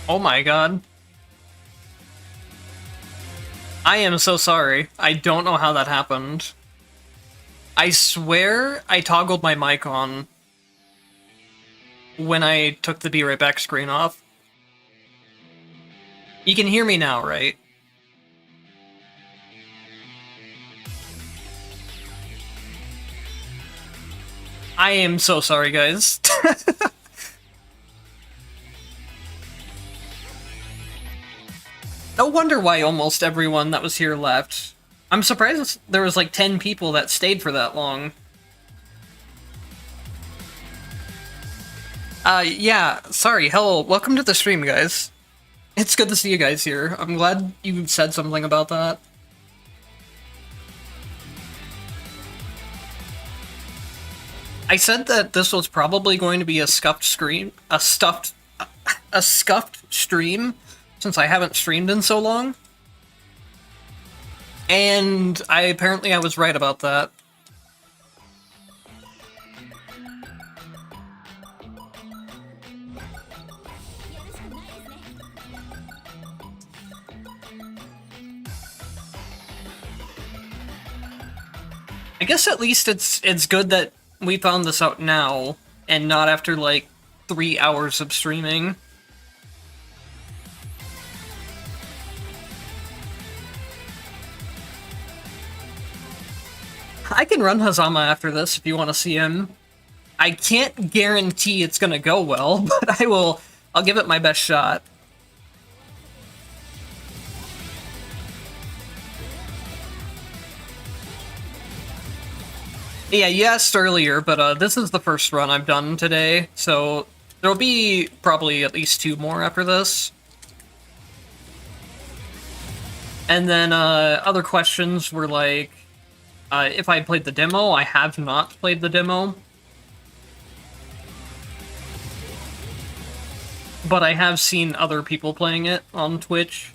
Oh my god. I am so sorry. I don't know how that happened. I swear I toggled my mic on when I took the Be Right Back screen off. You can hear me now, right? I am so sorry, guys. No wonder why almost everyone that was here left. I'm surprised there was like 10 people that stayed for that long. Yeah, sorry, hello, welcome to the stream, guys. It's good to see you guys here. I'm glad you said something about that. I said that this was probably going to be a scuffed stream, a scuffed stream, since I haven't streamed in so long. And apparently I was right about that. I guess at least it's good that we found this out now, and not after like 3 hours of streaming. I can run Hazama after this if you want to see him. I can't guarantee it's gonna go well, but I'll give it my best shot. Yeah, you asked earlier, but this is the first run I've done today, so there'll be probably at least 2 more after this. And then other questions were like, if I played the demo. I have not played the demo. But I have seen other people playing it on Twitch.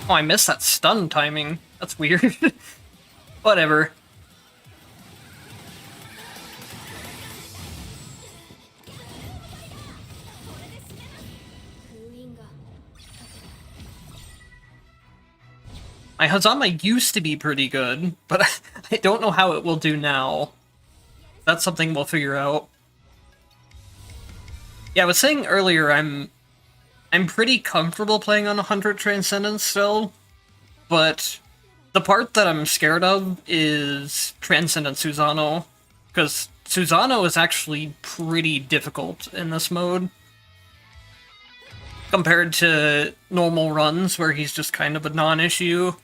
Oh, I missed that stun timing. That's weird. Whatever. My Hazama used to be pretty good, but I don't know how it will do now. That's something we'll figure out. Yeah, I was saying earlier, I'm pretty comfortable playing on 100 Transcendence still, but the part that I'm scared of is Transcendent Susano, because Susano is actually pretty difficult in this mode, compared to normal runs where he's just kind of a non-issue.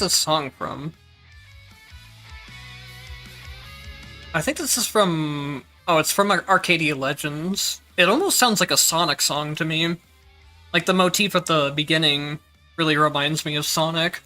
What's this song from? I think this is from... Oh, it's from Arcadia Legends. It almost sounds like a Sonic song to me. Like, the motif at the beginning really reminds me of Sonic.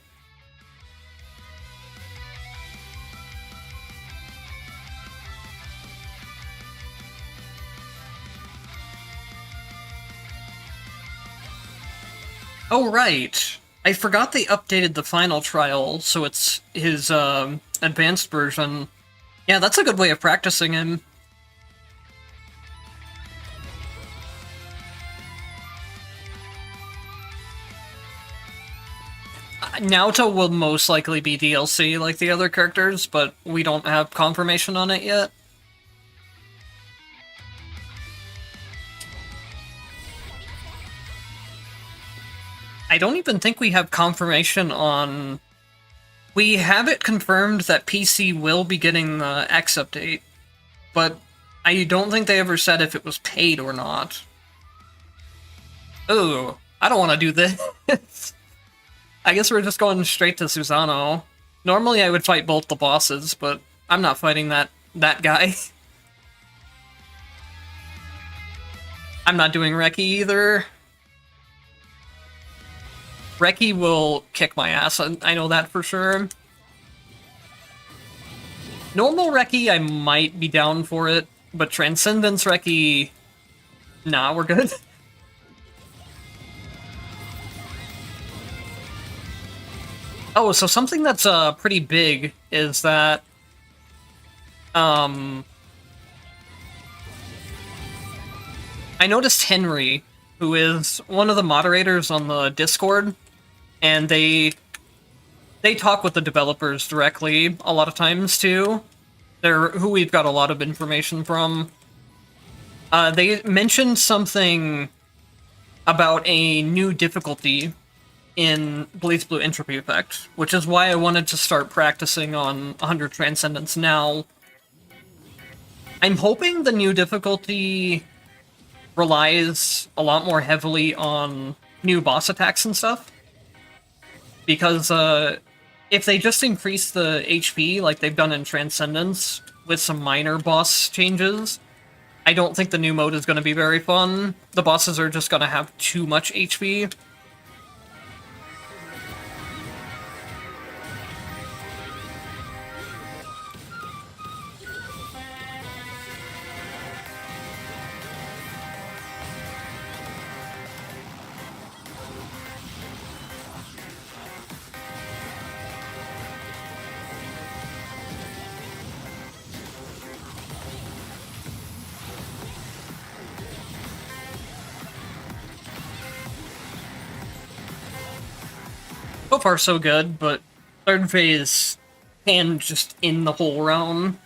Oh, right. I forgot they updated the final trial, so it's his advanced version. Yeah, that's a good way of practicing him. Naoto will most likely be DLC like the other characters, but we don't have confirmation on it yet. I don't even think we have confirmation on... We have it confirmed that PC will be getting the X update, but I don't think they ever said if it was paid or not. Ooh, I don't want to do this. I guess we're just going straight to Susano. Normally I would fight both the bosses, but I'm not fighting that guy. I'm not doing Reki either. Reki will kick my ass, I know that for sure. Normal Reki, I might be down for it, but Transcendence Reki... Nah, we're good. Oh, so something that's pretty big is that... I noticed Henry, who is one of the moderators on the Discord, and they talk with the developers directly a lot of times too. They're who we've got a lot of information from. They mentioned something about a new difficulty in Blazblue Entropy Effect, which is why I wanted to start practicing on 100 Transcendence now. I'm hoping the new difficulty relies a lot more heavily on new boss attacks and stuff. Because if they just increase the HP like they've done in Transcendence with some minor boss changes, I don't think the new mode is going to be very fun. The bosses are just going to have too much HP. So far, so good, but third phase can just end the whole round.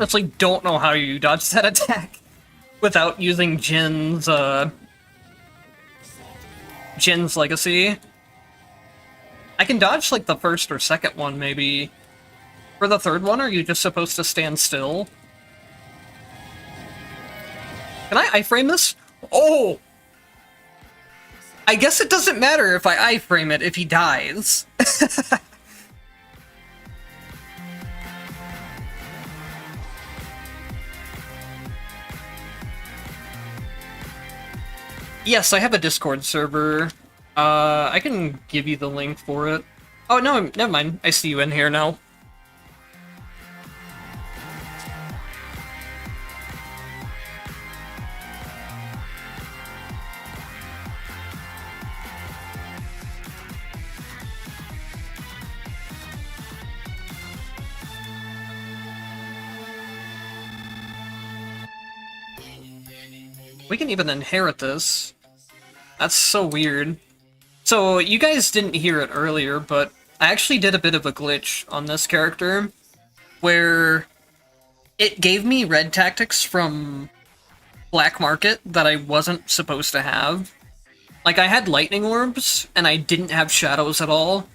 Honestly, don't know how you dodge that attack without using Jin's Legacy. I can dodge, like, the first or second one, maybe. For the third one, are you just supposed to stand still? Can I iframe this? Oh! I guess it doesn't matter if I iframe it if he dies. Yes, I have a Discord server. I can give you the link for it. Oh, no, never mind. I see you in here now. We can even inherit this. That's so weird. So, you guys didn't hear it earlier, but I actually did a bit of a glitch on this character, where it gave me red tactics from Black Market that I wasn't supposed to have. Like, I had lightning orbs, and I didn't have shadows at all,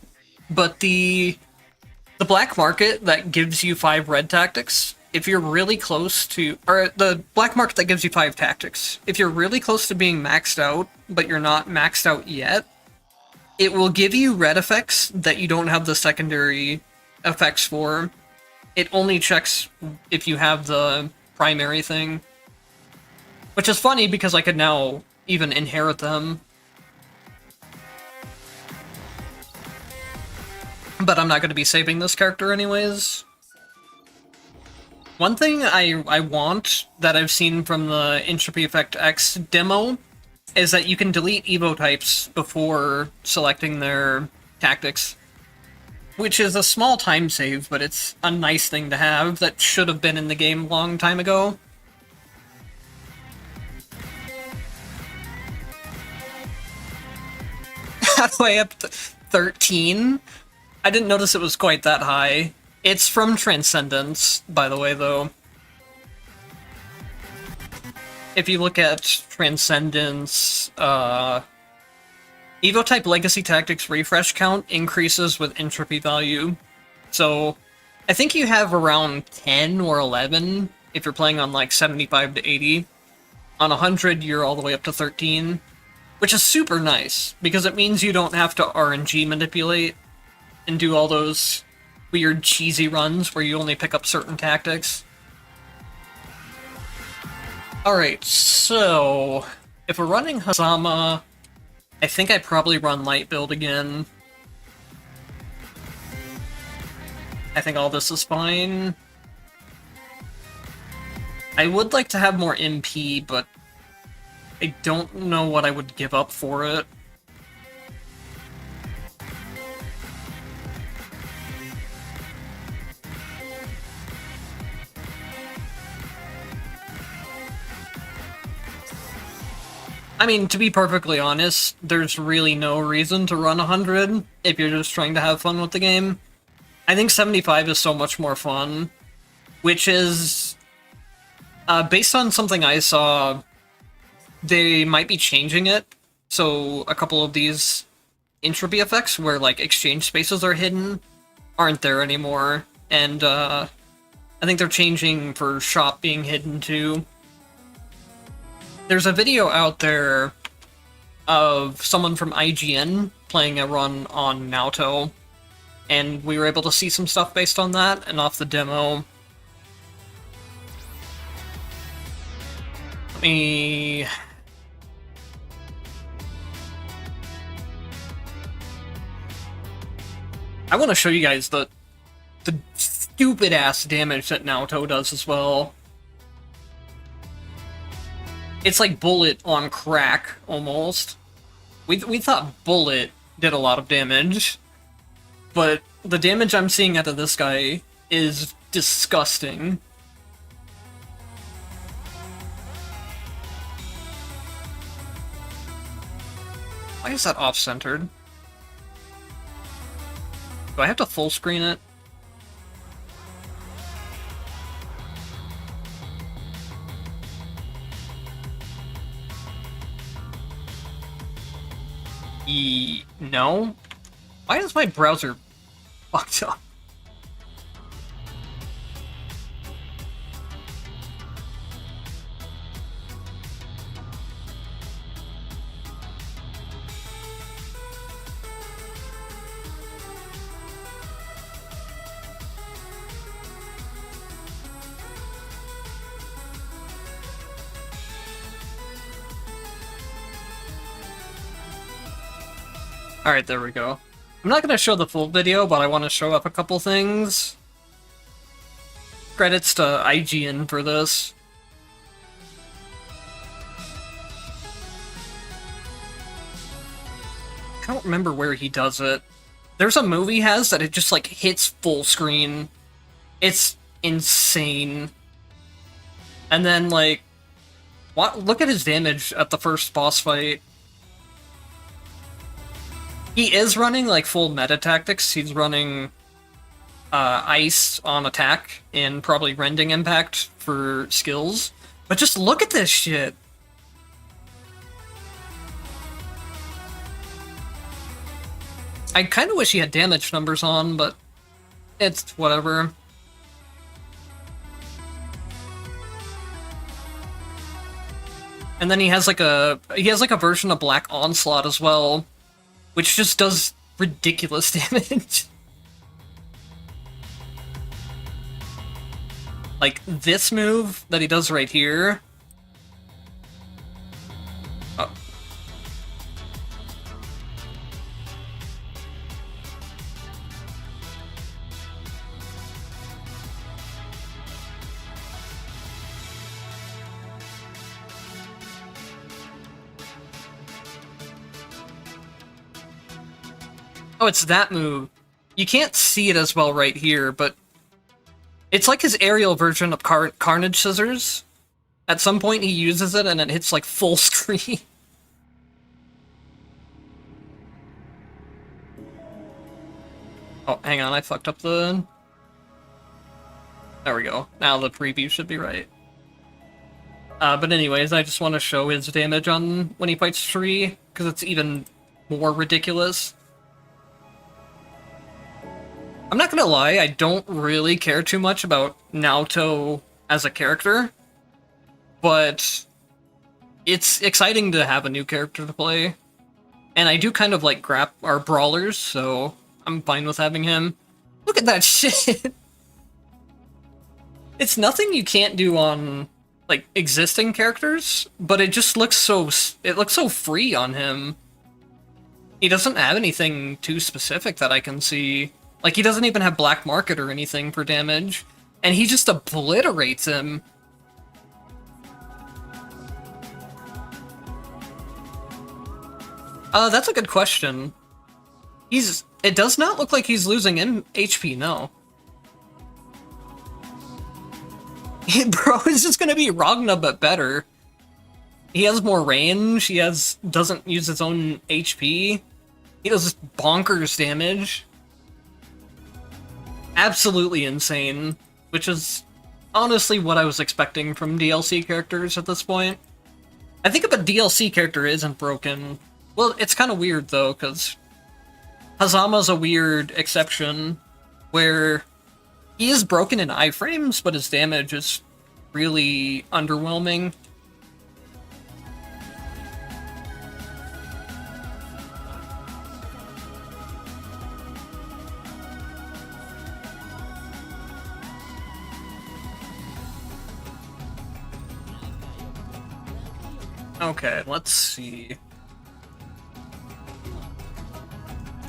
but the Black Market that gives you 5 red tactics, if you're really close to... Or, the Black Market that gives you 5 tactics, if you're really close to being maxed out, but you're not maxed out yet, it will give you red effects that you don't have the secondary effects for. It only checks if you have the primary thing. Which is funny, because I could now even inherit them. But I'm not going to be saving this character anyways. One thing I want that I've seen from the Entropy Effect X demo is that you can delete Evo types before selecting their tactics. which is a small time save, but it's a nice thing to have that should have been in the game a long time ago. Halfway up to 13? I didn't notice it was quite that high. It's from Transcendence, by the way, though. If you look at Transcendence, Evo-type Legacy Tactics refresh count increases with entropy value. So, I think you have around 10 or 11 if you're playing on like 75 to 80. On 100, you're all the way up to 13, which is super nice, because it means you don't have to RNG manipulate and do all those weird cheesy runs where you only pick up certain tactics. Alright, so if we're running Hazama, I think I probably run light build again. I think all this is fine. I would like to have more MP, but I don't know what I would give up for it. I mean, to be perfectly honest, there's really no reason to run 100 if you're just trying to have fun with the game. I think 75 is so much more fun, which is, based on something I saw, they might be changing it. So a couple of these entropy effects where like exchange spaces are hidden aren't there anymore. And I think they're changing for shop being hidden too. There's a video out there of someone from IGN playing a run on Naoto, and we were able to see some stuff based on that and off the demo. Let me... I want to show you guys the stupid-ass damage that Naoto does as well. It's like Bullet on crack, almost. We thought Bullet did a lot of damage, but the damage I'm seeing out of this guy is disgusting. Why is that off-centered? Do I have to full screen it? No? Why is my browser fucked up? Alright, there we go. I'm not gonna show the full video, but I want to show up a couple things. Credits to IGN for this. I don't remember where he does it. There's a move he has that it just, like, hits full screen. It's insane. And then, like... Look at his damage at the first boss fight. He is running, like, full meta tactics. He's running Ice on attack and probably Rending Impact for skills. But just look at this shit! I kind of wish he had damage numbers on, but it's whatever. And then he has like a version of Black Onslaught as well, which just does ridiculous damage. Like, this move that he does right here... Oh. Oh, it's that move. You can't see it as well right here, but it's like his aerial version of Carnage Scissors. At some point he uses it and it hits like full screen. Oh, hang on, I fucked up the... There we go. Now the preview should be right. But anyways, I just want to show his damage on when he fights Tree, because it's even more ridiculous. I'm not gonna lie, I don't really care too much about Naoto as a character, but it's exciting to have a new character to play. And I do kind of like brawlers, so I'm fine with having him. Look at that shit! It's nothing you can't do on, like, existing characters, but it just looks so... It looks so free on him. He doesn't have anything too specific that I can see. Like, he doesn't even have Black Market or anything for damage, and he just obliterates him. That's a good question. It does not look like he's losing HP, no. Bro, it's just gonna be Ragna, but better. He has more range, doesn't use his own HP. He does bonkers damage. Absolutely insane, which is honestly what I was expecting from DLC characters at this point. I think if a DLC character isn't broken... Well, it's kind of weird, though, because Hazama's a weird exception, where he is broken in iframes, but his damage is really underwhelming. Okay, let's see.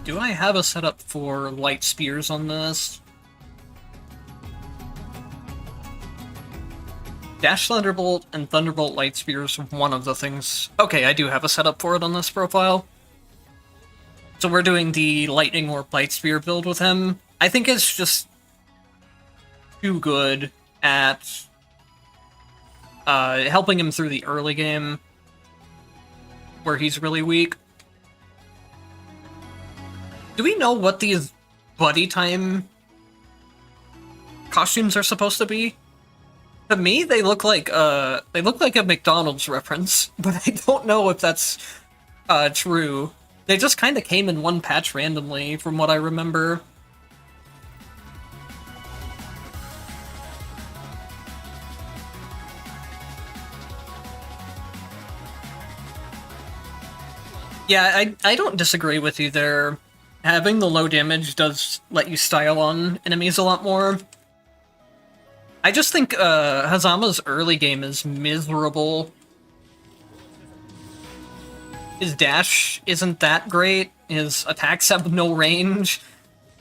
Do I have a setup for light spears on this? Dash Thunderbolt and Thunderbolt Light Spears are one of the things... Okay, I do have a setup for it on this profile. So we're doing the Lightning Orb Light Spear build with him. I think it's just too good at helping him through the early game, where he's really weak. Do we know what these buddy time costumes are supposed to be? To me, they look like a McDonald's reference, but I don't know if that's true. They just kind of came in one patch randomly, from what I remember. Yeah, I don't disagree with you there. Having the low damage does let you style on enemies a lot more. I just think Hazama's early game is miserable. His dash isn't that great. His attacks have no range.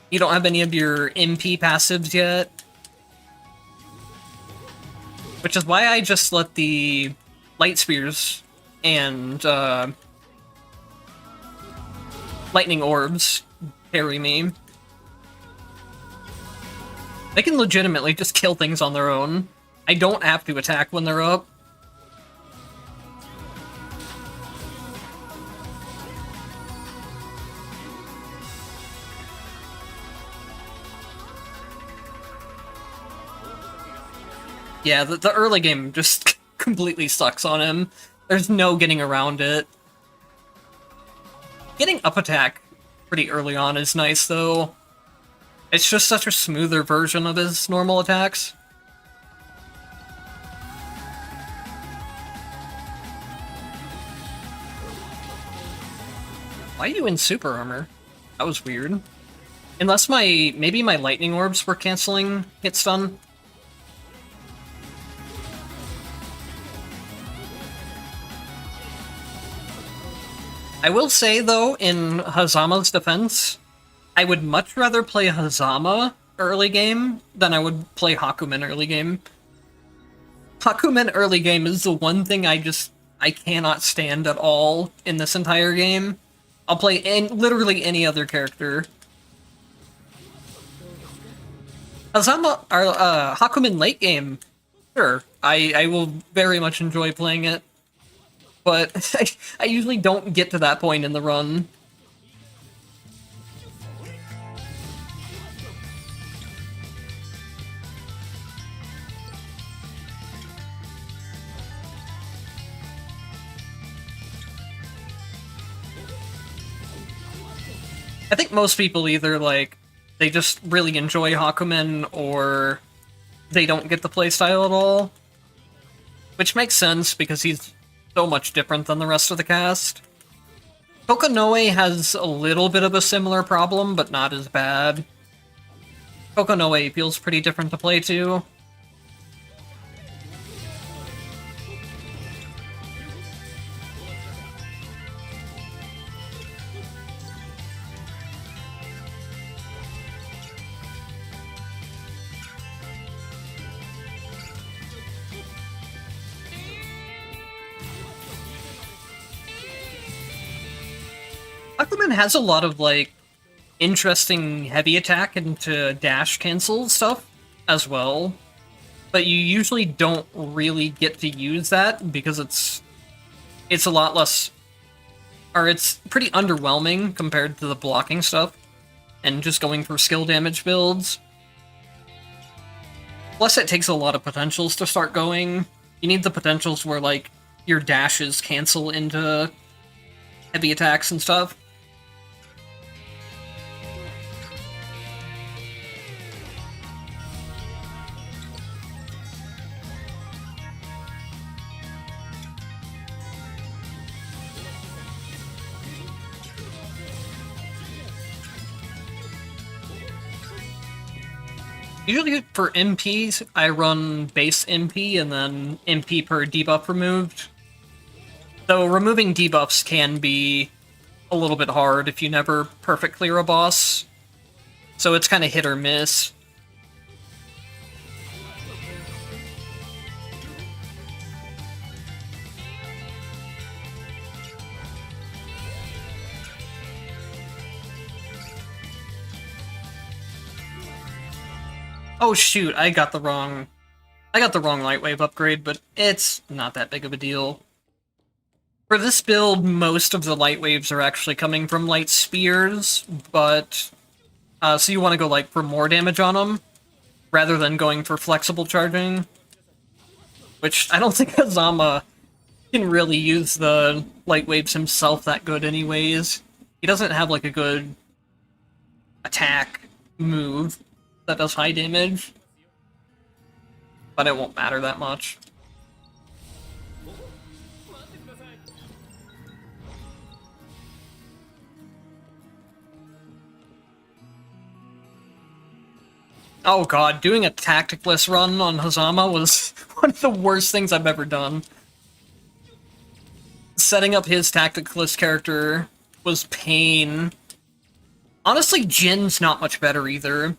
You don't have any of your MP passives yet. Which is why I just let the Light Spears and Lightning Orbs carry me. They can legitimately just kill things on their own. I don't have to attack when they're up. Yeah, the early game just completely sucks on him. There's no getting around it. Getting up attack pretty early on is nice, though. It's just such a smoother version of his normal attacks. Why are you in super armor? That was weird. Unless maybe my lightning orbs were canceling hit stun. I will say, though, in Hazama's defense, I would much rather play Hazama early game than I would play Hakumen early game. Hakumen early game is the one thing I cannot stand at all in this entire game. I'll play literally any other character. Azama, Hakumen late game, sure. I will very much enjoy playing it, but I usually don't get to that point in the run. I think most people either, like, they just really enjoy Hakumen, or they don't get the playstyle at all. Which makes sense, because he's so much different than the rest of the cast. Tokonoe has a little bit of a similar problem, but not as bad. Tokonoe feels pretty different to play too. Hakumen has a lot of, like, interesting heavy attack into dash cancel stuff as well, but you usually don't really get to use that because it's a lot less, or it's pretty underwhelming compared to the blocking stuff and just going for skill damage builds. Plus, it takes a lot of potentials to start going. You need the potentials where, like, your dashes cancel into heavy attacks and stuff. Usually for MPs, I run base MP and then MP per debuff removed. Though removing debuffs can be a little bit hard if you never perfect clear a boss. So it's kind of hit or miss. Oh shoot, I got the wrong light wave upgrade, but it's not that big of a deal. For this build, most of the light waves are actually coming from light spears, but so you want to go like for more damage on them rather than going for flexible charging, which I don't think Azama can really use the light waves himself that good anyways. He doesn't have like a good attack move that does high damage, but it won't matter that much. Oh god, doing a tacticless run on Hazama was one of the worst things I've ever done. Setting up his tacticless character was pain. Honestly, Jin's not much better either.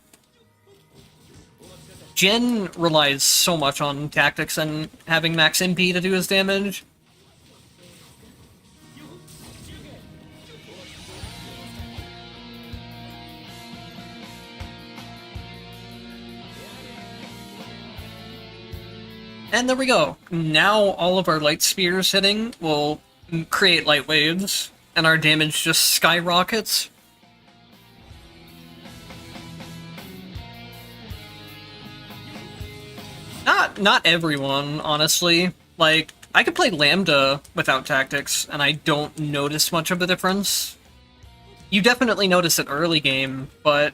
Jin relies so much on tactics and having max MP to do his damage. And there we go. Now all of our light spears hitting will create light waves, and our damage just skyrockets. Not everyone, honestly. Like, I could play Lambda without tactics, and I don't notice much of a difference. You definitely notice it early game, but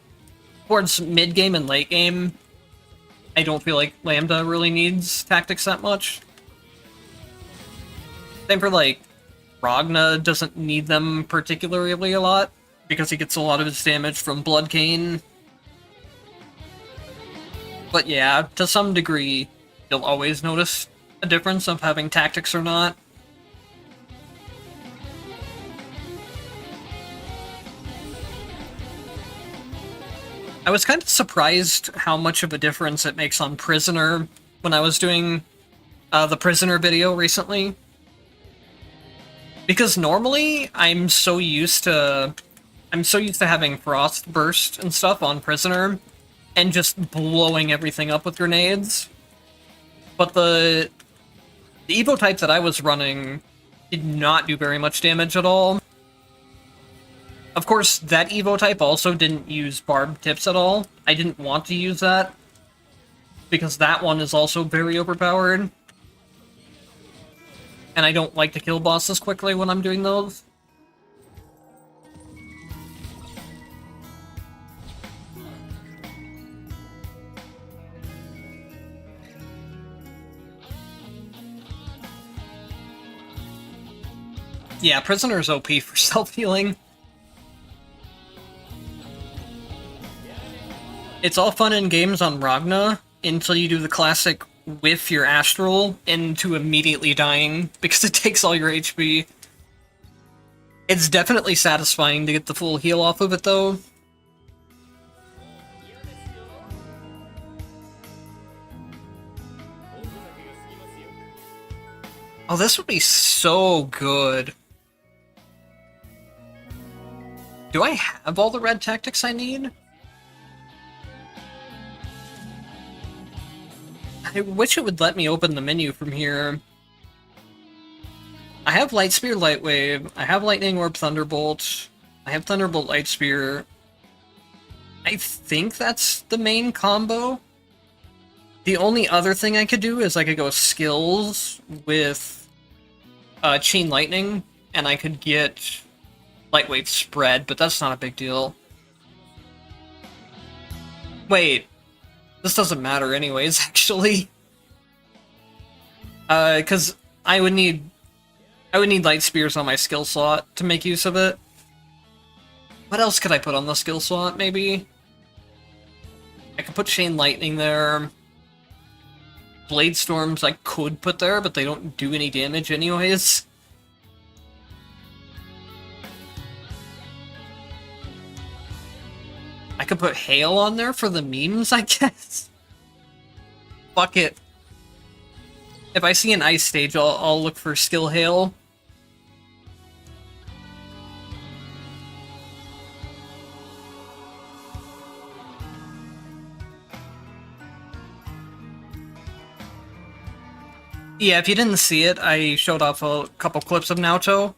towards mid game and late game, I don't feel like Lambda really needs tactics that much. Same for, like, Ragna doesn't need them particularly a lot, because he gets a lot of his damage from Blood Cane. But yeah, to some degree, you'll always notice a difference of having tactics or not. I was kind of surprised how much of a difference it makes on Prisoner when I was doing the Prisoner video recently. Because normally, I'm so used to having Frost Burst and stuff on Prisoner, and just blowing everything up with grenades. But the Evo type that I was running did not do very much damage at all. Of course, that Evo type also didn't use barbed tips at all. I didn't want to use that, because that one is also very overpowered. And I don't like to kill bosses quickly when I'm doing those. Yeah, Prisoner's OP for self-healing. It's all fun in games on Ragna until you do the classic whiff your Astral into immediately dying because it takes all your HP. It's definitely satisfying to get the full heal off of it, though. Oh, this would be so good. Do I have all the red tactics I need? I wish it would let me open the menu from here. I have Light Spear, Light Wave. I have Lightning Orb, Thunderbolt. I have Thunderbolt, Light Spear. I think that's the main combo. The only other thing I could do is I could go skills with Chain Lightning, and I could get Light Wave Spread, but that's not a big deal. Wait. This doesn't matter anyways, actually. Because I would need Light Spears on my skill slot to make use of it. What else could I put on the skill slot, maybe? I could put Chain Lightning there. Blade Storms I could put there, but they don't do any damage anyways. I could put Hail on there for the memes, I guess. Fuck it. If I see an ice stage, I'll look for skill Hail. Yeah, if you didn't see it, I showed off a couple clips of Naoto.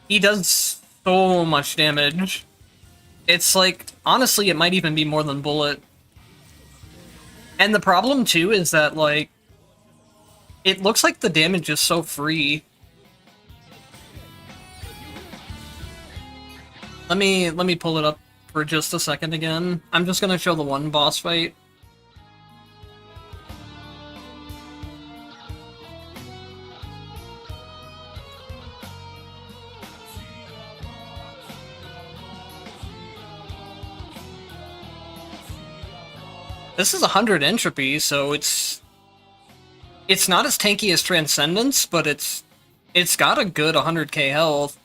He does so much damage. It's like, honestly, it might even be more than Bullet. And the problem, too, is that, like, it looks like the damage is so free. Let me pull it up for just a second again. I'm just gonna show the one boss fight. This is 100 Entropy, so it's not as tanky as Transcendence, but it's got a good 100k health.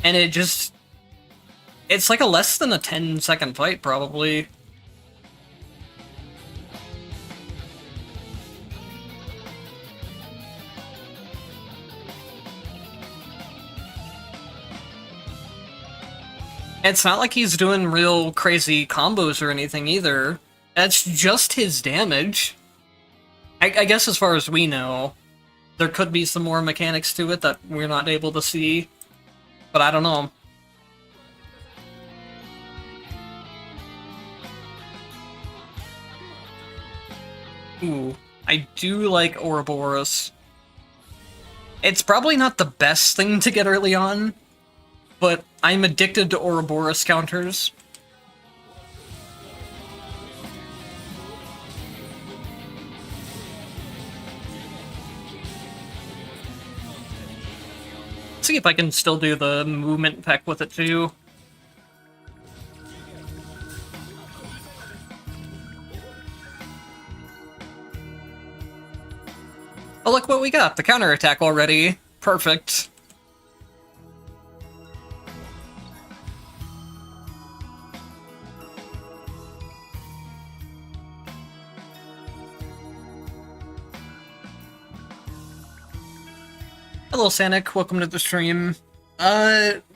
And it's like a less than a 10-second fight, probably. It's not like he's doing real crazy combos or anything either. That's just his damage. I guess as far as we know, there could be some more mechanics to it that we're not able to see, but I don't know. Ooh, I do like Ouroboros. It's probably not the best thing to get early on, but I'm addicted to Ouroboros counters. Let's see if I can still do the movement peck with it too. Oh, look what we got! The counterattack already. Perfect. Hello, Sanic. Welcome to the stream.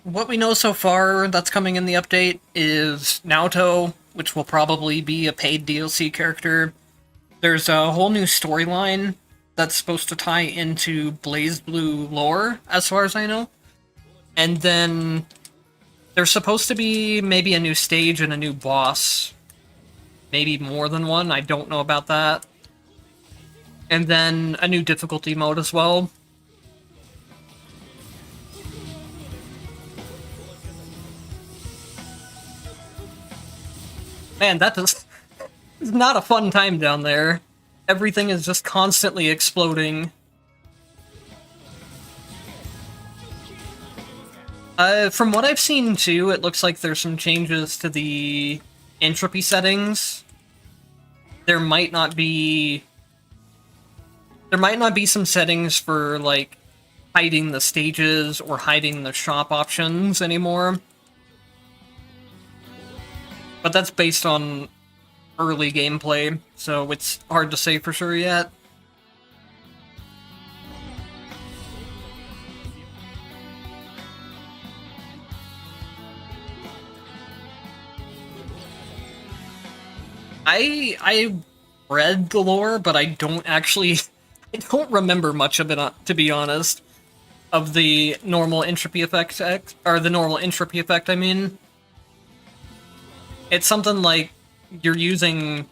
what we know so far that's coming in the update is Naoto, which will probably be a paid DLC character. There's a whole new storyline that's supposed to tie into Blazblue lore, as far as I know. And then there's supposed to be maybe a new stage and a new boss. Maybe more than one, I don't know about that. And then a new difficulty mode as well. Man, it's not a fun time down there. Everything is just constantly exploding. From what I've seen too, it looks like there's some changes to the entropy settings. There might not be some settings for, like, hiding the stages or hiding the shop options anymore. But that's based on early gameplay, so it's hard to say for sure yet. I read the lore, but I don't remember much of it, to be honest, of the normal entropy effect, or the normal entropy effect, I mean. It's something like you're using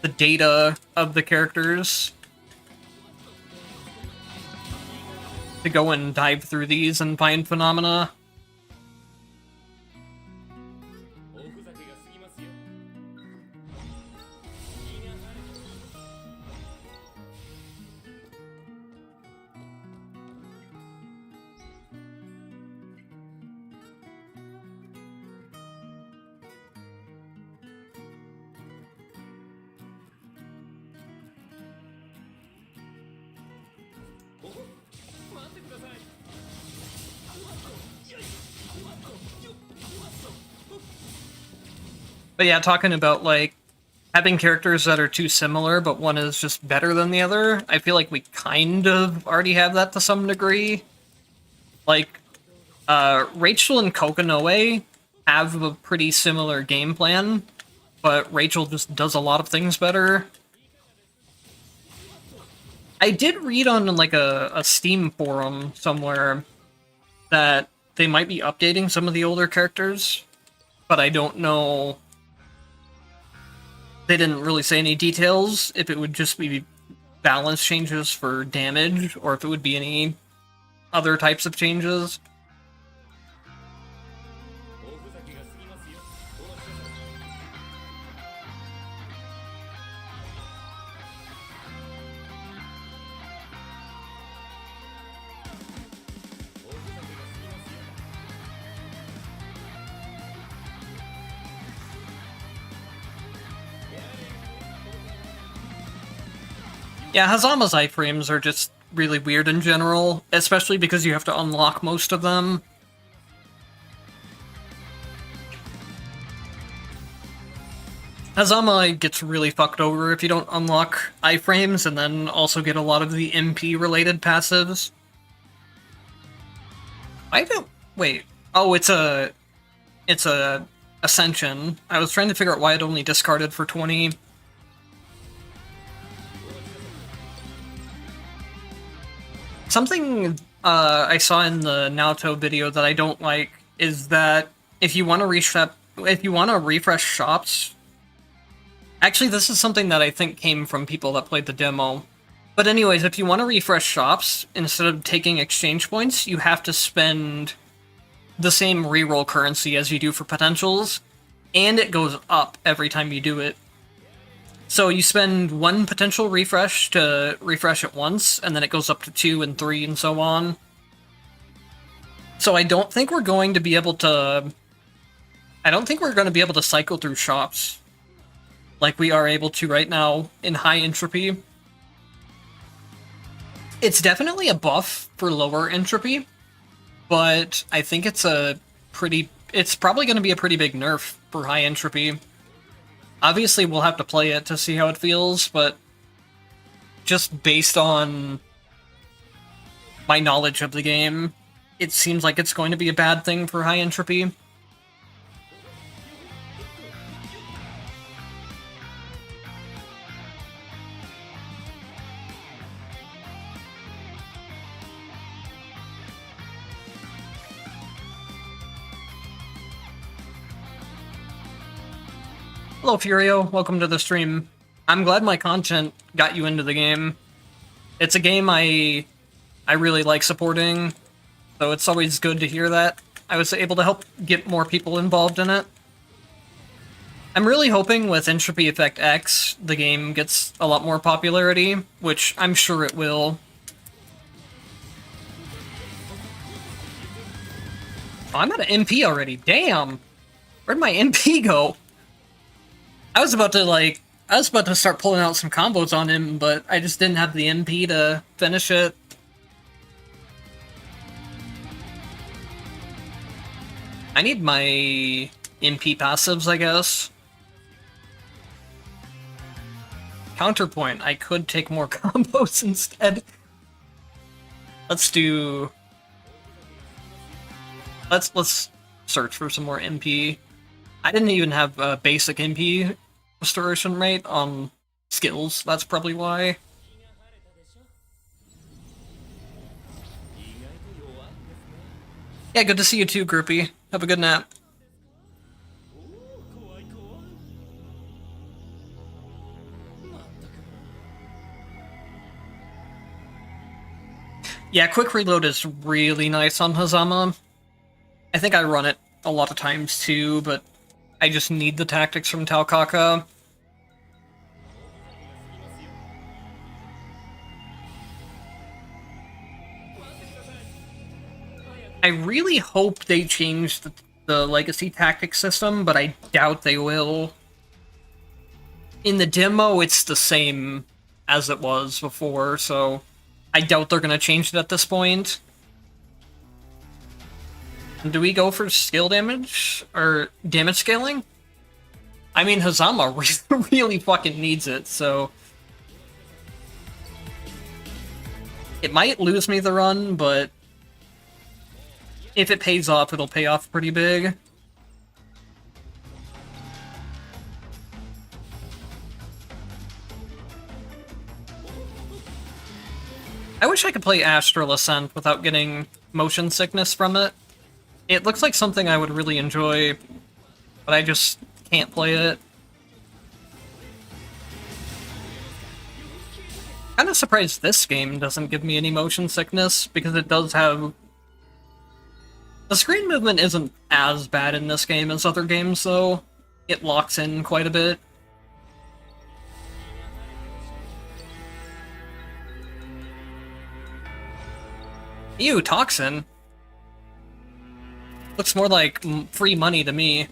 the data of the characters to go and dive through these and find phenomena. But yeah, talking about, like, having characters that are too similar, but one is just better than the other, I feel like we kind of already have that to some degree. Like, Rachel and Kokonoe have a pretty similar game plan, but Rachel just does a lot of things better. I did read on, like, a Steam forum somewhere that they might be updating some of the older characters, but I don't know. They didn't really say any details, if it would just be balance changes for damage, or if it would be any other types of changes. Yeah, Hazama's iframes are just really weird in general, especially because you have to unlock most of them. Hazama gets really fucked over if you don't unlock iframes, and then also get a lot of the MP-related passives. I don't... Wait. Oh, it's a Ascension. I was trying to figure out why it only discarded for 20. Something I saw in the Naoto video that I don't like is that if you want to refresh shops. Actually, this is something that I think came from people that played the demo. But anyways, if you want to refresh shops, instead of taking exchange points, you have to spend the same reroll currency as you do for potentials, and it goes up every time you do it. So you spend one potential refresh to refresh it once, and then it goes up to 2 and 3 and so on. So I don't think we're going to be able to... I don't think we're going to be able to cycle through shops like we are able to right now in high entropy. It's definitely a buff for lower entropy, but I think it's probably going to be a pretty big nerf for high entropy. Obviously, we'll have to play it to see how it feels, but just based on my knowledge of the game, it seems like it's going to be a bad thing for high entropy. Hello, Furio. Welcome to the stream. I'm glad my content got you into the game. It's a game I really like supporting, so it's always good to hear that I was able to help get more people involved in it. I'm really hoping with Entropy Effect X, the game gets a lot more popularity, which I'm sure it will. Oh, I'm at an MP already. Damn! Where'd my MP go? I was about to start pulling out some combos on him, but I just didn't have the MP to finish it. I need my MP passives, I guess. Counterpoint, I could take more combos instead. Let's search for some more MP. I didn't even have a basic MP restoration rate on skills, that's probably why. Yeah, good to see you too, groupie. Have a good nap. Yeah, quick reload is really nice on Hazama. I think I run it a lot of times too, but I just need the tactics from Taukaka. I really hope they change the legacy tactic system, but I doubt they will. In the demo, it's the same as it was before, so I doubt they're going to change it at this point. Do we go for skill damage? Or damage scaling? I mean, Hazama really fucking needs it, so... It might lose me the run, but... if it pays off, it'll pay off pretty big. I wish I could play Astral Ascent without getting motion sickness from it. It looks like something I would really enjoy, but I just can't play it. Kinda surprised this game doesn't give me any motion sickness, because it does have... The screen movement isn't as bad in this game as other games, though. It locks in quite a bit. Ew, Toxin. Looks more like free money to me.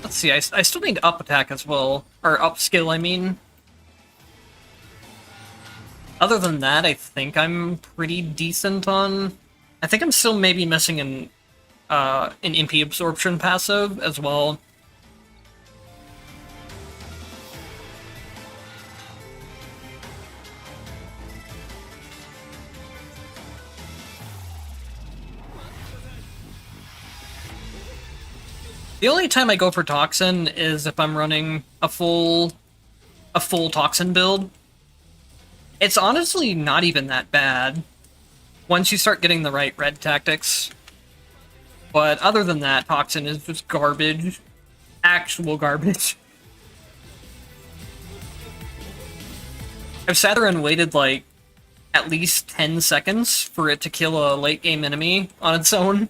Let's see, I still need up attack as well. Or up skill, I mean. Other than that, I think I'm pretty decent on... I think I'm still maybe missing an MP absorption passive as well. The only time I go for Toxin is if I'm running a full Toxin build. It's honestly not even that bad once you start getting the right red tactics. But other than that, Toxin is just garbage. Actual garbage. I've sat there and waited like at least 10 seconds for it to kill a late game enemy on its own.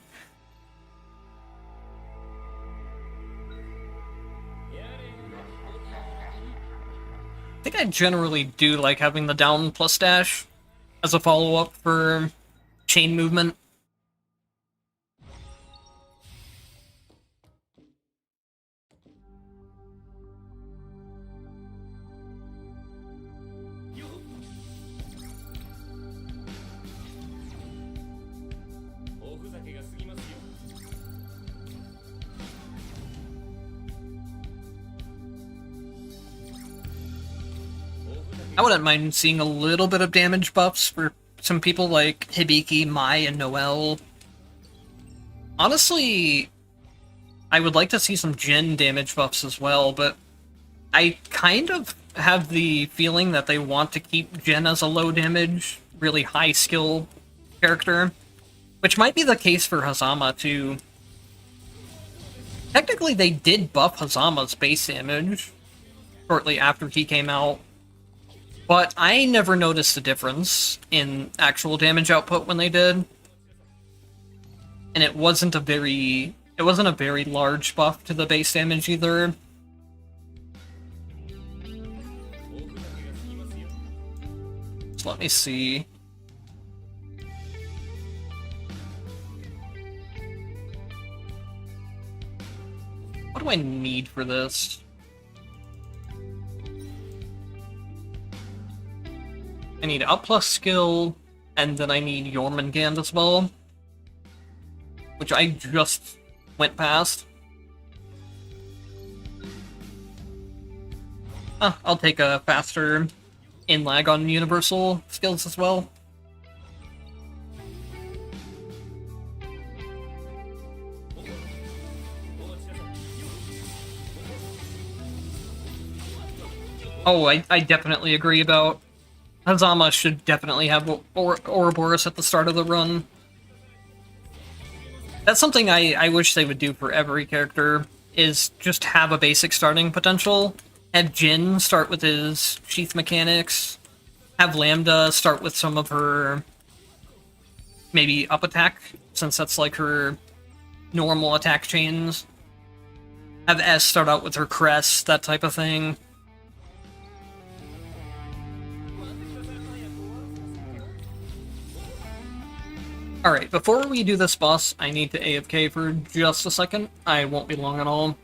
I think I generally do like having the down plus dash as a follow-up for chain movement. I wouldn't mind seeing a little bit of damage buffs for some people like Hibiki, Mai, and Noelle. Honestly, I would like to see some Jin damage buffs as well, but I kind of have the feeling that they want to keep Jin as a low damage, really high skill character, which might be the case for Hazama too. Technically, they did buff Hazama's base damage shortly after he came out, but I never noticed a difference in actual damage output when they did. And it wasn't a very large buff to the base damage either. So let me see. What do I need for this? I need up plus skill, and then I need Jormungand as well, which I just went past. I'll take a faster in lag on universal skills as well. Oh, I definitely agree about Hazama should definitely have Ouroboros at the start of the run. That's something I wish they would do for every character, is just have a basic starting potential. Have Jin start with his sheath mechanics. Have Lambda start with some of her maybe up attack, since that's like her normal attack chains. Have S start out with her crest, that type of thing. Alright, before we do this boss, I need to AFK for just a second. I won't be long at all.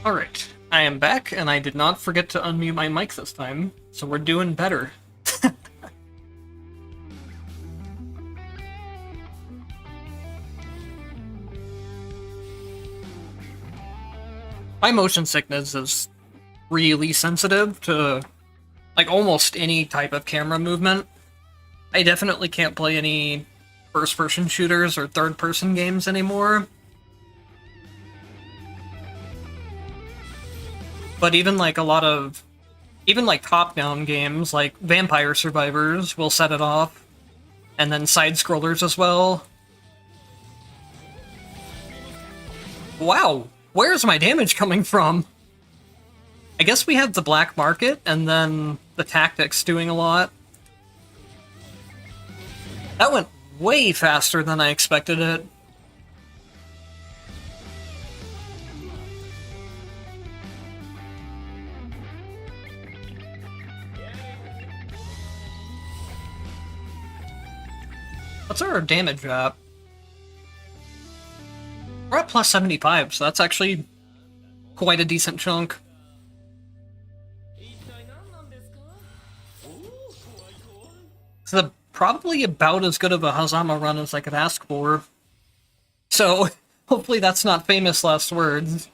Alright, I am back, and I did not forget to unmute my mic this time, so we're doing better. My motion sickness is really sensitive to, like, almost any type of camera movement. I definitely can't play any first-person shooters or third-person games anymore. But even like top-down games, like Vampire Survivors, will set it off. And then side-scrollers as well. Wow, where's my damage coming from? I guess we have the black market, and then the tactics doing a lot. That went way faster than I expected it. What's our damage at? We're at plus 75, so that's actually quite a decent chunk. So probably about as good of a Hazama run as I could ask for. So hopefully that's not famous last words.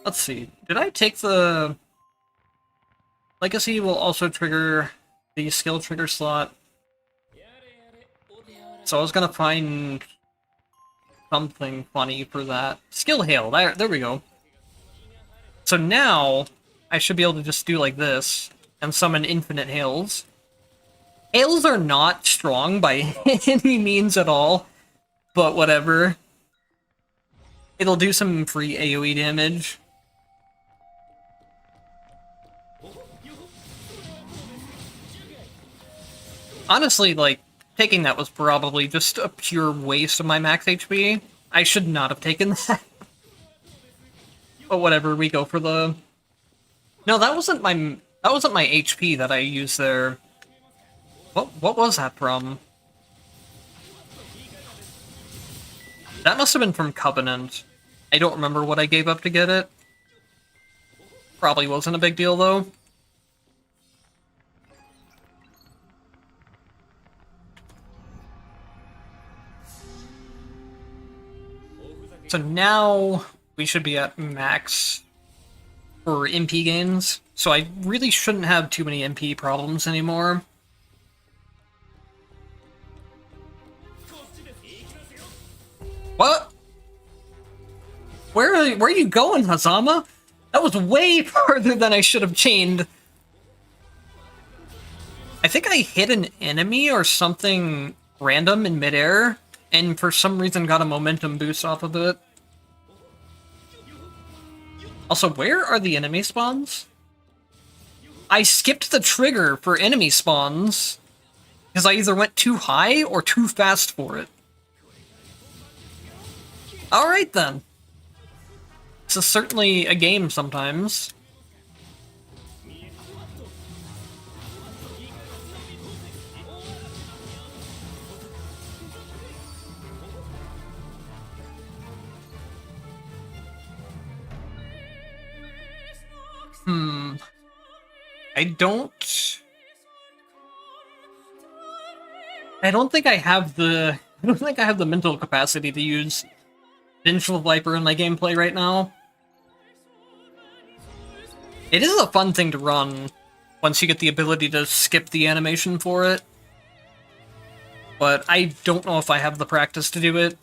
Let's see. Did I take the... Legacy will also trigger the skill trigger slot. So I was gonna find something funny for that. Skill Hail, there we go. So now, I should be able to just do like this, and summon infinite Hails. Hails are not strong by any means at all, but whatever. It'll do some free AoE damage. Honestly, like, taking that was probably just a pure waste of my max HP. I should not have taken that. But whatever, we go for the... No, that wasn't my HP that I used there. What was that from? That must have been from Covenant. I don't remember what I gave up to get it. Probably wasn't a big deal, though. So now we should be at max for MP gains, so I really shouldn't have too many MP problems anymore. What? Where are you going, Hazama? That was way farther than I should have chained. I think I hit an enemy or something random in midair, and for some reason got a momentum boost off of it. Also, where are the enemy spawns? I skipped the trigger for enemy spawns, because I either went too high or too fast for it. Alright then. This is certainly a game sometimes. I don't think I have the mental capacity to use Vengeful Viper in my gameplay right now. It is a fun thing to run once you get the ability to skip the animation for it. But I don't know if I have the practice to do it.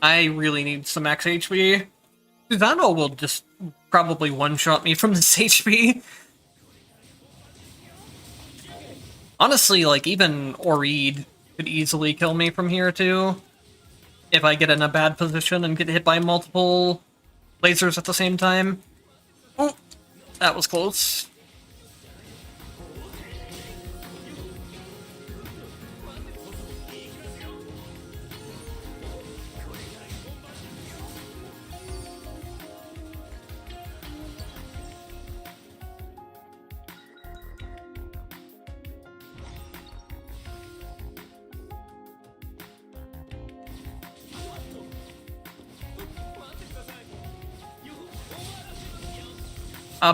I really need some max HP. Susano will just probably one-shot me from this HP. Honestly, like, even Oreed could easily kill me from here, too. If I get in a bad position and get hit by multiple lasers at the same time. Oh, that was close.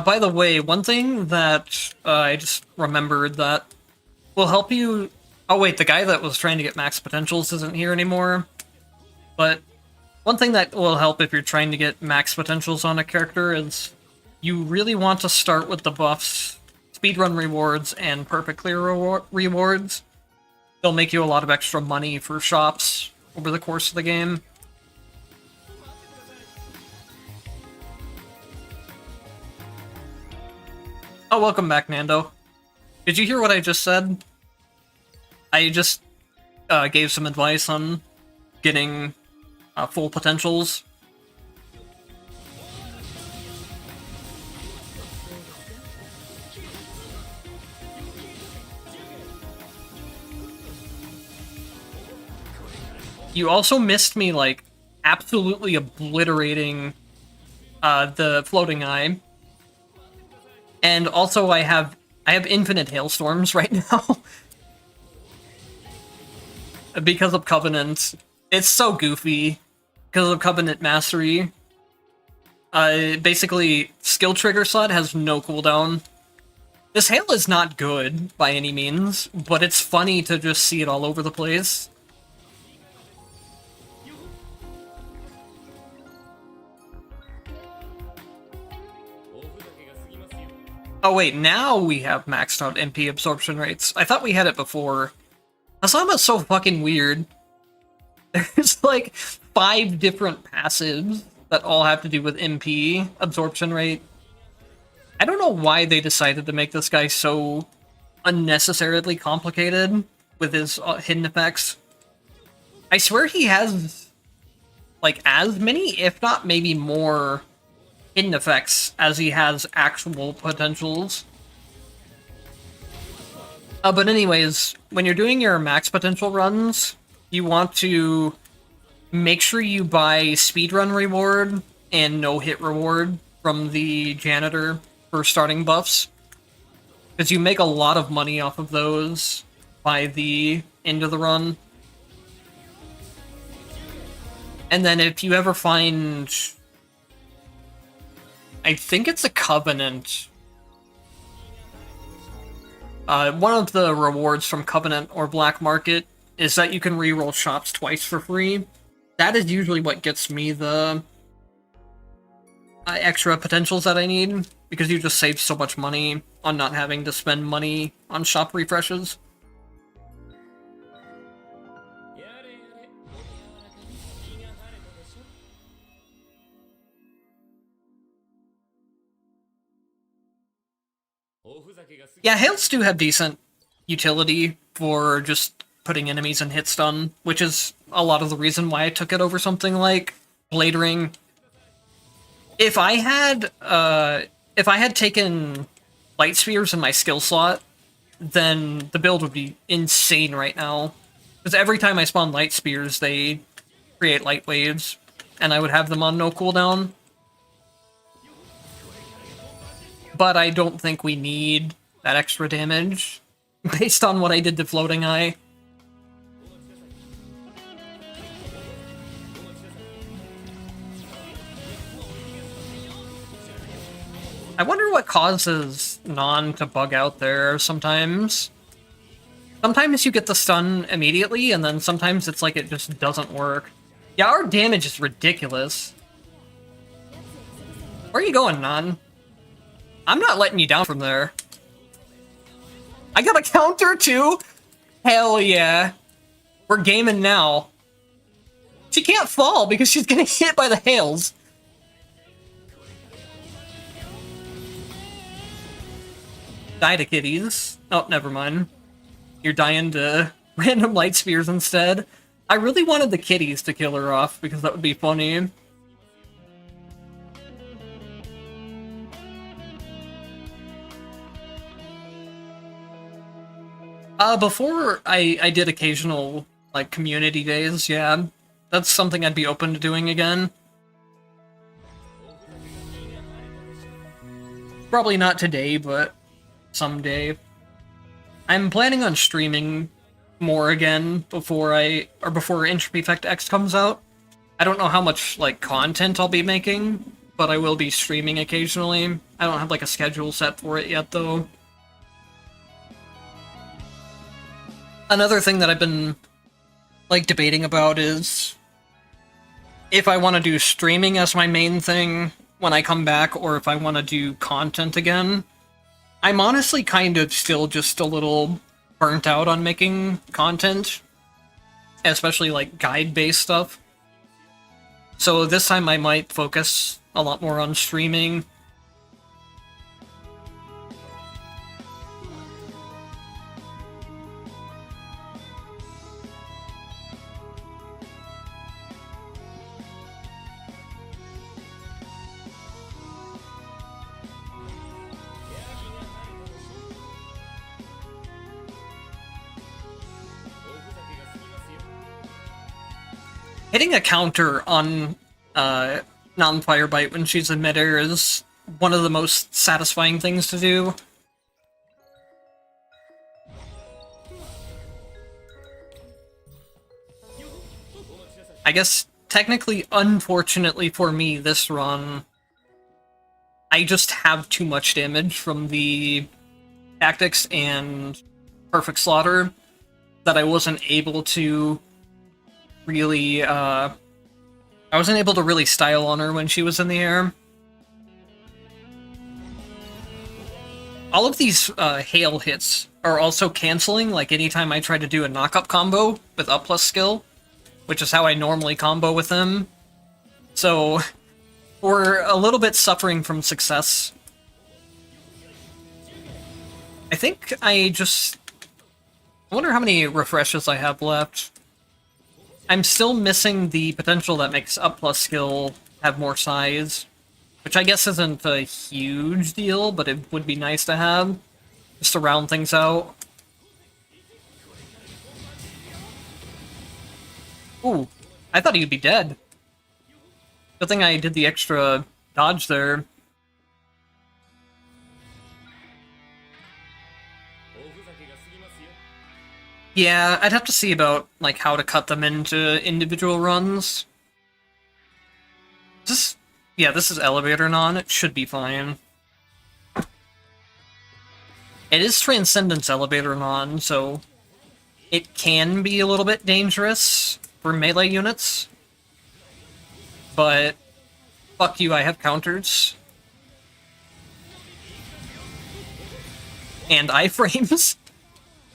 By the way, one thing that I just remembered that will help you... Oh wait, the guy that was trying to get max potentials isn't here anymore. But one thing that will help if you're trying to get max potentials on a character is you really want to start with the buffs, speedrun rewards, and perfect clear rewards. They'll make you a lot of extra money for shops over the course of the game. Oh, welcome back, Nando. Did you hear what I just said? I just gave some advice on getting full potentials. You also missed me, like, absolutely obliterating the floating eye. And also I have infinite hailstorms right now. Because of Covenant. It's so goofy. Because of Covenant Mastery. Basically, skill trigger slot has no cooldown. This hail is not good, by any means, but it's funny to just see it all over the place. Oh wait, now we have maxed out MP absorption rates. I thought we had it before. Asama's so fucking weird. There's like 5 different passives that all have to do with MP absorption rate. I don't know why they decided to make this guy so unnecessarily complicated with his hidden effects. I swear he has like as many, if not maybe more, hidden effects as he has actual potentials. But anyways, when you're doing your max potential runs, you want to make sure you buy speedrun reward and no-hit reward from the janitor for starting buffs. Because you make a lot of money off of those by the end of the run. And then if you ever find... I think it's a Covenant. One of the rewards from Covenant or Black Market is that you can reroll shops twice for free. That is usually what gets me the extra potentials that I need, because you just save so much money on not having to spend money on shop refreshes. Yeah, hails do have decent utility for just putting enemies in hit stun, which is a lot of the reason why I took it over something like Blade Ring. If I had taken Light Spears in my skill slot, then the build would be insane right now. Because every time I spawn Light Spears, they create light waves, and I would have them on no cooldown. But I don't think we need that extra damage, based on what I did to Floating Eye. I wonder what causes Non to bug out there sometimes. Sometimes you get the stun immediately, and then sometimes it's like it just doesn't work. Yeah, our damage is ridiculous. Where are you going, Non? I'm not letting you down from there. I got a counter too? Hell yeah. We're gaming now. She can't fall because she's getting hit by the hails. Die to kitties. Oh, never mind. You're dying to random light spears instead. I really wanted the kitties to kill her off because that would be funny. Before I did occasional, like, community days, yeah. That's something I'd be open to doing again. Probably not today, but someday. I'm planning on streaming more again before Entropy Effect X comes out. I don't know how much, like, content I'll be making, but I will be streaming occasionally. I don't have, like, a schedule set for it yet, though. Another thing that I've been, like, debating about is if I want to do streaming as my main thing when I come back, or if I want to do content again. I'm honestly kind of still just a little burnt out on making content, especially, like, guide-based stuff. So this time I might focus a lot more on streaming. Hitting a counter on non-fire bite when she's in midair is one of the most satisfying things to do. I guess, technically, unfortunately for me, this run, I just have too much damage from the tactics and perfect slaughter that I wasn't able to really, I wasn't able to really style on her when she was in the air. All of these hail hits are also canceling, like anytime I try to do a knock-up combo with up plus skill, which is how I normally combo with them. So, we're a little bit suffering from success. I think I wonder how many refreshes I have left. I'm still missing the potential that makes up plus skill have more size, which I guess isn't a huge deal, but it would be nice to have, just to round things out. Ooh, I thought he'd be dead. Good thing I did the extra dodge there. Yeah, I'd have to see about, like, how to cut them into individual runs. Yeah, this is Elevator Non, it should be fine. It is Transcendence Elevator Non, so it can be a little bit dangerous for melee units. But, fuck you, I have counters. And iframes.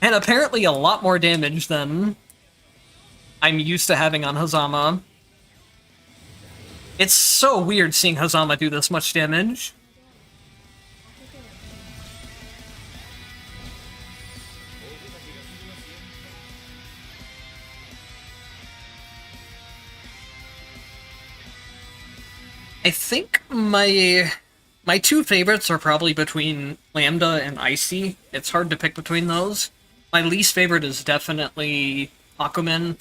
And apparently a lot more damage than I'm used to having on Hazama. It's so weird seeing Hazama do this much damage. I think my two favorites are probably between Lambda and Icy. It's hard to pick between those. My least favorite is definitely Hakumen.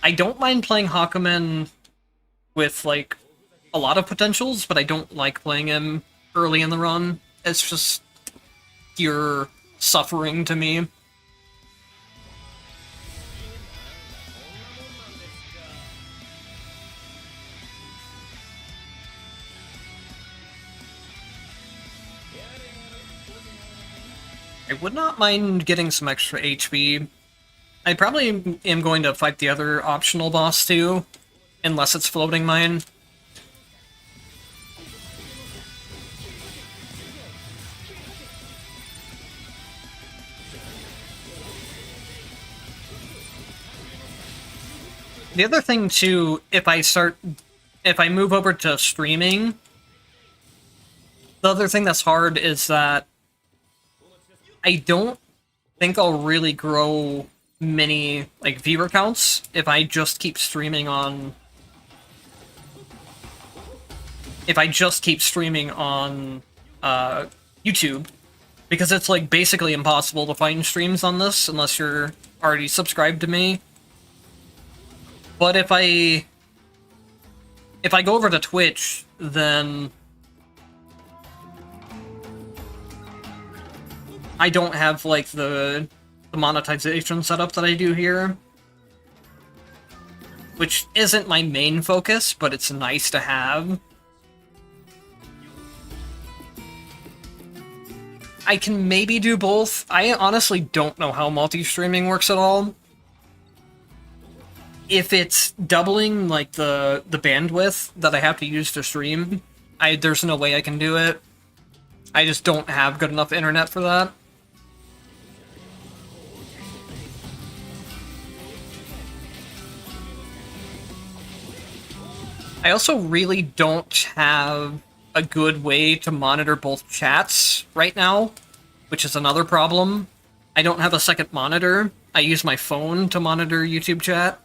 I don't mind playing Hakumen with, like, a lot of potentials, but I don't like playing him early in the run. It's just pure suffering to me. I would not mind getting some extra HP. I probably am going to fight the other optional boss too, unless it's Floating Mine. The other thing too, if I move over to streaming, the other thing that's hard is that I don't think I'll really grow many, like, viewer counts if I just keep streaming on... YouTube. Because it's, like, basically impossible to find streams on this unless you're already subscribed to me. But if I go over to Twitch, then I don't have, like, the monetization setup that I do here. Which isn't my main focus, but it's nice to have. I can maybe do both. I honestly don't know how multi-streaming works at all. If it's doubling, like, the bandwidth that I have to use to stream, there's no way I can do it. I just don't have good enough internet for that. I also really don't have a good way to monitor both chats right now, which is another problem. I don't have a second monitor. I use my phone to monitor YouTube chat.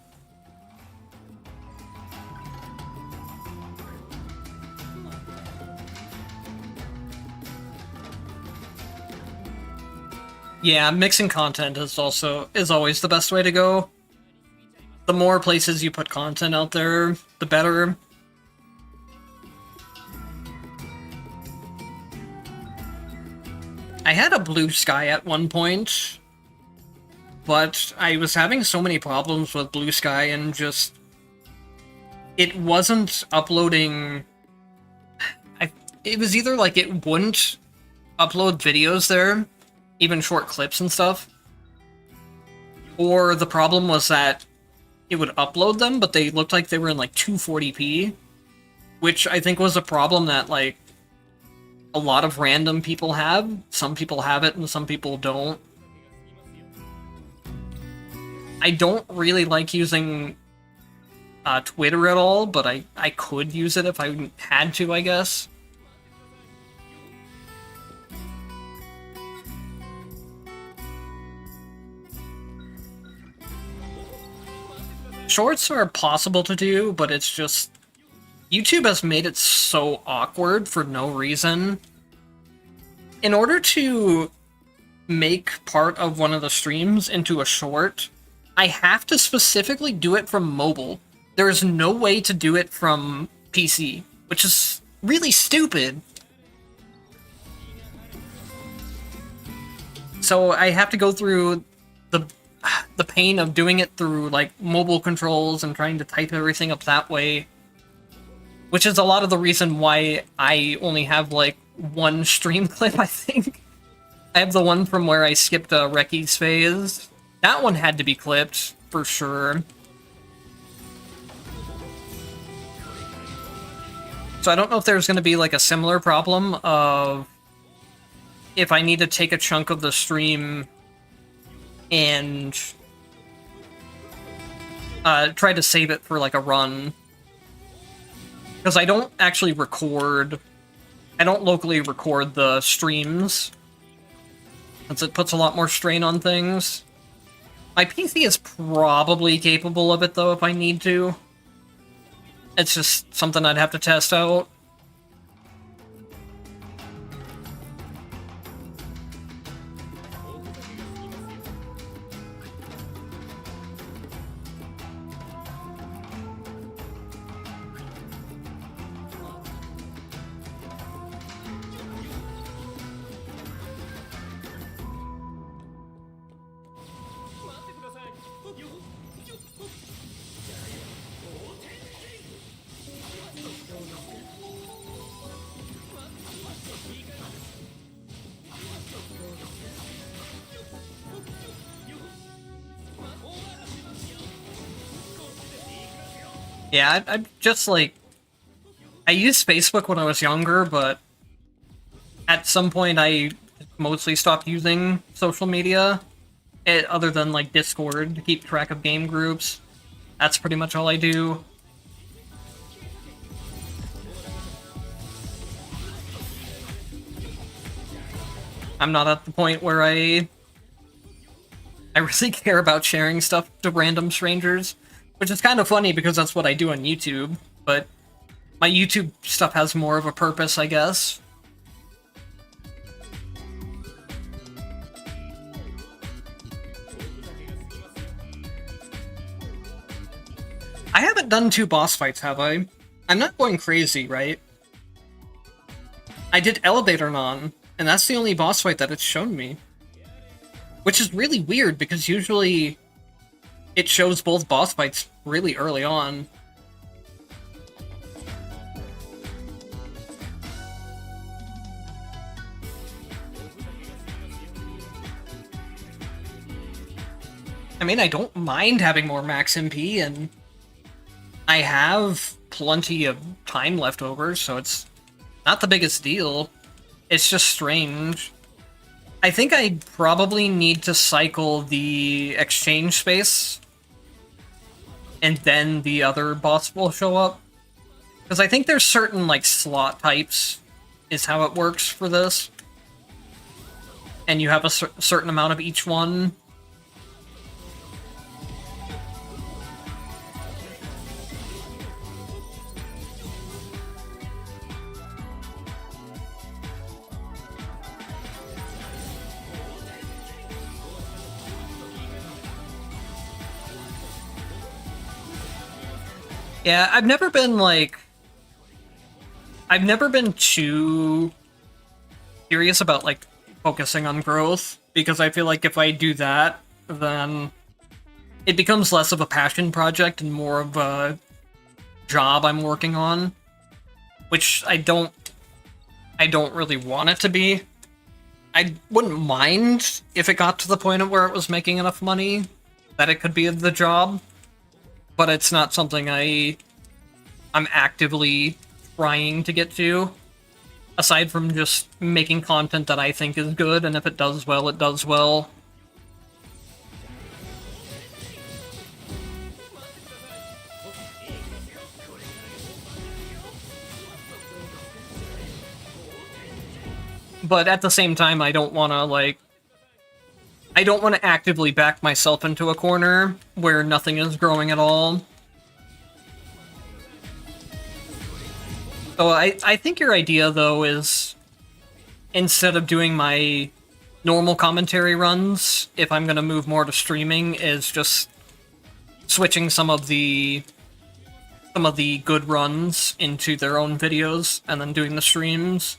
Yeah, mixing content is always the best way to go. the more places you put content out there, the better. I had a blue sky at one point, but I was having so many problems with blue sky and just... it wasn't uploading... it was either like it wouldn't upload videos there, even short clips and stuff, or the problem was that it would upload them, but they looked like they were in like 240p, which I think was a problem that like a lot of random people have. Some people have it and some people don't. I don't really like using Twitter at all, but I could use it if I had to, I guess. Shorts are possible to do, but it's just... YouTube has made it so awkward for no reason. In order to make part of one of the streams into a short, I have to specifically do it from mobile. There is no way to do it from PC, which is really stupid. So I have to go through the pain of doing it through like mobile controls and trying to type everything up that way. Which is a lot of the reason why I only have like one stream clip, I think. I have the one from where I skipped Reki's phase. That one had to be clipped, for sure. So I don't know if there's going to be like a similar problem of if I need to take a chunk of the stream and try to save it for like a run. Because I don't actually record... I don't locally record the streams, since it puts a lot more strain on things. My PC is probably capable of it, though, if I need to. It's just something I'd have to test out. Yeah, I'm just like... I used Facebook when I was younger, but at some point I mostly stopped using social media, other than like Discord to keep track of game groups. That's pretty much all I do. I'm not at the point where I really care about sharing stuff to random strangers. Which is kind of funny because that's what I do on YouTube, but my YouTube stuff has more of a purpose, I guess. I haven't done 2 boss fights, have I? I'm not going crazy, right? I did Elevator Non, and that's the only boss fight that it's shown me. Which is really weird, because usually it shows both boss fights really early on. I mean, I don't mind having more max MP, and I have plenty of time left over, so it's not the biggest deal. It's just strange. I think I probably need to cycle the exchange space, and then the other boss will show up. Because I think there's certain, like, slot types is how it works for this. And you have a certain amount of each one. Yeah, I've never been like... I've never been too serious about, like, focusing on growth, because I feel like if I do that, then it becomes less of a passion project and more of a job I'm working on, which I don't really want it to be. I wouldn't mind if it got to the point of where it was making enough money that it could be the job, but it's not something I'm actively trying to get to, aside from just making content that I think is good, and if it does well, it does well. But at the same time, I don't want to, like... I don't want to actively back myself into a corner where nothing is growing at all. So I think your idea, though, is instead of doing my normal commentary runs, if I'm going to move more to streaming, is just switching some of the good runs into their own videos and then doing the streams.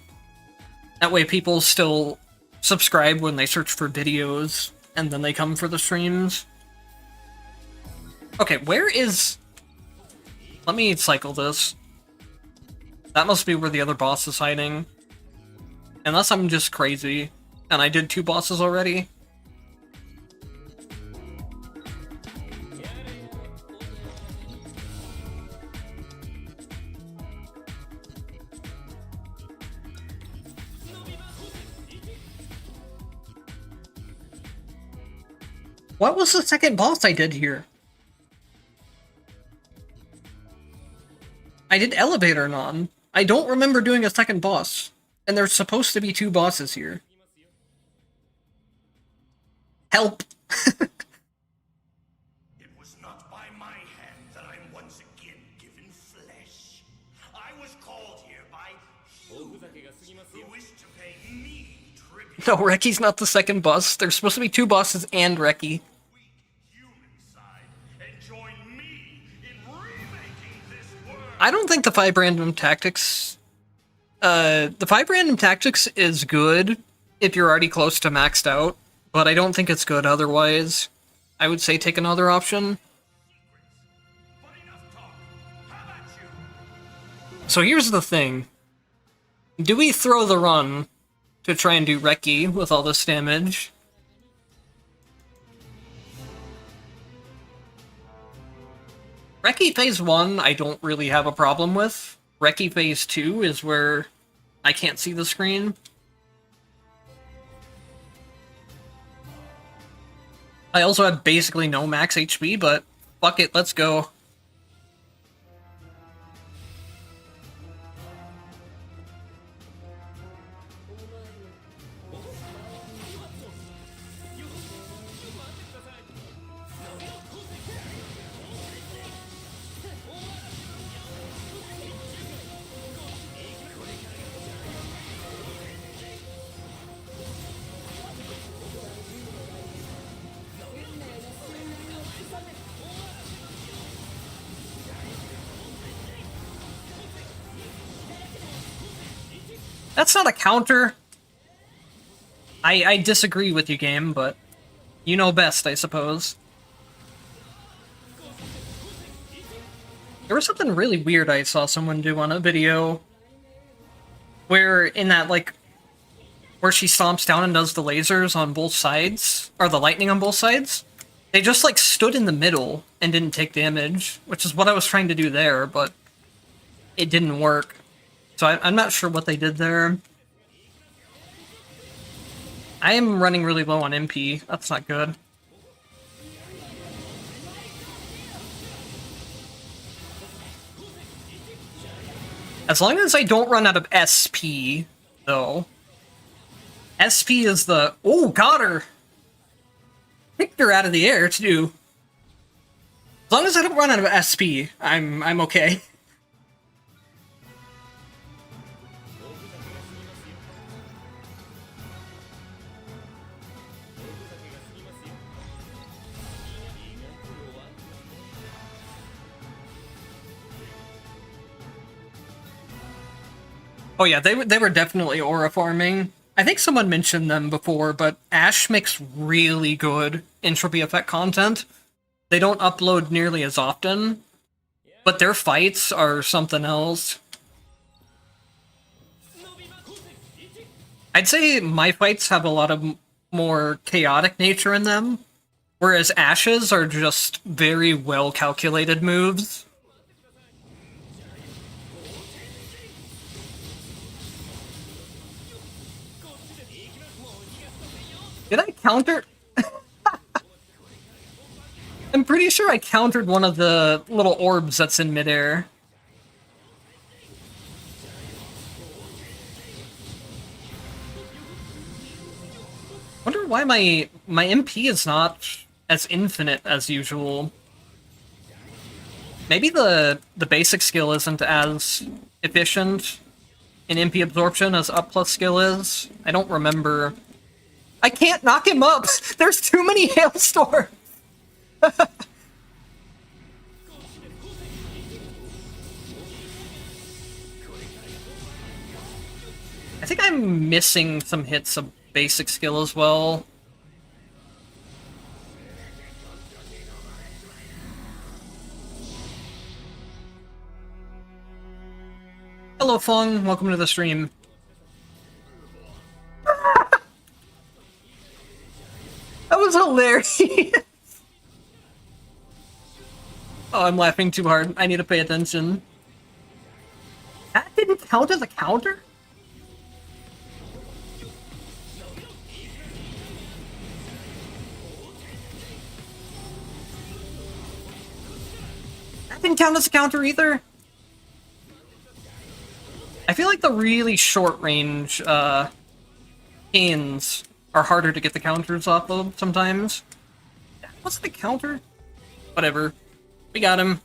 That way people still subscribe when they search for videos, and then they come for the streams. Okay, where is... Let me cycle this. That must be where the other boss is hiding. Unless I'm just crazy, and I did 2 bosses already. What was the second boss I did here? I did Elevator Non. I don't remember doing a second boss. And there's supposed to be 2 bosses here. Help! It was not by my hand that I'm once again given flesh. I was called here by humans who wish to pay me tribute. No, Reki's not the second boss. There's supposed to be 2 bosses and Reki. I don't think the 5 random tactics... the 5 random tactics is good if you're already close to maxed out, but I don't think it's good otherwise. I would say take another option. So here's the thing. Do we throw the run to try and do Reki with all this damage? Reki Phase 1, I don't really have a problem with. Reki Phase 2 is where I can't see the screen. I also have basically no max HP, but fuck it, let's go. That's not a counter. I disagree with you, game, but you know best, I suppose. There was something really weird I saw someone do on a video where in that, like, where she stomps down and does the lasers on both sides, or the lightning on both sides. They just, like, stood in the middle and didn't take damage, which is what I was trying to do there, but it didn't work. So I'm not sure what they did there. I am running really low on MP. That's not good. As long as I don't run out of SP, though. SP is the... Oh, got her! Picked her out of the air, too. As long as I don't run out of SP, I'm okay. Oh yeah, they were definitely aura farming. I think someone mentioned them before, but Ash makes really good entropy effect content. They don't upload nearly as often, but their fights are something else. I'd say my fights have a lot of more chaotic nature in them, whereas Ash's are just very well calculated moves. Did I counter? I'm pretty sure I countered one of the little orbs that's in midair. Wonder why my MP is not as infinite as usual. Maybe the basic skill isn't as efficient in MP absorption as up plus skill is. I don't remember. I can't knock him up! There's too many hailstorms! I think I'm missing some hits of basic skill as well. Hello, Fung. Welcome to the stream. That was hilarious. Oh, I'm laughing too hard. I need to pay attention. That didn't count as a counter? That didn't count as a counter either? I feel like the really short range canes are harder to get the counters off of sometimes. That wasn't a counter? Whatever. We got him.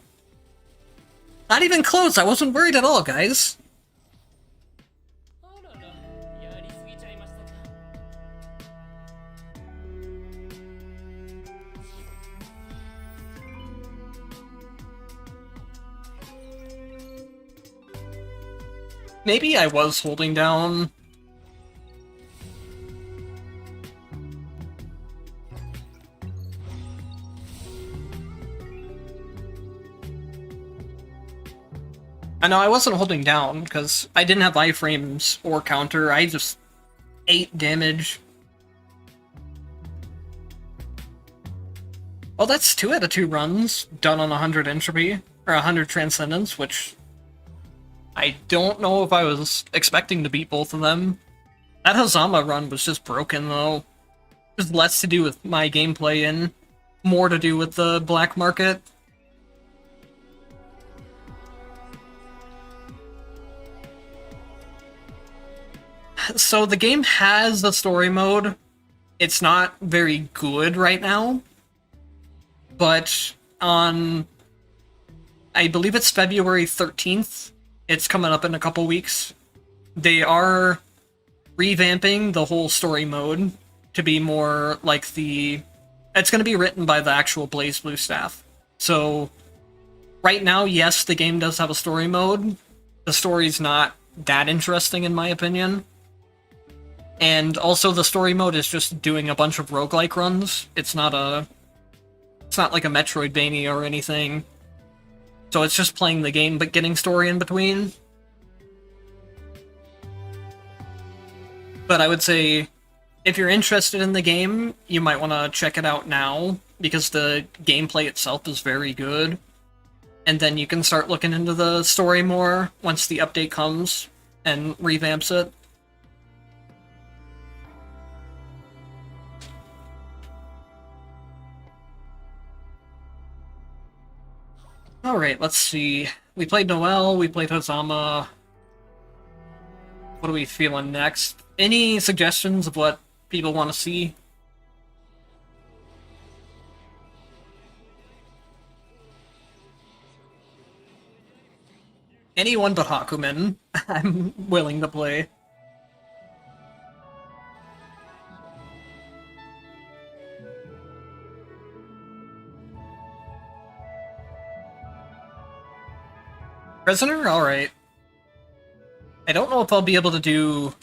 Not even close, I wasn't worried at all, guys. Maybe I was holding down. I know I wasn't holding down, because I didn't have iframes or counter, I just ate damage. Well, that's 2 out of 2 runs, done on 100 entropy, or 100 transcendence, which I don't know if I was expecting to beat both of them. That Hazama run was just broken, though. There's less to do with my gameplay and more to do with the black market. So the game has a story mode. It's not very good right now, but on, I believe it's February 13th, it's coming up in a couple weeks, they are revamping the whole story mode to be more like the... It's going to be written by the actual Blazblue staff. So, right now, yes, the game does have a story mode. The story's not that interesting, in my opinion. And also, the story mode is just doing a bunch of roguelike runs. It's not like a Metroidvania or anything. So it's just playing the game, but getting story in between. But I would say, if you're interested in the game, you might want to check it out now, because the gameplay itself is very good. And then you can start looking into the story more once the update comes and revamps it. Alright, let's see. We played Noelle, we played Hazama. What are we feeling next? Any suggestions of what people want to see? Anyone but Hakumen, I'm willing to play. Prisoner? Alright. I don't know if I'll be able to do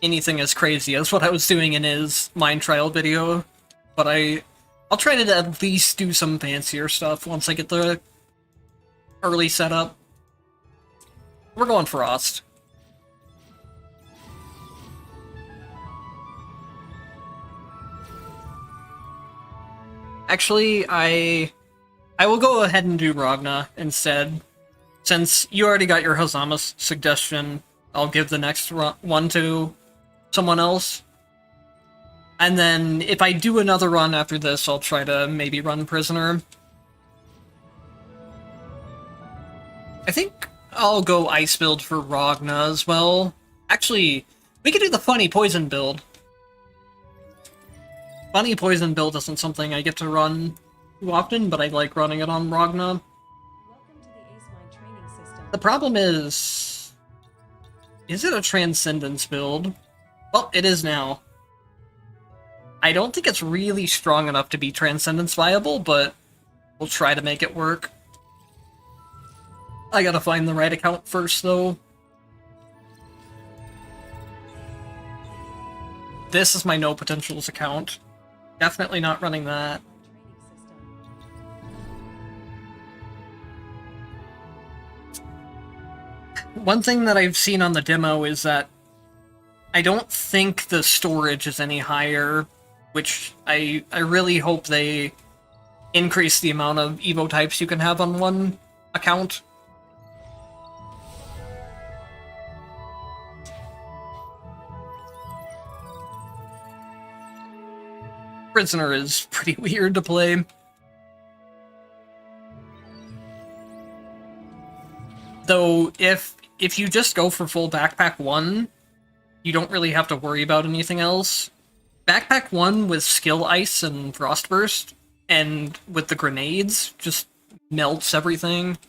anything as crazy as what I was doing in his mine trial video, but I'll try to at least do some fancier stuff once I get the early setup. We're going Frost. Actually, I will go ahead and do Ragna instead. Since you already got your Hazama suggestion, I'll give the next one to someone else. And then, if I do another run after this, I'll try to maybe run Prisoner. I think I'll go Ice build for Ragna as well. Actually, we could do the Funny Poison build. Funny Poison build isn't something I get to run too often, but I like running it on Ragna. The problem is it a Transcendence build? Well, it is now. I don't think it's really strong enough to be Transcendence viable, but we'll try to make it work. I gotta find the right account first, though. This is my No Potentials account. Definitely not running that. One thing that I've seen on the demo is that I don't think the storage is any higher, which I really hope they increase the amount of Evo types you can have on one account. Prisoner is pretty weird to play. Though, if you just go for full Backpack 1, you don't really have to worry about anything else. Backpack 1 with Skill Ice and Frostburst, and with the grenades, just melts everything.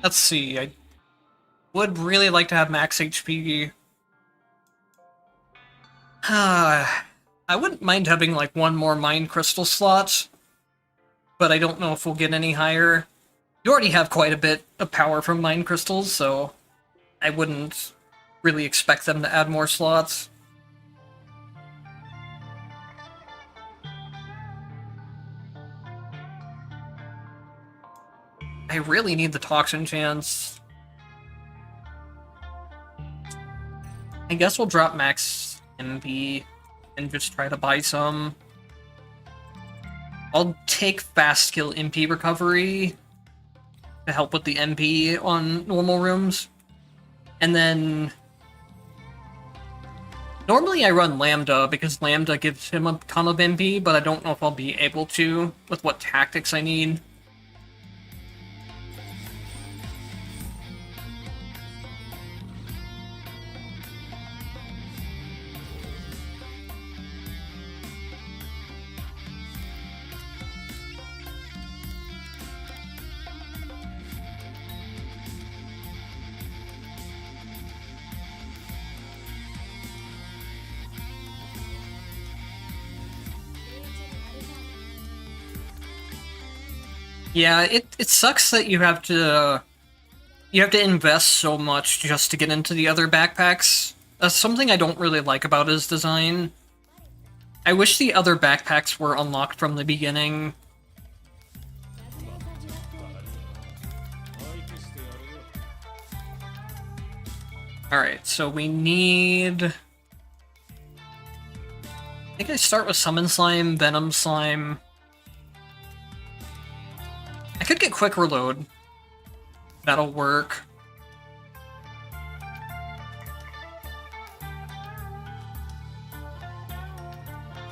Let's see, I would really like to have max HP. I wouldn't mind having like one more Mind Crystal slot, but I don't know if we'll get any higher. You already have quite a bit of power from Mind Crystals, so I wouldn't really expect them to add more slots. I really need the Toxin chance. I guess we'll drop max MP and just try to buy some. I'll take fast skill MP recovery to help with the MP on normal rooms. And then normally I run Lambda because Lambda gives him a ton of MP, but I don't know if I'll be able to with what tactics I need. Yeah, it sucks that you have to invest so much just to get into the other backpacks. That's something I don't really like about his design. I wish the other backpacks were unlocked from the beginning. Alright, so we need... I think I start with Summon Slime, Venom Slime... I could get Quick Reload. That'll work.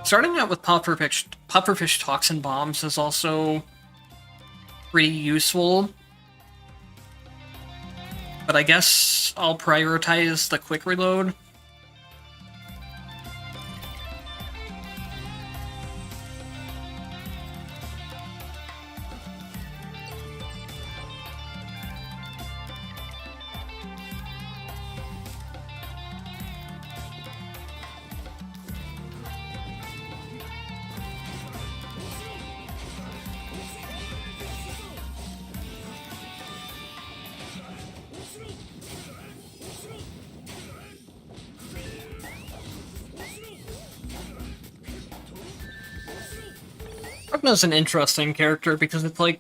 Starting out with Pufferfish Toxin Bombs is also pretty useful. But I guess I'll prioritize the Quick Reload. Ragna's an interesting character because it's like,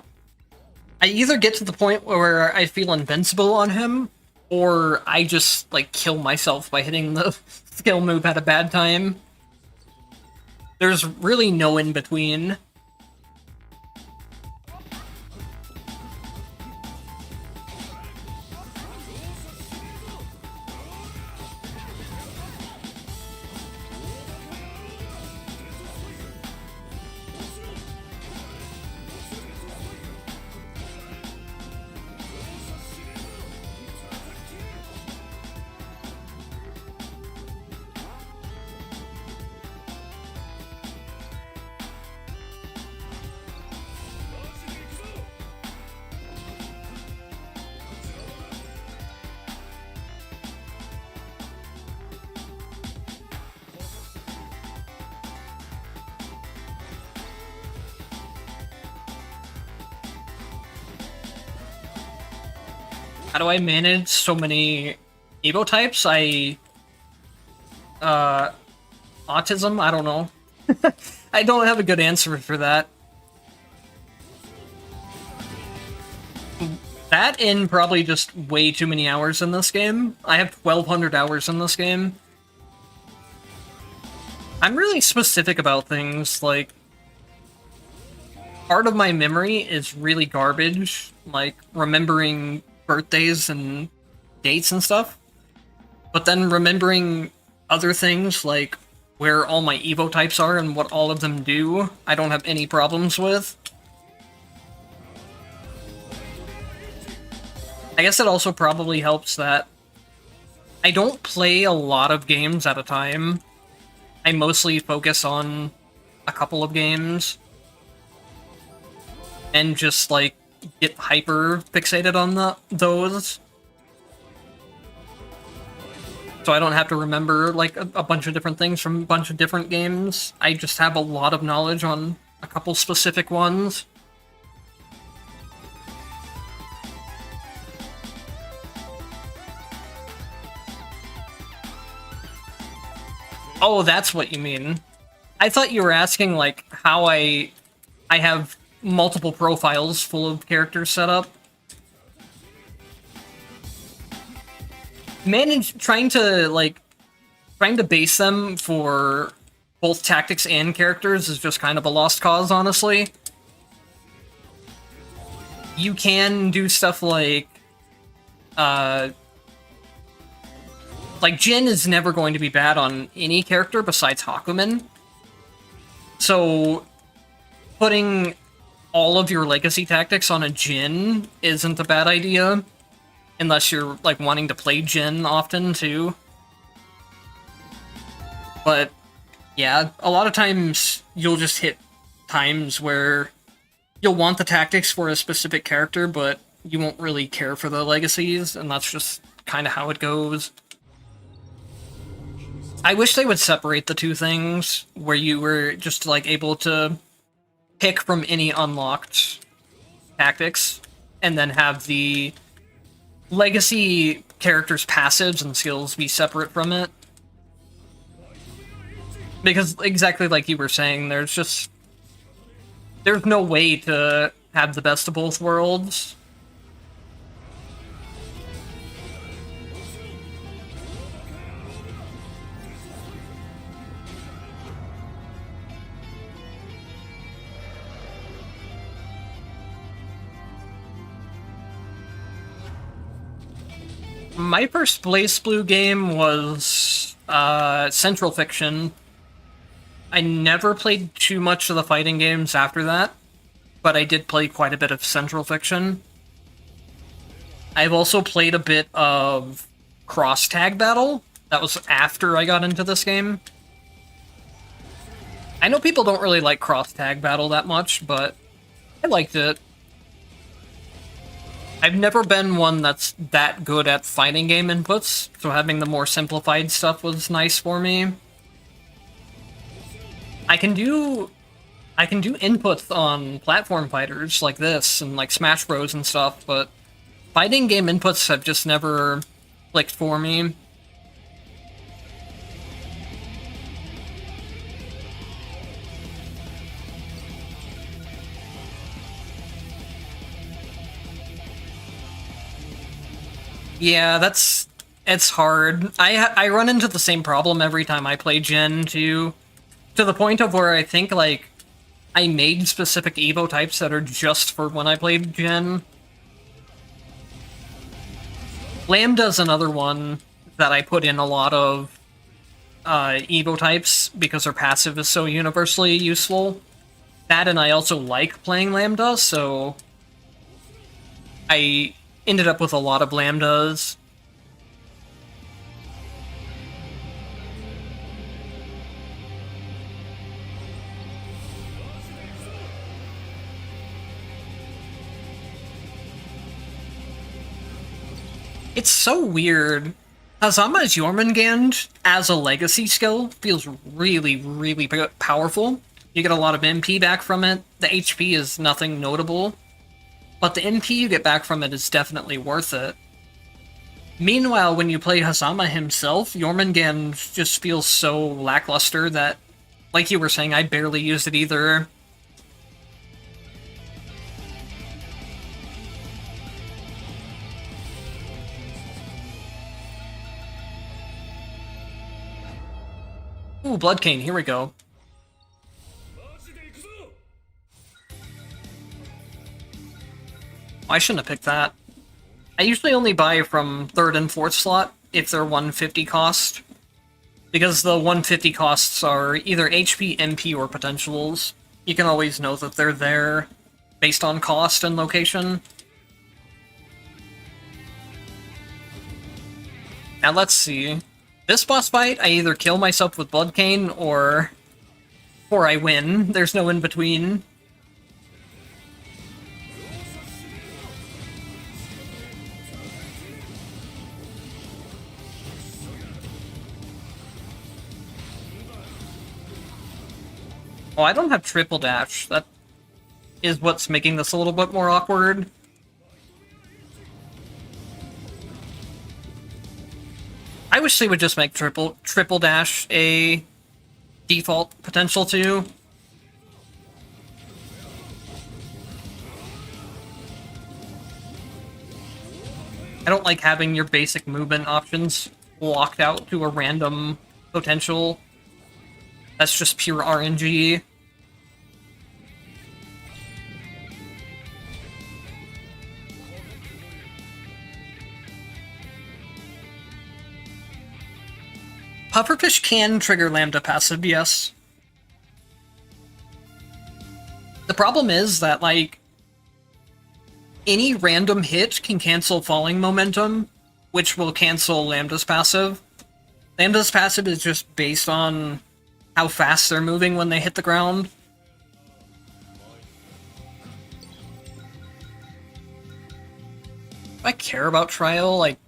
I either get to the point where I feel invincible on him, or I just, like, kill myself by hitting the skill move at a bad time. There's really no in between. How do I manage so many Evo types? Autism? I don't know. I don't have a good answer for that. That and probably just way too many hours in this game. I have 1,200 hours in this game. I'm really specific about things, like, part of my memory is really garbage, like remembering birthdays and dates and stuff. But then remembering other things, like where all my Evo types are and what all of them do, I don't have any problems with. I guess it also probably helps that I don't play a lot of games at a time. I mostly focus on a couple of games. And just, like, get hyper fixated on those. So I don't have to remember, like, a bunch of different things from a bunch of different games. I just have a lot of knowledge on a couple specific ones. Oh, that's what you mean. I thought you were asking, like, how I have multiple profiles full of characters set up. Trying to base them for both tactics and characters is just kind of a lost cause, honestly. You can do stuff like Jin is never going to be bad on any character besides Hakumen. So putting all of your legacy tactics on a Jin isn't a bad idea. Unless you're, like, wanting to play Jin often, too. But, yeah, a lot of times you'll just hit times where you'll want the tactics for a specific character, but you won't really care for the legacies, and that's just kind of how it goes. I wish they would separate the two things, where you were just, like, able to pick from any unlocked tactics, and then have the legacy characters' passives and skills be separate from it. Because, exactly like you were saying, there's no way to have the best of both worlds. My first Blazblue game was Central Fiction. I never played too much of the fighting games after that, but I did play quite a bit of Central Fiction. I've also played a bit of Cross Tag Battle. That was after I got into this game. I know people don't really like Cross Tag Battle that much, but I liked it. I've never been one that's that good at fighting game inputs, so having the more simplified stuff was nice for me. I can do inputs on platform fighters like this and like Smash Bros and stuff, but fighting game inputs have just never clicked for me. Yeah, it's hard. I run into the same problem every time I play Gen too, to the point of where I think like I made specific Evo types that are just for when I played Gen. Lambda's another one that I put in a lot of Evo types because her passive is so universally useful. That, and I also like playing Lambda, so I ended up with a lot of Lambdas. It's so weird. Hazama's Jormungand as a legacy skill feels really, really powerful. You get a lot of MP back from it. The HP is nothing notable, but the MP you get back from it is definitely worth it. Meanwhile, when you play Hazama himself, Jormungand just feels so lackluster that, like you were saying, I barely used it either. Ooh, Bloodcane, here we go. I shouldn't have picked that. I usually only buy from 3rd and 4th slot if they're 150 cost, because the 150 costs are either HP, MP, or potentials. You can always know that they're there based on cost and location. Now let's see. This boss fight, I either kill myself with Bloodcane or I win. There's no in between. Oh, I don't have triple dash. That is what's making this a little bit more awkward. I wish they would just make triple dash a default potential too. I don't like having your basic movement options locked out to a random potential. That's just pure RNG. Pufferfish can trigger Lambda passive, yes. The problem is that, like, any random hit can cancel falling momentum, which will cancel Lambda's passive. Lambda's passive is just based on how fast they're moving when they hit the ground. If I care about Trial, like,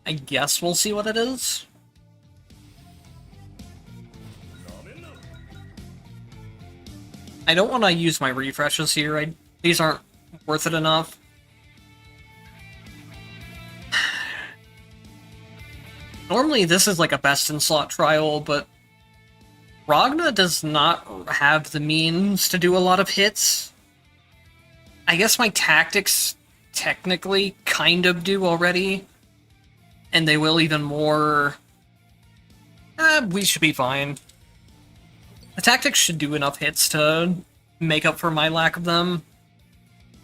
I guess we'll see what it is. I don't want to use my refreshes here. These aren't worth it enough. Normally this is like a best-in-slot trial, but Ragna does not have the means to do a lot of hits. I guess my tactics technically kind of do already, and they will even more. We should be fine. The tactics should do enough hits to make up for my lack of them.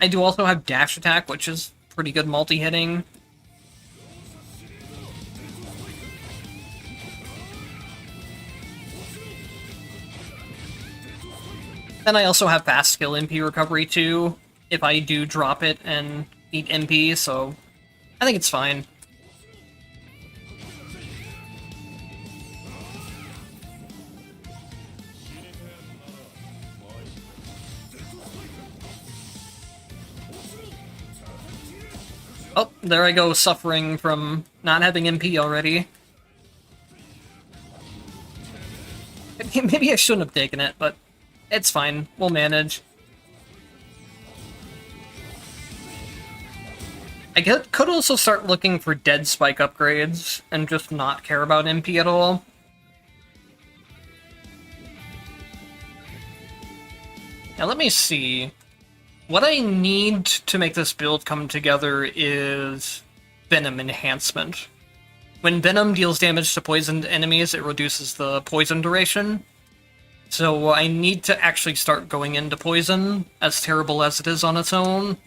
I do also have dash attack, which is pretty good multi-hitting. Then I also have fast skill MP recovery too, if I do drop it and need MP, so I think it's fine. Oh, there I go, suffering from not having MP already. Maybe I shouldn't have taken it, but it's fine. We'll manage. I could also start looking for dead spike upgrades and just not care about MP at all. Now let me see. What I need to make this build come together is Venom enhancement. When Venom deals damage to poisoned enemies, it reduces the poison duration. So I need to actually start going into poison, as terrible as it is on its own.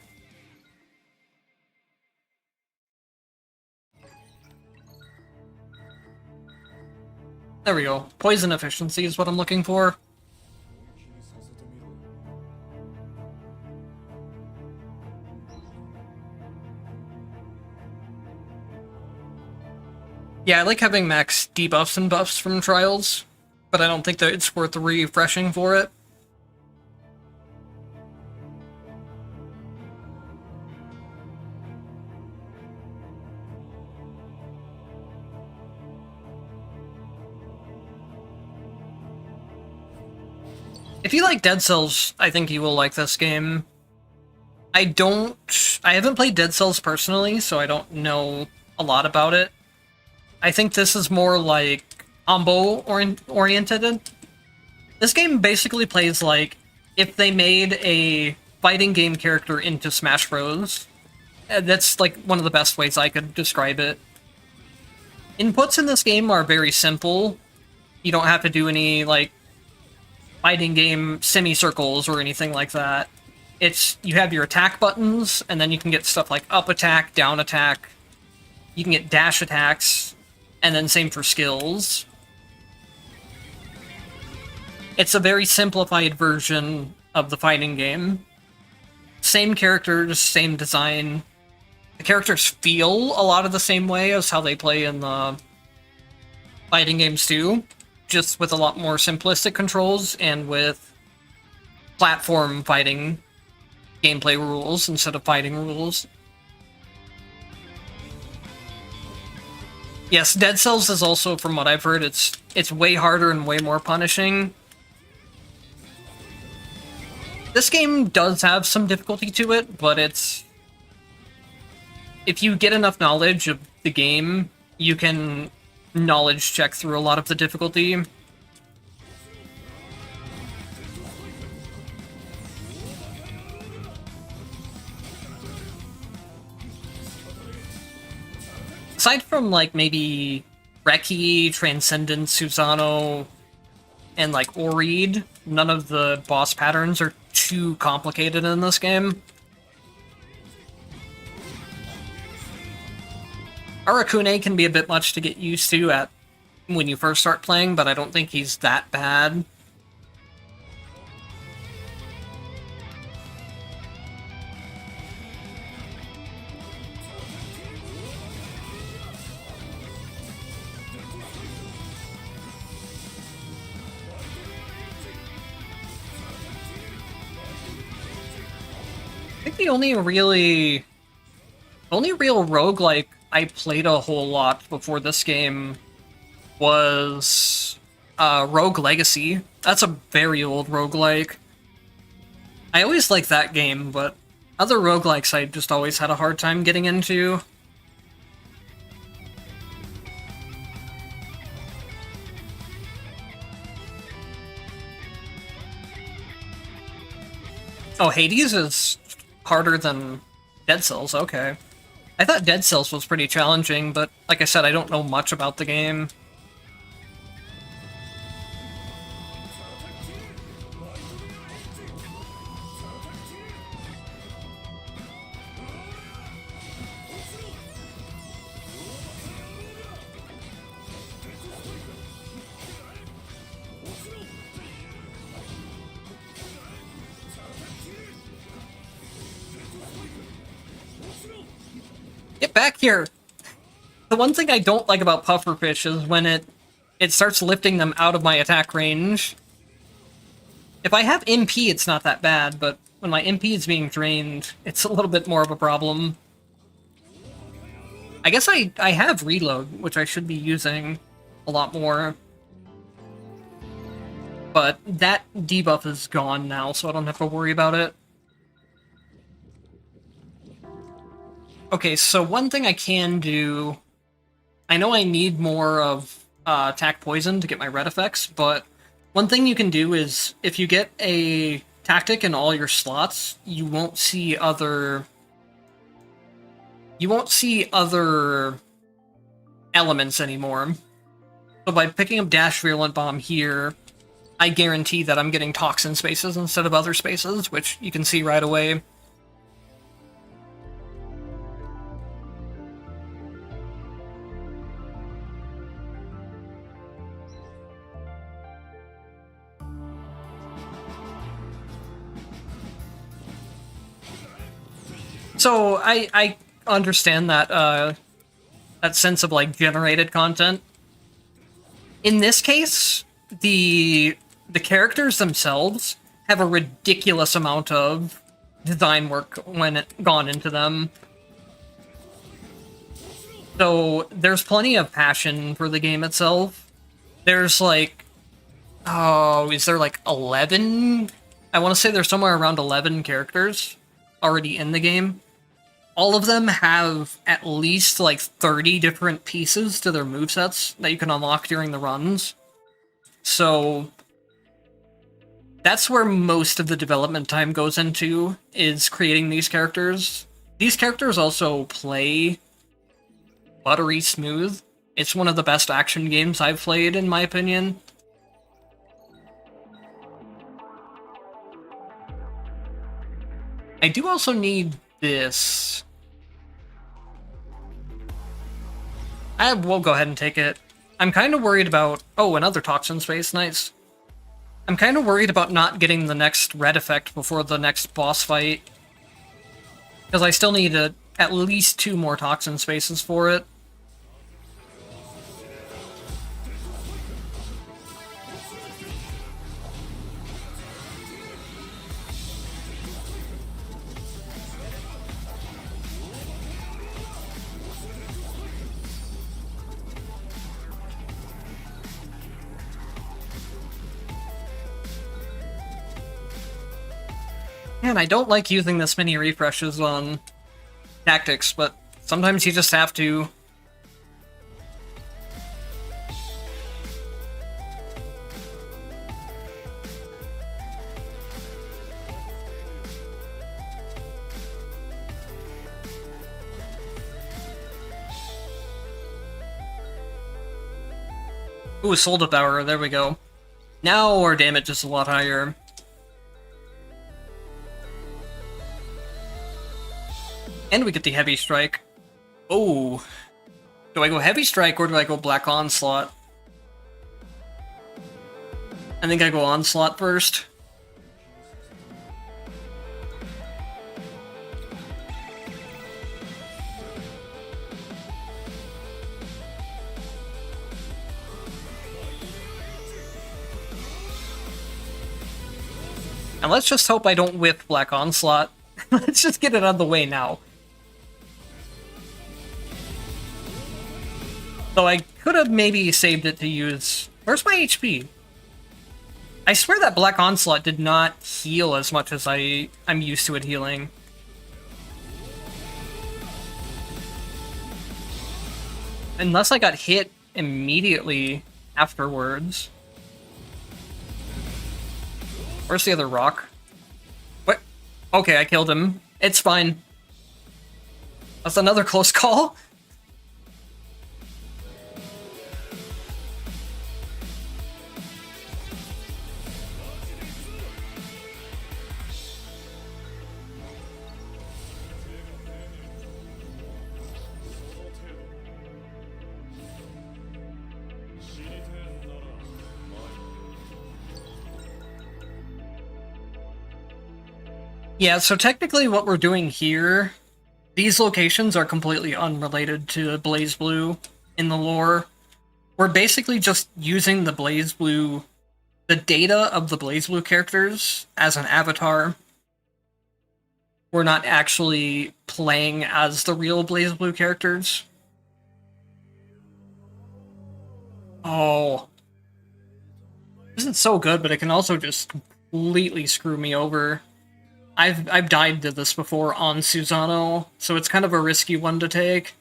There we go. Poison efficiency is what I'm looking for. Yeah, I like having max debuffs and buffs from Trials, but I don't think that it's worth refreshing for it. If you like Dead Cells, I think you will like this game. I haven't played Dead Cells personally, so I don't know a lot about it. I think this is more like combo-oriented. This game basically plays like if they made a fighting game character into Smash Bros. That's like one of the best ways I could describe it. Inputs in this game are very simple. You don't have to do any, like, fighting game semicircles or anything like that. You have your attack buttons, and then you can get stuff like up attack, down attack. You can get dash attacks, and then same for skills. It's a very simplified version of the fighting game. Same characters, same design. The characters feel a lot of the same way as how they play in the fighting games too, just with a lot more simplistic controls and with platform fighting gameplay rules instead of fighting rules. Yes, Dead Cells is also, from what I've heard, it's way harder and way more punishing. This game does have some difficulty to it, but if you get enough knowledge of the game, you can knowledge check through a lot of the difficulty. Aside from, like, maybe Reki, Transcendence, Susano, and, like, Oreed, none of the boss patterns are too complicated in this game. Arakune can be a bit much to get used to when you first start playing, but I don't think he's that bad. I think the only real roguelike I played a whole lot before this game was Rogue Legacy. That's a very old roguelike. I always liked that game, but other roguelikes I just always had a hard time getting into. Oh, Hades is harder than Dead Cells, okay. I thought Dead Cells was pretty challenging, but like I said, I don't know much about the game. Get back here! The one thing I don't like about pufferfish is when it starts lifting them out of my attack range. If I have MP, it's not that bad, but when my MP is being drained, it's a little bit more of a problem. I guess I have reload, which I should be using a lot more. But that debuff is gone now, so I don't have to worry about it. Okay, so one thing I can do... I know I need more of attack poison to get my red effects, but one thing you can do is, if you get a tactic in all your slots, you won't see other you won't see other elements anymore. So by picking up Dash Virulent Bomb here, I guarantee that I'm getting Toxin spaces instead of other spaces, which you can see right away. So I understand that that sense of like generated content. In this case, the characters themselves have a ridiculous amount of design work gone into them. So there's plenty of passion for the game itself. There's like, oh, is there like 11? I want to say there's somewhere around 11 characters already in the game. All of them have at least like 30 different pieces to their movesets that you can unlock during the runs. So that's where most of the development time goes into, is creating these characters. These characters also play buttery smooth. It's one of the best action games I've played, in my opinion. I do also need this. We'll go ahead and take it. I'm kind of worried about... Oh, another Toxin space, nice. I'm kind of worried about not getting the next red effect before the next boss fight. Because I still need at least 2 more Toxin spaces for it. Man, I don't like using this many refreshes on tactics, but sometimes you just have to. Ooh, Soul Devourer, there we go. Now our damage is a lot higher. And we get the Heavy Strike. Oh. Do I go Heavy Strike or do I go Black Onslaught? I think I go Onslaught first. And let's just hope I don't whiff Black Onslaught. Let's just get it out of the way now. Though I could have maybe saved it to use... Where's my HP? I swear that Black Onslaught did not heal as much as I'm used to it healing. Unless I got hit immediately afterwards. Where's the other rock? What? Okay, I killed him. It's fine. That's another close call. Yeah, so technically what we're doing here, these locations are completely unrelated to Blazblue in the lore. We're basically just using the Blazblue, the data of the Blazblue characters as an avatar. We're not actually playing as the real Blazblue characters. Oh. This isn't so good, but it can also just completely screw me over. I've died to this before on Susano, so it's kind of a risky one to take.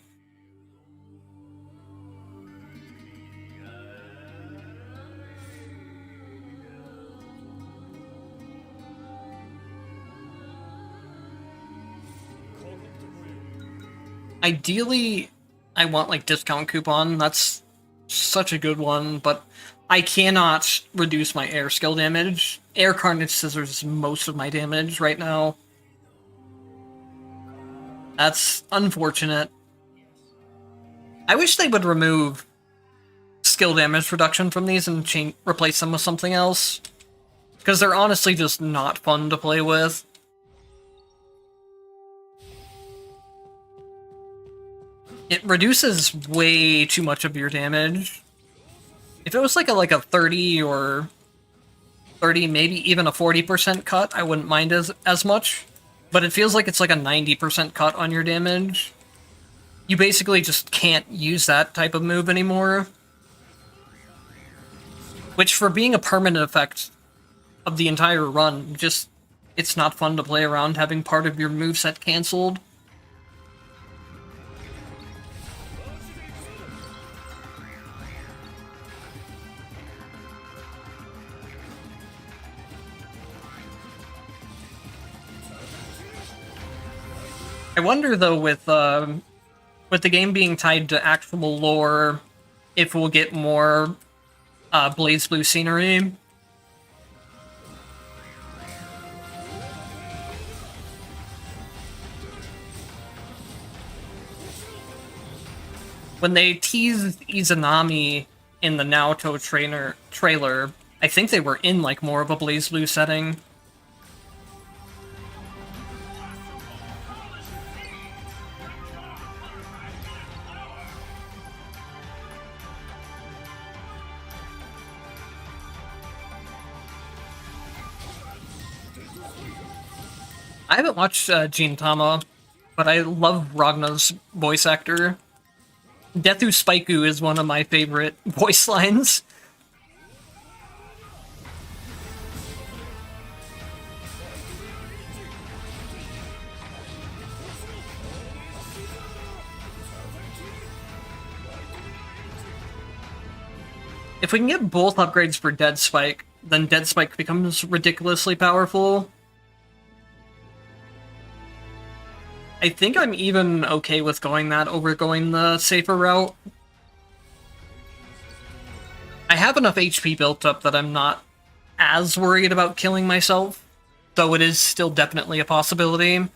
Ideally, I want, like, discount coupon. That's such a good one, but I cannot reduce my air skill damage. Air Carnage Scissors is most of my damage right now. That's unfortunate. I wish they would remove skill damage reduction from these and replace them with something else, because they're honestly just not fun to play with. It reduces way too much of your damage. If it was like a 30 or 30, maybe even a 40% cut, I wouldn't mind as much. But it feels like it's like a 90% cut on your damage. You basically just can't use that type of move anymore. Which, for being a permanent effect of the entire run, just, it's not fun to play around having part of your moveset cancelled. I wonder, though, with the game being tied to actual lore, if we'll get more Blazblue scenery. When they teased Izanami in the Naoto trailer, I think they were in, like, more of a Blazblue setting. I haven't watched Gintama, but I love Ragna's voice actor. Dethu Spaiku is one of my favorite voice lines. If we can get both upgrades for Dead Spike, then Dead Spike becomes ridiculously powerful. I think I'm even okay with going that over going the safer route. I have enough HP built up that I'm not as worried about killing myself, though it is still definitely a possibility.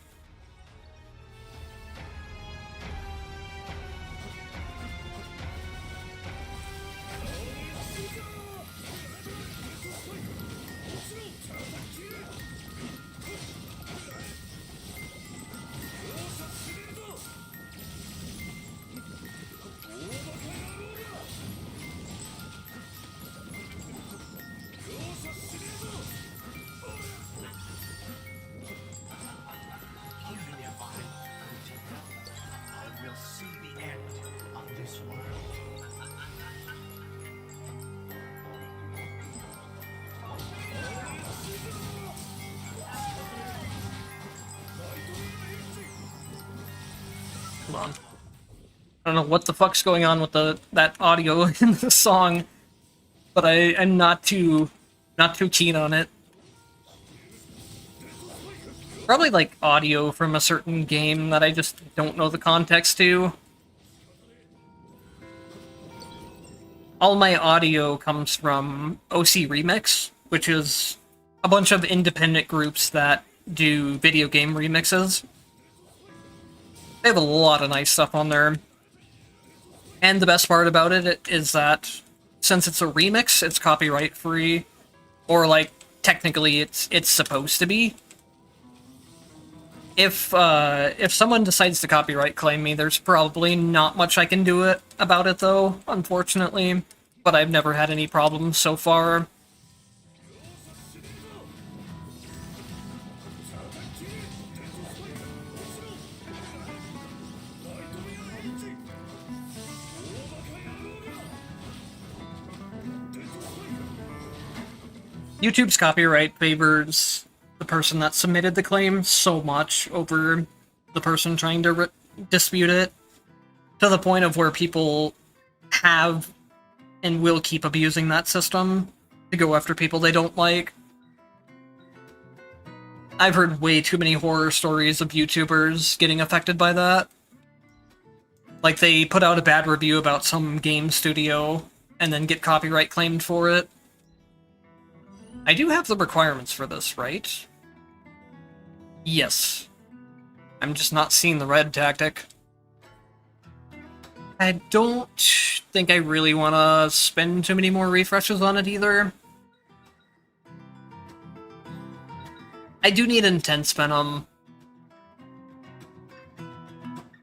Hold on. I don't know what the fuck's going on with that audio in the song, but I'm not too keen on it. Probably like audio from a certain game that I just don't know the context to. All my audio comes from OC Remix, which is a bunch of independent groups that do video game remixes. They have a lot of nice stuff on there. And the best part about it is that since it's a remix, it's copyright free. Or, like, technically it's supposed to be. If someone decides to copyright claim me, there's probably not much I can do about it, though, unfortunately. But I've never had any problems so far. YouTube's copyright favors the person that submitted the claim so much over the person trying to dispute it, to the point of where people have and will keep abusing that system to go after people they don't like. I've heard way too many horror stories of YouTubers getting affected by that. Like, they put out a bad review about some game studio and then get copyright claimed for it. I do have the requirements for this, right? Yes. I'm just not seeing the red tactic. I don't think I really want to spend too many more refreshes on it either. I do need Intense Venom.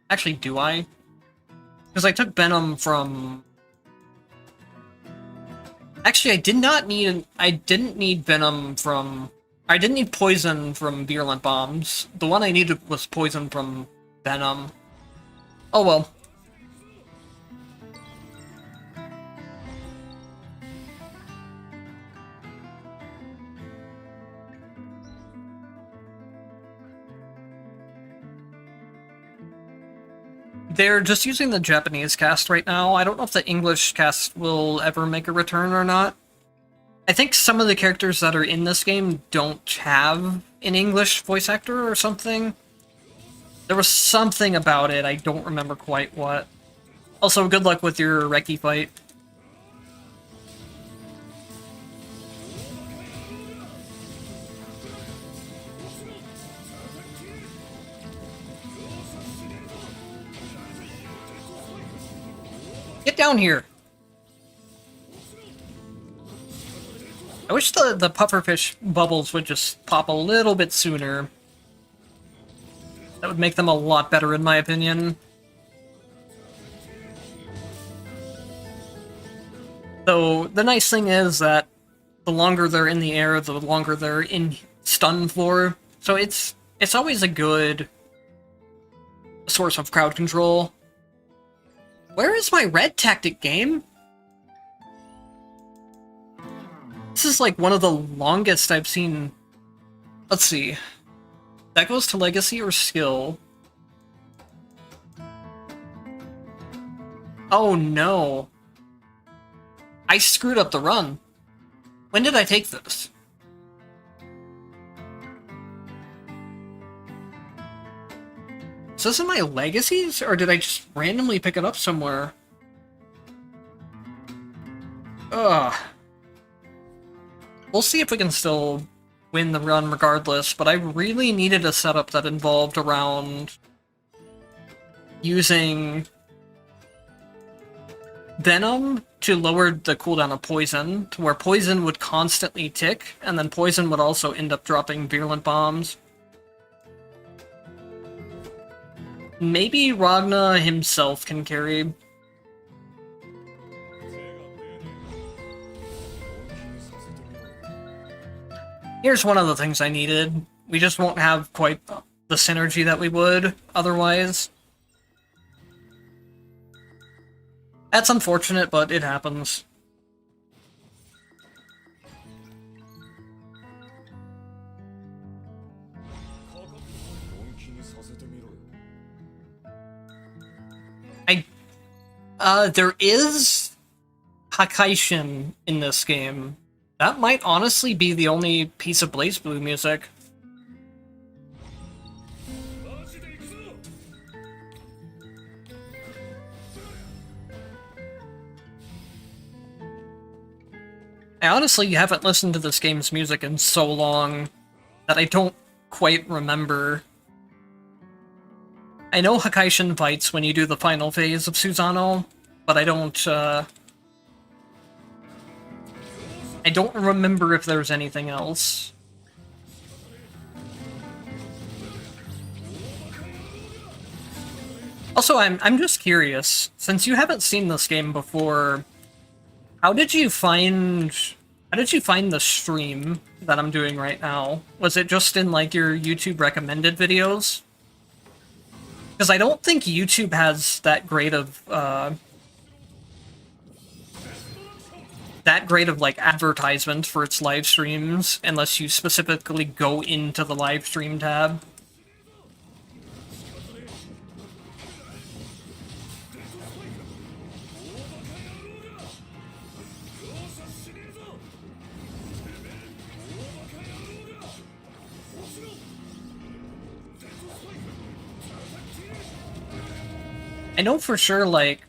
Actually, do I? Because I took Venom from... Actually, I didn't need Venom from... I didn't need Poison from Virulent Bombs. The one I needed was Poison from Venom. Oh well. They're just using the Japanese cast right now. I don't know if the English cast will ever make a return or not. I think some of the characters that are in this game don't have an English voice actor or something. There was something about it, I don't remember quite what. Also, good luck with your Reki fight. Get down here! I wish the pufferfish bubbles would just pop a little bit sooner. That would make them a lot better, in my opinion. Though, the nice thing is that the longer they're in the air, the longer they're in stun for. So it's always a good source of crowd control. Where is my red tactic, game? This is like one of the longest I've seen. Let's see. That goes to Legacy or Skill. Oh no. I screwed up the run. When did I take this? Is this in my Legacies, or did I just randomly pick it up somewhere? Ugh. We'll see if we can still win the run regardless, but I really needed a setup that involved around using Venom to lower the cooldown of Poison, to where Poison would constantly tick, and then Poison would also end up dropping Virulent Bombs. Maybe Ragna himself can carry. Here's one of the things I needed. We just won't have quite the synergy that we would otherwise. That's unfortunate, but it happens. There is Hakaishin in this game. That might honestly be the only piece of Blazblue music. I honestly haven't listened to this game's music in so long that I don't quite remember. I know Hakaishin fights when you do the final phase of Susano, but I don't remember if there's anything else. Also, I'm just curious, since you haven't seen this game before, how did you find the stream that I'm doing right now? Was it just in like your YouTube recommended videos? Because I don't think YouTube has that great of like advertisement for its live streams unless you specifically go into the live stream tab. I know for sure, like,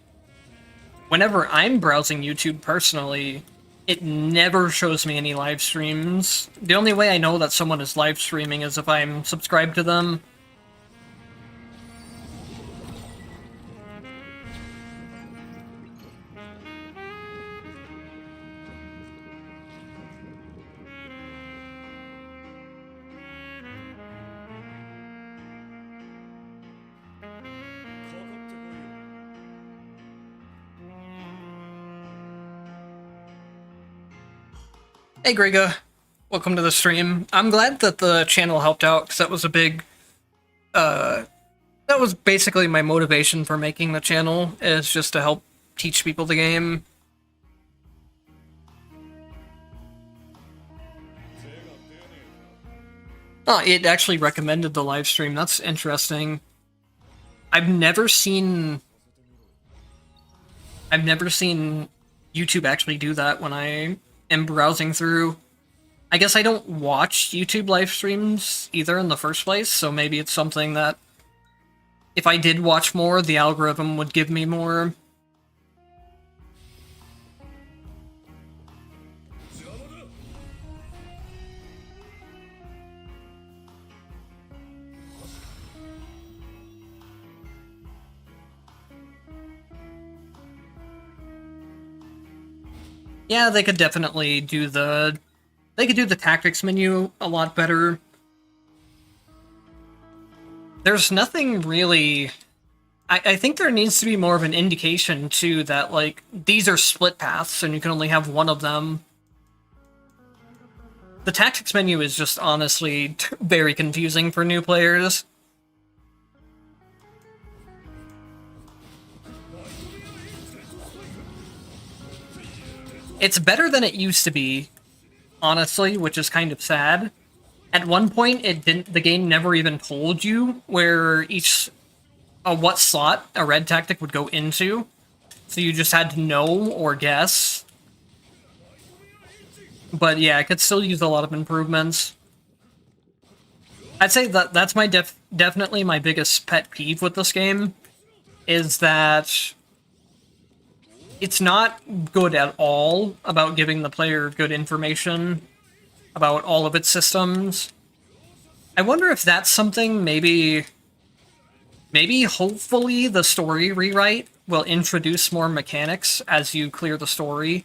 whenever I'm browsing YouTube personally, it never shows me any live streams. The only way I know that someone is live streaming is if I'm subscribed to them. Hey Grega, welcome to the stream. I'm glad that the channel helped out, because that was a big, that was basically my motivation for making the channel, is just to help teach people the game. Oh, it actually recommended the live stream. That's interesting. I've never seen YouTube actually do that when I am browsing through. I guess I don't watch YouTube live streams either in the first place, so maybe it's something that if I did watch more, the algorithm would give me more. Yeah, they could definitely do the tactics menu a lot better. There's nothing really... I think there needs to be more of an indication, too, that, like, these are split paths and you can only have one of them. The tactics menu is just honestly very confusing for new players. It's better than it used to be, honestly, which is kind of sad. At one point, the game never even told you where what slot a red tactic would go into, so you just had to know or guess. But yeah, it could still use a lot of improvements. I'd say that's my definitely my biggest pet peeve with this game, is that it's not good at all about giving the player good information about all of its systems. I wonder if that's something maybe hopefully the story rewrite will introduce more mechanics as you clear the story,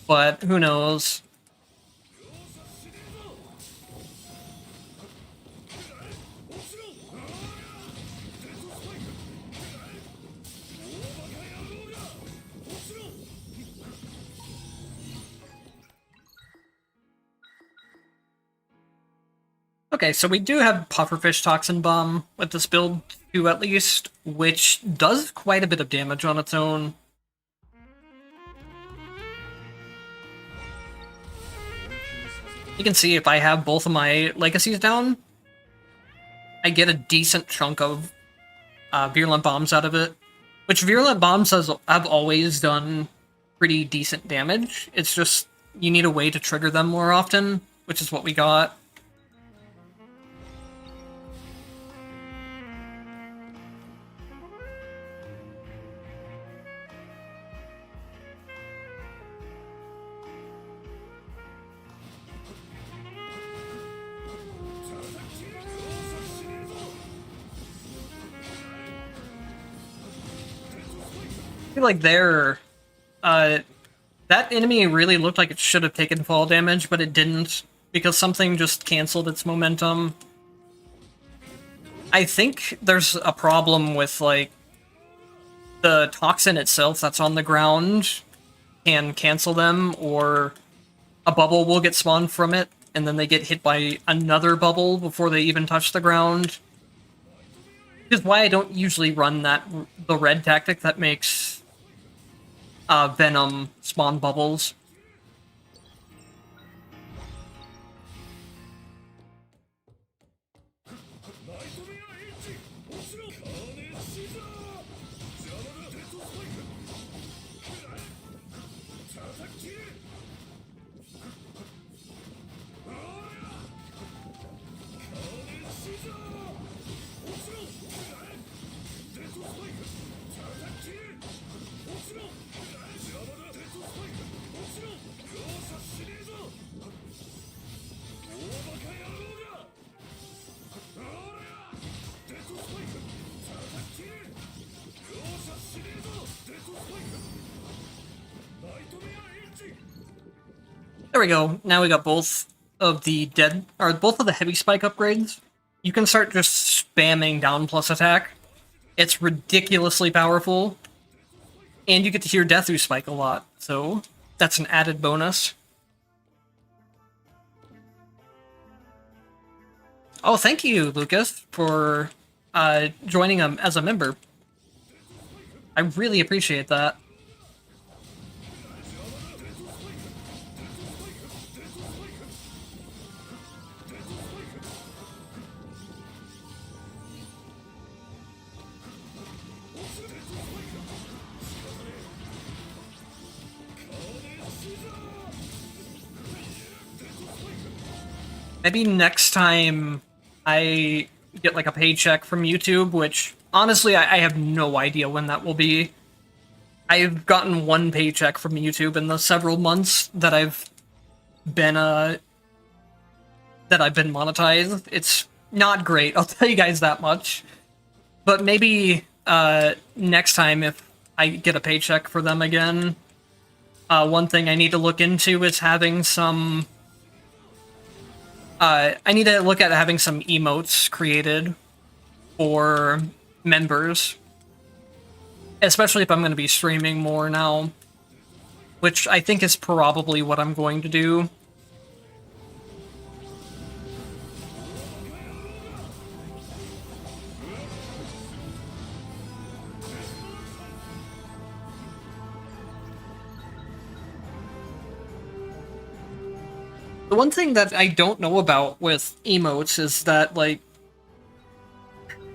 but who knows. Okay, so we do have Pufferfish Toxin Bomb with this build, too, at least, which does quite a bit of damage on its own. You can see if I have both of my legacies down, I get a decent chunk of Virulent Bombs out of it, which Virulent Bombs have always done pretty decent damage. It's just you need a way to trigger them more often, which is what we got. I feel like that enemy really looked like it should have taken fall damage, but it didn't, because something just canceled its momentum. I think there's a problem with, like, the toxin itself that's on the ground can cancel them, or a bubble will get spawned from it, and then they get hit by another bubble before they even touch the ground. Which is why I don't usually run the red tactic that makes Venom spawn bubbles. There we go. Now we got both of the both of the heavy spike upgrades. You can start just spamming down plus attack. It's ridiculously powerful. And you get to hear death through spike a lot, so that's an added bonus. Oh, thank you, Lucas, for joining as a member. I really appreciate that. Maybe next time I get like a paycheck from YouTube, which honestly I have no idea when that will be. I've gotten one paycheck from YouTube in the several months that I've been monetized. It's not great, I'll tell you guys that much. But maybe next time if I get a paycheck for them again, one thing I need to look into is having some I need to look at having some emotes created for members. Especially if I'm going to be streaming more now. Which I think is probably what I'm going to do. The one thing that I don't know about with emotes is that, like,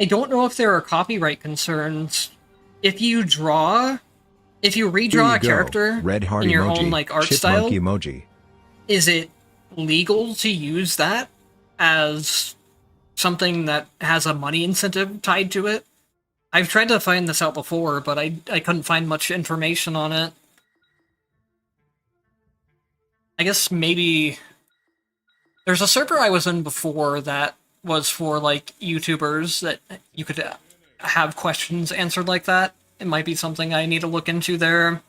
I don't know if there are copyright concerns. If you redraw a character Red heart in your emoji, own, like, art chipmunk style, emoji. Is it legal to use that as something that has a money incentive tied to it? I've tried to find this out before, but I couldn't find much information on it. I guess maybe... There's a server I was in before that was for, like, YouTubers that you could have questions answered like that. It might be something I need to look into there.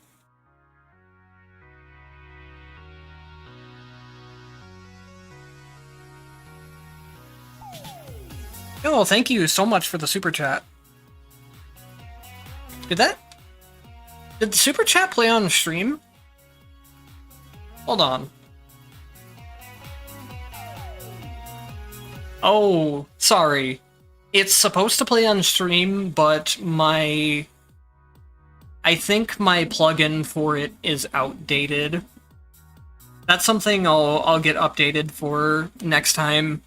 Oh, thank you so much for the super chat. Did the super chat play on stream? Hold on. Oh, sorry. It's supposed to play on stream, but I think my plugin for it is outdated. That's something I'll get updated for next time.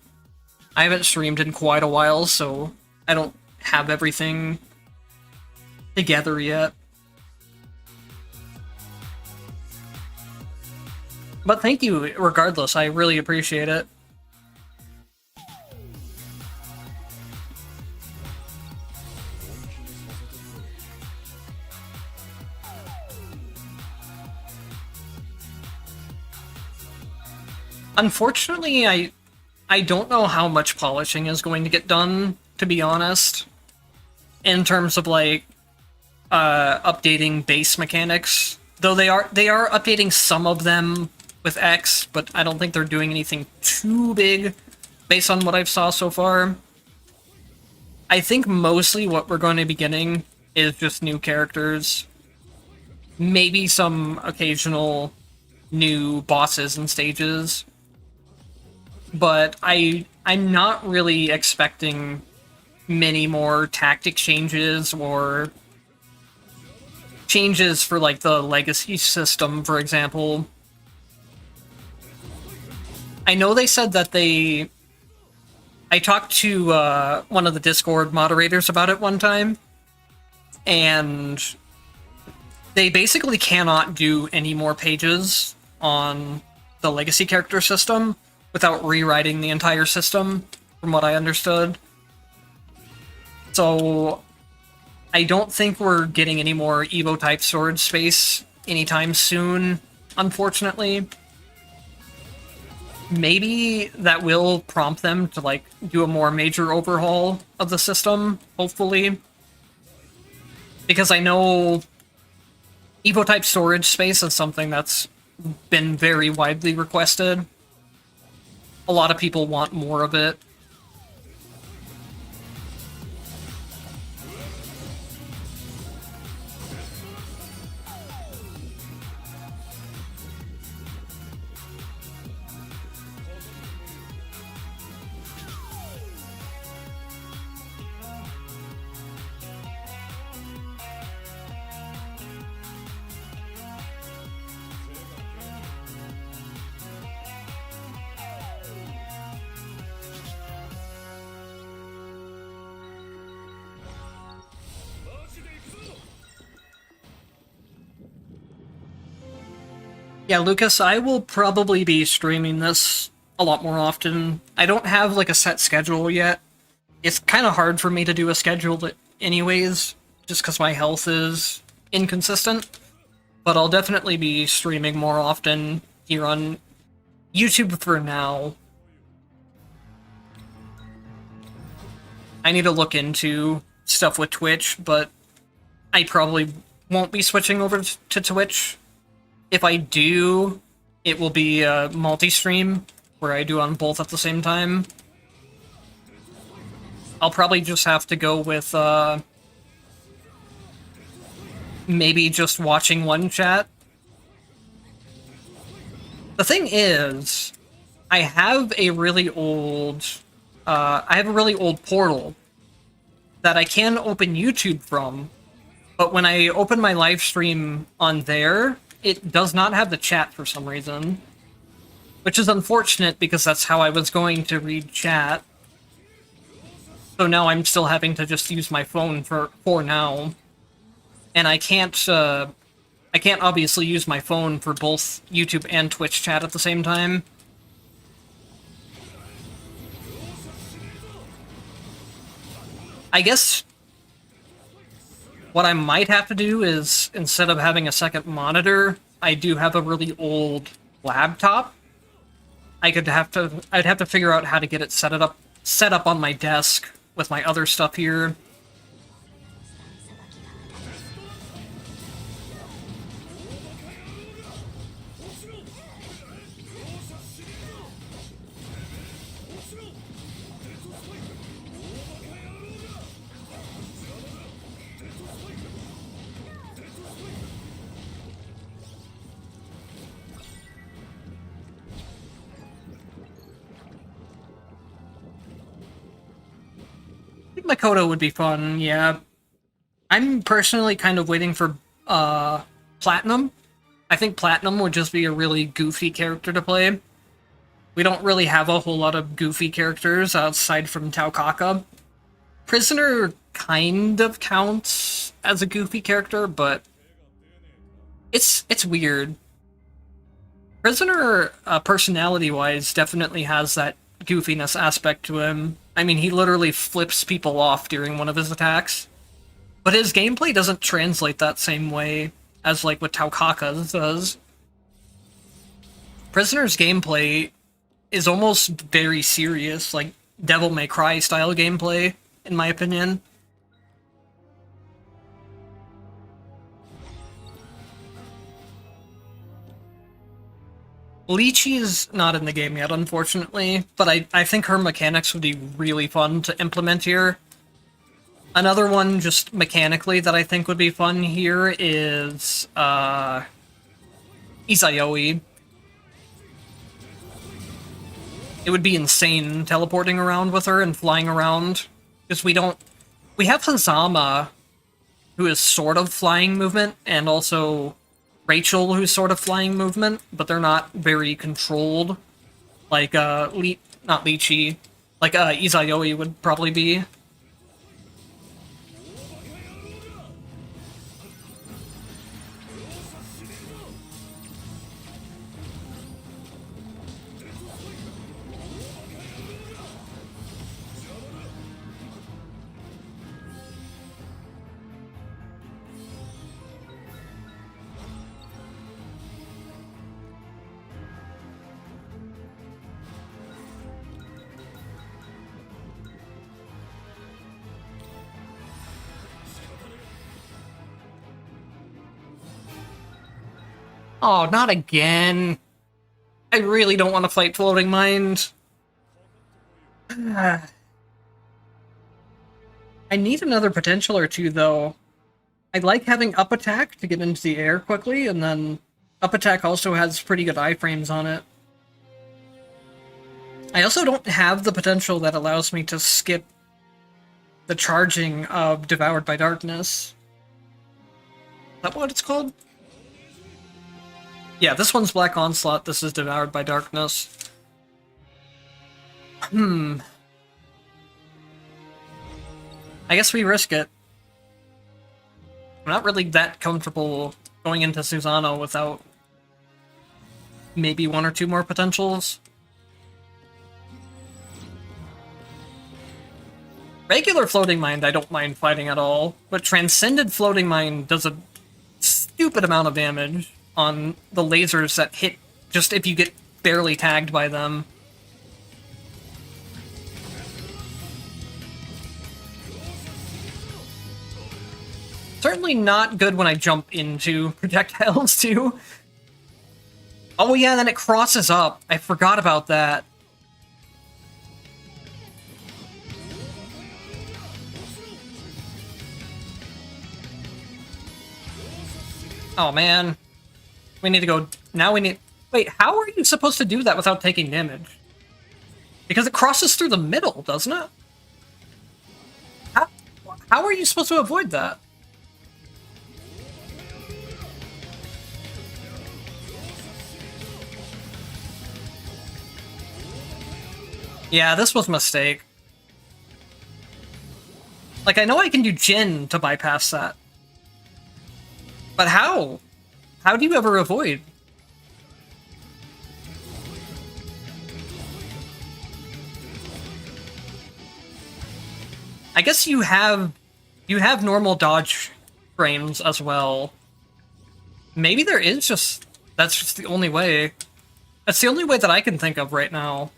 I haven't streamed in quite a while, so I don't have everything together yet. But thank you, regardless. I really appreciate it. Unfortunately, I don't know how much polishing is going to get done, to be honest, in terms of, like, updating base mechanics. Though they are updating some of them with X, but I don't think they're doing anything too big based on what I've saw so far. I think mostly what we're going to be getting is just new characters. Maybe some occasional new bosses and stages. But I'm not really expecting many more tactic changes or changes for, like, the legacy system, for example. I know they said that I talked to one of the Discord moderators about it one time, and they basically cannot do any more pages on the legacy character system without rewriting the entire system, from what I understood. So I don't think we're getting any more Evo-type storage space anytime soon, unfortunately. Maybe that will prompt them to, like, do a more major overhaul of the system, hopefully. Because I know Evo-type storage space is something that's been very widely requested. A lot of people want more of it. Yeah, Lucas, I will probably be streaming this a lot more often. I don't have like a set schedule yet. It's kind of hard for me to do a schedule anyways, just because my health is inconsistent. But I'll definitely be streaming more often here on YouTube for now. I need to look into stuff with Twitch, but I probably won't be switching over to Twitch. If I do, it will be a multi-stream, where I do on both at the same time. I'll probably just have to go with, maybe just watching one chat. The thing is, I have a really old portal that I can open YouTube from, but when I open my live stream on there, it does not have the chat for some reason. Which is unfortunate, because that's how I was going to read chat. So now I'm still having to just use my phone for now. And I can't obviously use my phone for both YouTube and Twitch chat at the same time. I guess what I might have to do is, instead of having a second monitor, I do have a really old laptop. I'd have to figure out how to get it set up on my desk with my other stuff here. Makoto would be fun, yeah. I'm personally kind of waiting for Platinum. I think Platinum would just be a really goofy character to play. We don't really have a whole lot of goofy characters outside from Taukaka. Prisoner kind of counts as a goofy character, but it's weird. Prisoner, personality-wise, definitely has that goofiness aspect to him. I mean, he literally flips people off during one of his attacks. But his gameplay doesn't translate that same way as, like, what Taukaka does. Prisoner's gameplay is almost very serious, like Devil May Cry style gameplay, in my opinion. Lychee's not in the game yet, unfortunately, but I think her mechanics would be really fun to implement here. Another one, just mechanically, that I think would be fun here is, Izayoi. It would be insane teleporting around with her and flying around, because we have Hazama, who is sort of flying movement, and also Rachel, who's sort of flying movement, but they're not very controlled, like, not Lychee, like, Izayoi would probably be. Oh, not again. I really don't want to fight Floating Mind. I need another potential or two, though. I like having up attack to get into the air quickly, and then up attack also has pretty good iframes on it. I also don't have the potential that allows me to skip the charging of Devoured by Darkness. Is that what it's called? Yeah, this one's Black Onslaught, this is Devoured by Darkness. I guess we risk it. I'm not really that comfortable going into Susano without maybe one or two more potentials. Regular Floating Mind I don't mind fighting at all, but Transcended Floating Mind does a stupid amount of damage on the lasers that hit just if you get barely tagged by them. Certainly not good when I jump into projectiles, too. Oh yeah, then it crosses up. I forgot about that. Oh man. We need to go... Now we need... Wait, how are you supposed to do that without taking damage? Because it crosses through the middle, doesn't it? How are you supposed to avoid that? Yeah, this was a mistake. Like, I know I can do Jin to bypass that. But how? How do you ever avoid? I guess you have normal dodge frames as well. Maybe there is just... That's just the only way. That's the only way that I can think of right now.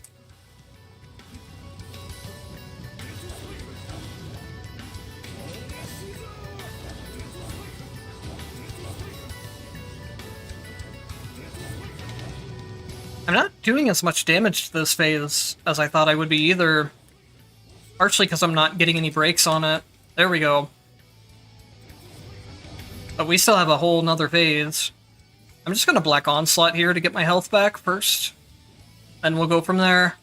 I'm not doing as much damage to this phase as I thought I would be either. Partially because I'm not getting any breaks on it. There we go. But we still have a whole nother phase. I'm just gonna Black Onslaught here to get my health back first. And we'll go from there.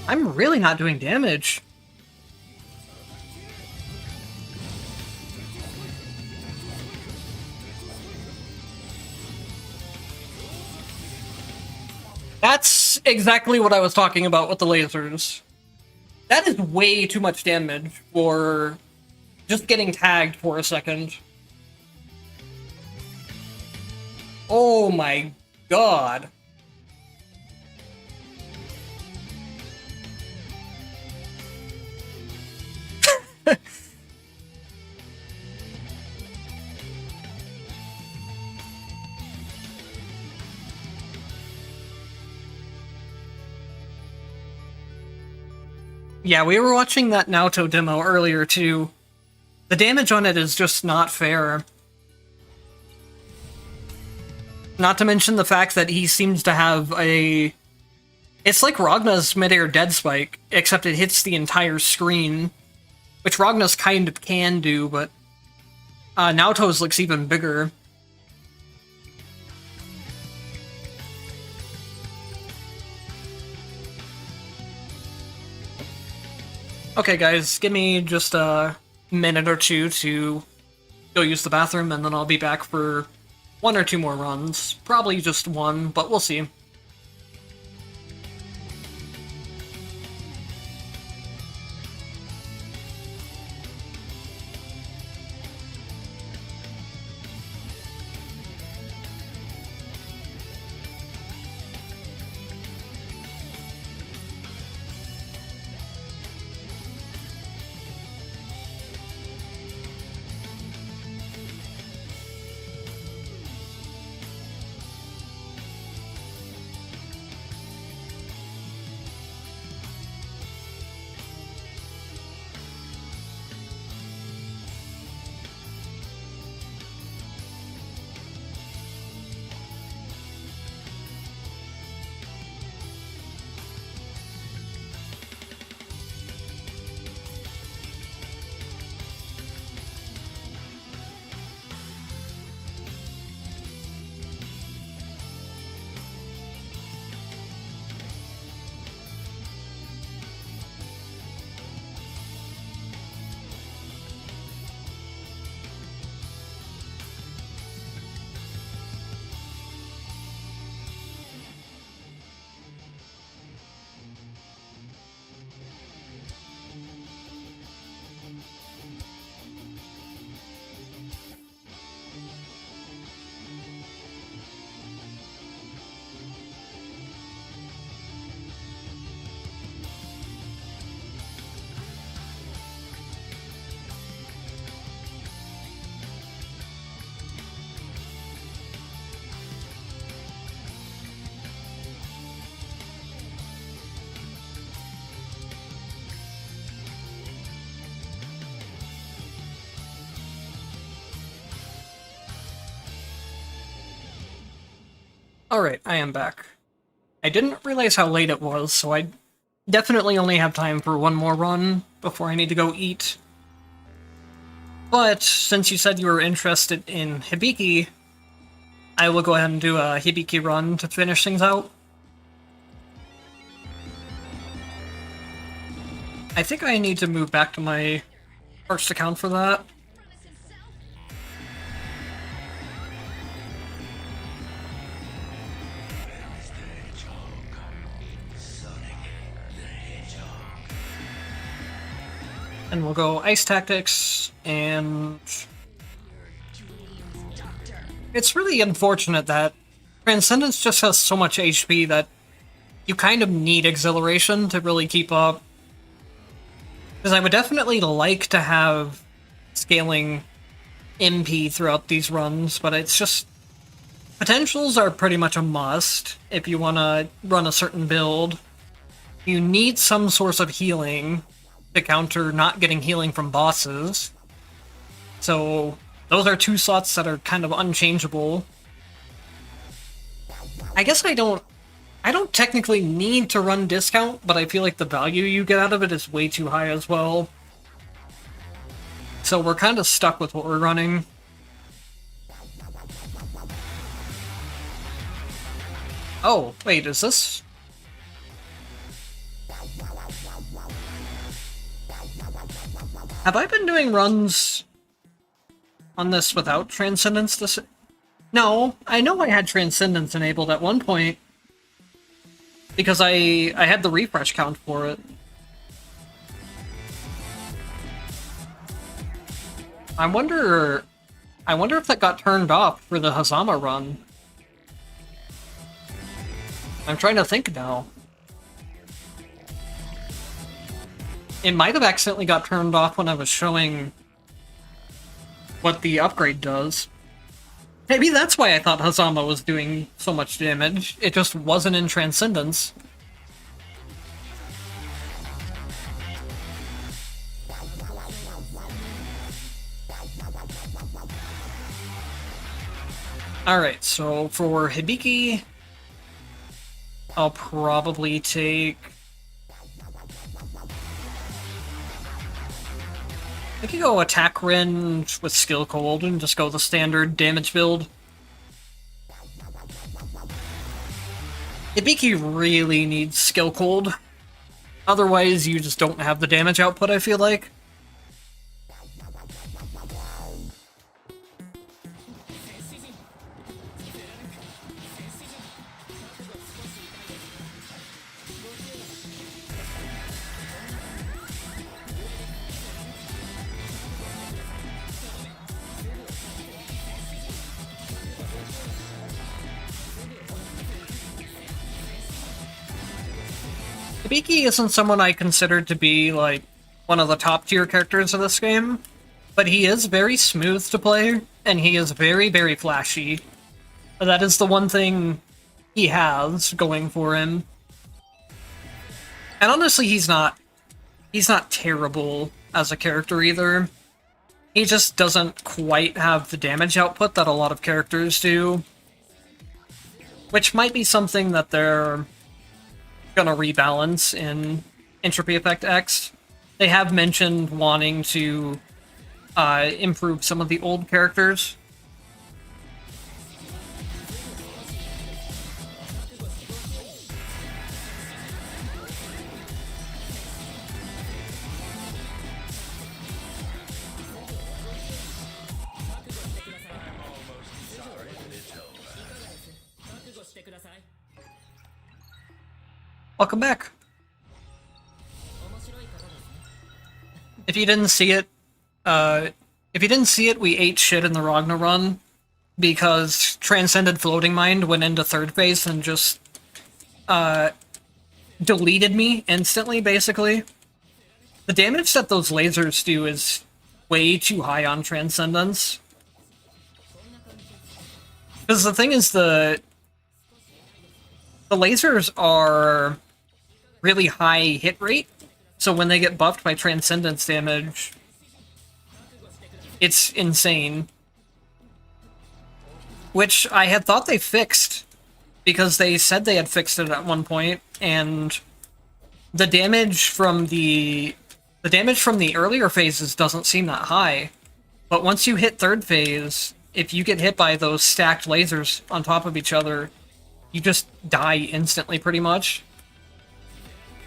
I'm really not doing damage. That's exactly what I was talking about with the lasers. That is way too much damage for just getting tagged for a second. Oh my god. Yeah, we were watching that Naoto demo earlier too. The damage on it is just not fair. Not to mention the fact that he seems to have a... It's like Ragna's midair dead spike, except it hits the entire screen. Which Ragna's kind of can do, but Naoto's looks even bigger. Okay guys, give me just a minute or two to go use the bathroom, and then I'll be back for one or two more runs. Probably just one, but we'll see. Alright, I am back. I didn't realize how late it was, so I definitely only have time for one more run before I need to go eat. But since you said you were interested in Hibiki, I will go ahead and do a Hibiki run to finish things out. I think I need to move back to my first account for that. And we'll go Ice Tactics, and it's really unfortunate that Transcendence just has so much HP that you kind of need Exhilaration to really keep up. Because I would definitely like to have scaling MP throughout these runs, but it's just... Potentials are pretty much a must if you want to run a certain build. You need some source of healing to counter not getting healing from bosses. So those are two slots that are kind of unchangeable. I guess I don't technically need to run discount, but I feel like the value you get out of it is way too high as well. So we're kind of stuck with what we're running. Oh, wait, is this... Have I been doing runs on this without Transcendence? No, I know I had Transcendence enabled at one point, because I had the refresh count for it. I wonder if that got turned off for the Hazama run. I'm trying to think now. It might have accidentally got turned off when I was showing what the upgrade does. Maybe that's why I thought Hazama was doing so much damage. It just wasn't in Transcendence. Alright, so for Hibiki, I'll probably take... I could go attack range with skill cold and just go the standard damage build. Hibiki really needs skill cold. Otherwise, you just don't have the damage output, I feel like. Hibiki isn't someone I consider to be, like, one of the top tier characters of this game, but he is very smooth to play, and he is very, very flashy. That is the one thing he has going for him. And honestly, he's not terrible as a character either. He just doesn't quite have the damage output that a lot of characters do. Which might be something that they're gonna rebalance in Entropy Effect X. They have mentioned wanting to improve some of the old characters. Welcome back. If you didn't see it, we ate shit in the Ragnar run because Transcended Floating Mind went into third phase and just deleted me instantly, basically. The damage that those lasers do is way too high on Transcendence. Because the thing is, the lasers are really high hit rate, so when they get buffed by Transcendence damage, it's insane. Which I had thought they fixed because they said they had fixed it at one point, and the damage from the earlier phases doesn't seem that high. But once you hit third phase, if you get hit by those stacked lasers on top of each other, you just die instantly, pretty much.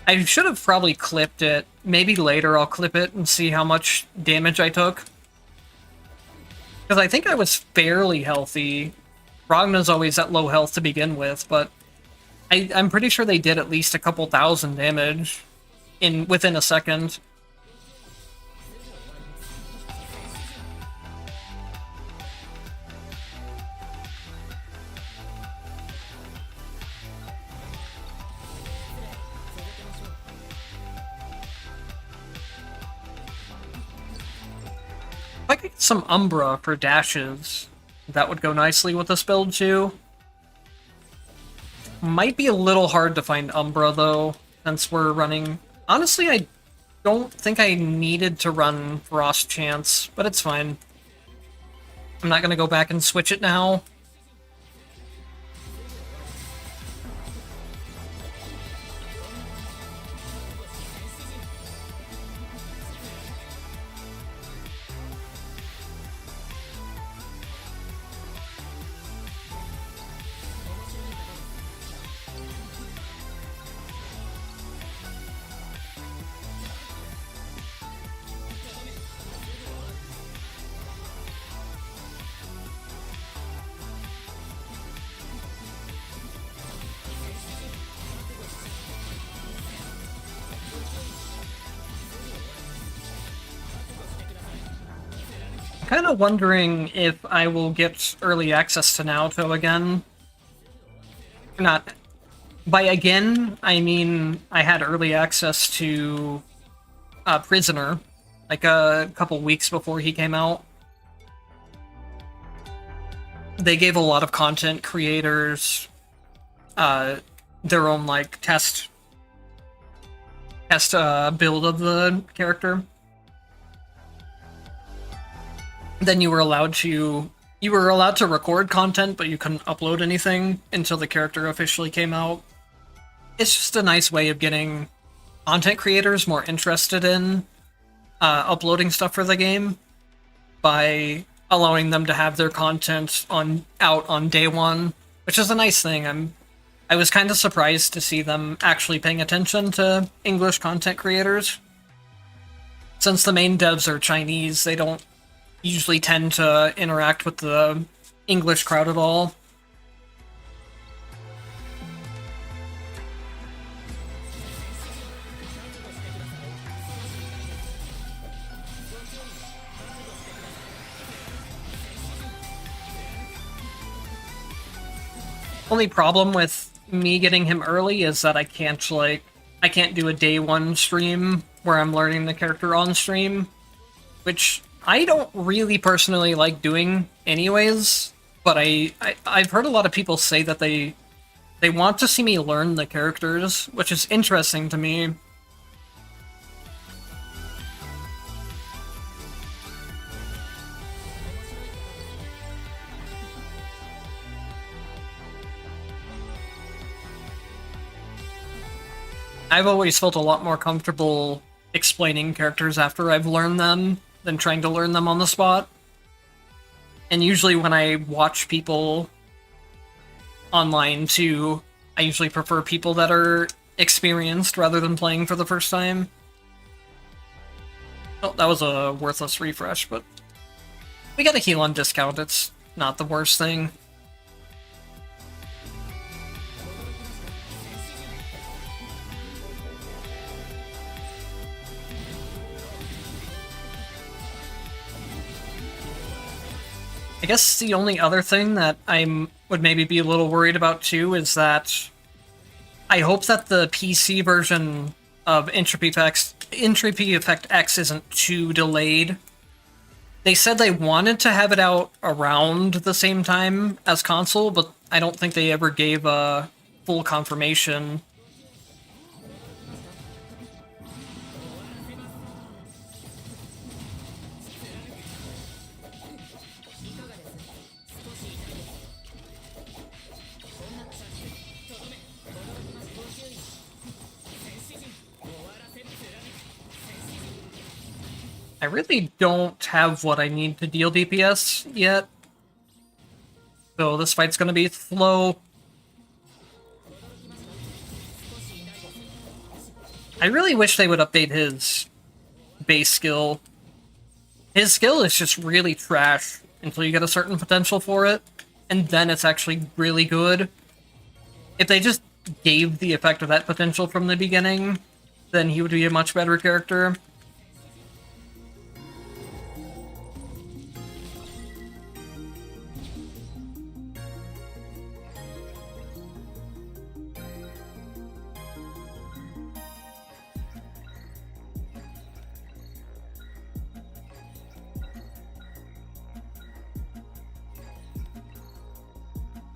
I should have probably clipped it. Maybe later I'll clip it and see how much damage I took. Because I think I was fairly healthy. Ragna's always at low health to begin with, but I'm pretty sure they did at least a couple thousand damage within a second. If I could get some Umbra for dashes, that would go nicely with this build too. Might be a little hard to find Umbra though, since we're running... Honestly, I don't think I needed to run Frost Chance, but it's fine. I'm not gonna go back and switch it now. Kind of wondering if I will get early access to Naoto again. Not... By again, I mean I had early access to Prisoner, like a couple weeks before he came out. They gave a lot of content creators their own, like, test build of the character. Then you were allowed to record content, but you couldn't upload anything until the character officially came out. It's just a nice way of getting content creators more interested in uploading stuff for the game by allowing them to have their content out on day one, which is a nice thing. I was kind of surprised to see them actually paying attention to English content creators. Since the main devs are Chinese, they don't usually tend to interact with the English crowd at all. Only problem with me getting him early is that I can't do a day one stream where I'm learning the character on stream, which I don't really personally like doing anyways, but I've heard a lot of people say that they want to see me learn the characters, which is interesting to me. I've always felt a lot more comfortable explaining characters after I've learned them than trying to learn them on the spot. And usually when I watch people online too, I usually prefer people that are experienced rather than playing for the first time. Oh, that was a worthless refresh, but we got a heal on discount. It's not the worst thing. I guess the only other thing that I would maybe be a little worried about too is that I hope that the PC version of Entropy Effect X isn't too delayed. They said they wanted to have it out around the same time as console, but I don't think they ever gave a full confirmation. really don't have what I need to deal DPS yet. So this fight's gonna be slow. I really wish they would update his base skill. His skill is just really trash until you get a certain potential for it, and then it's actually really good. If they just gave the effect of that potential from the beginning, then he would be a much better character.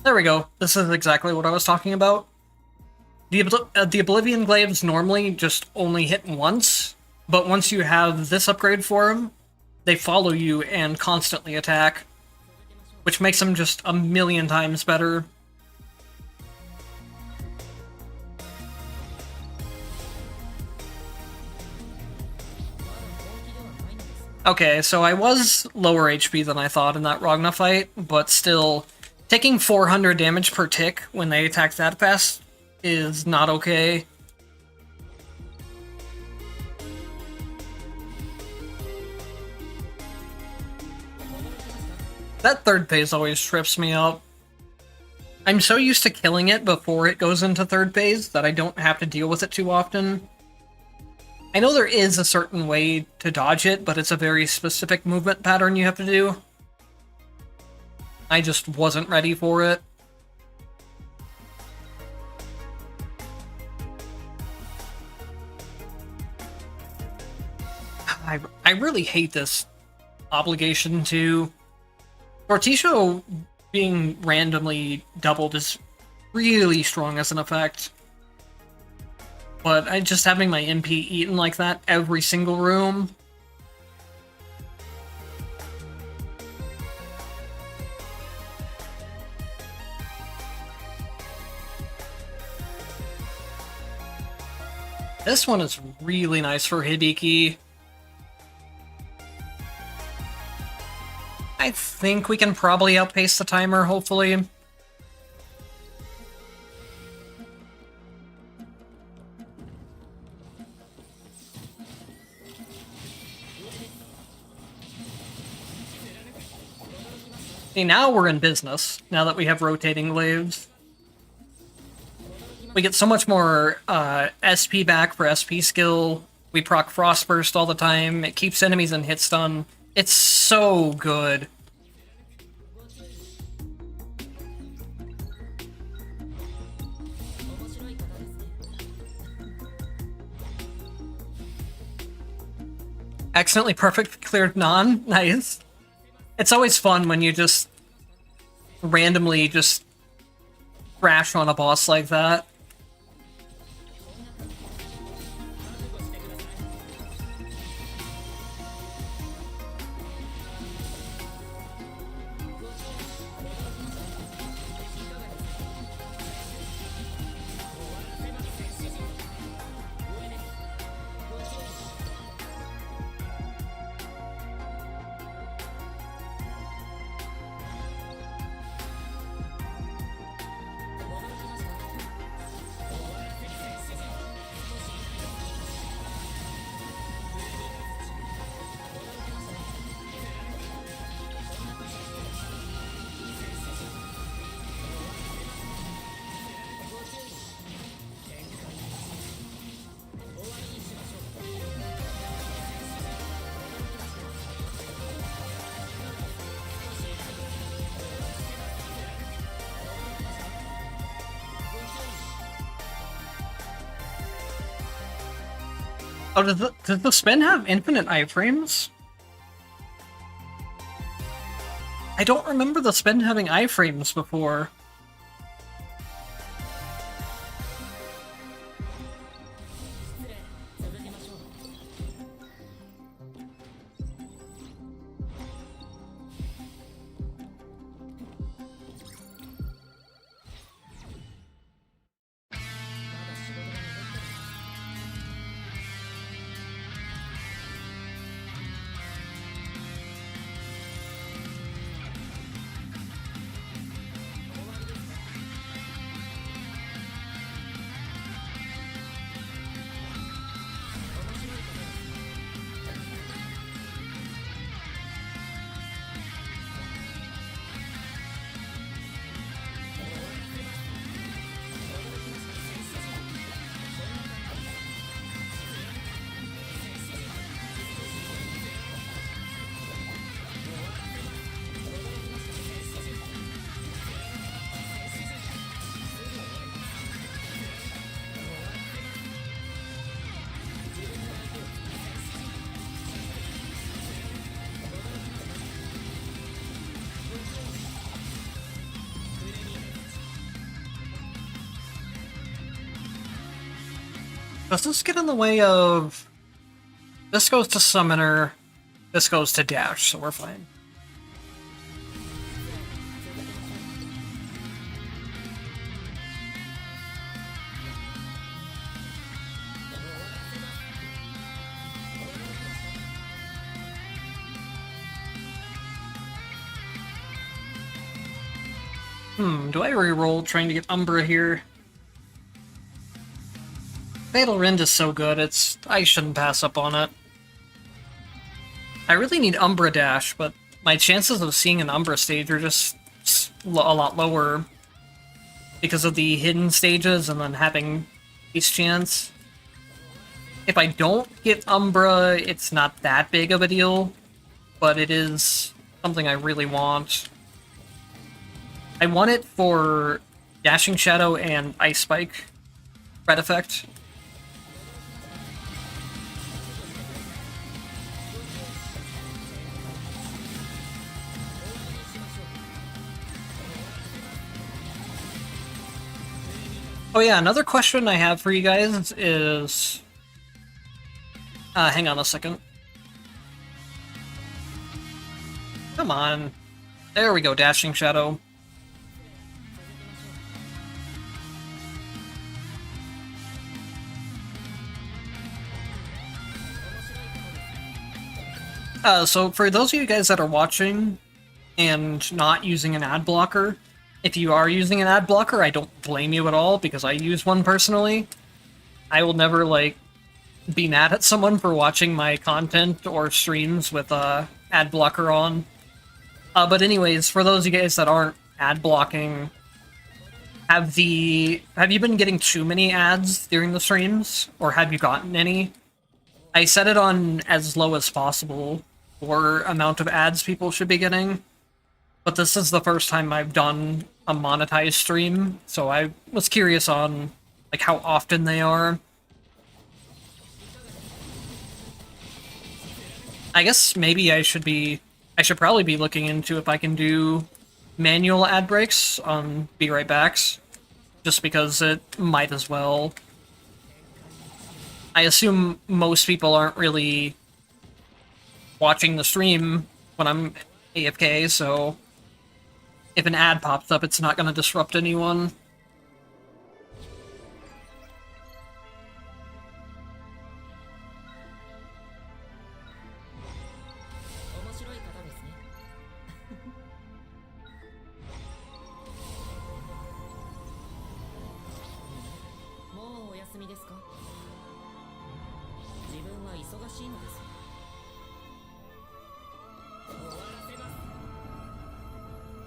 There we go. This is exactly what I was talking about. The Oblivion Glaives normally just only hit once, but once you have this upgrade for them, they follow you and constantly attack, which makes them just a million times better. Okay, so I was lower HP than I thought in that Ragna fight, but still, taking 400 damage per tick when they attack that fast is not okay. That third phase always trips me up. I'm so used to killing it before it goes into third phase that I don't have to deal with it too often. I know there is a certain way to dodge it, but it's a very specific movement pattern you have to do. I just wasn't ready for it. I really hate this obligation to... Tortisho being randomly doubled is really strong as an effect. But I just having my MP eaten like that every single room... This one is really nice for Hibiki. I think we can probably outpace the timer, hopefully. See, now we're in business, now that we have rotating glaives. We get so much more SP back for SP skill. We proc Frostburst all the time. It keeps enemies in hit stun. It's so good. Accidentally perfect cleared non. Nice. It's always fun when you just randomly just crash on a boss like that. Oh, does the spin have infinite iframes? I don't remember the spin having iframes before. Does this get in the way of... This goes to Summoner, this goes to Dash, so we're fine. Do I reroll trying to get Umbra here? Fatal Rend is so good, I shouldn't pass up on it. I really need Umbra Dash, but my chances of seeing an Umbra stage are just a lot lower because of the hidden stages and then having Ace Chance. If I don't get Umbra, it's not that big of a deal, but it is something I really want. I want it for Dashing Shadow and Ice Spike red effect. Oh yeah, another question I have for you guys is... hang on a second. Come on. There we go, Dashing Shadow. So for those of you guys that are watching and not using an ad blocker, if you are using an ad blocker, I don't blame you at all, because I use one personally. I will never, like, be mad at someone for watching my content or streams with ad blocker on. But anyways, for those of you guys that aren't ad blocking, have you been getting too many ads during the streams, or have you gotten any? I set it on as low as possible for amount of ads people should be getting, but this is the first time I've done a monetized stream, so I was curious on like how often they are. I guess maybe I should probably be looking into if I can do manual ad breaks on Be Right Backs, just because it might as well. I assume most people aren't really watching the stream when I'm AFK, so if an ad pops up, it's not going to disrupt anyone.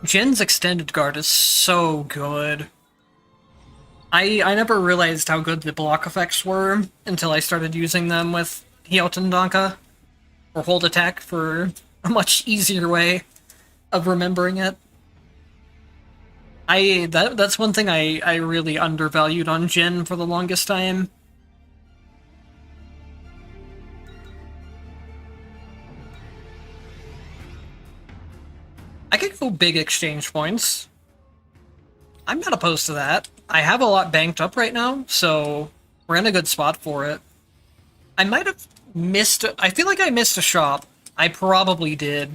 Jin's extended guard is so good. I never realized how good the block effects were until I started using them with Hyoten Danka, or hold attack for a much easier way of remembering it. That's one thing I really undervalued on Jin for the longest time. I could go big exchange points. I'm not opposed to that. I have a lot banked up right now, so we're in a good spot for it. I might have missed... I feel like I missed a shop. I probably did.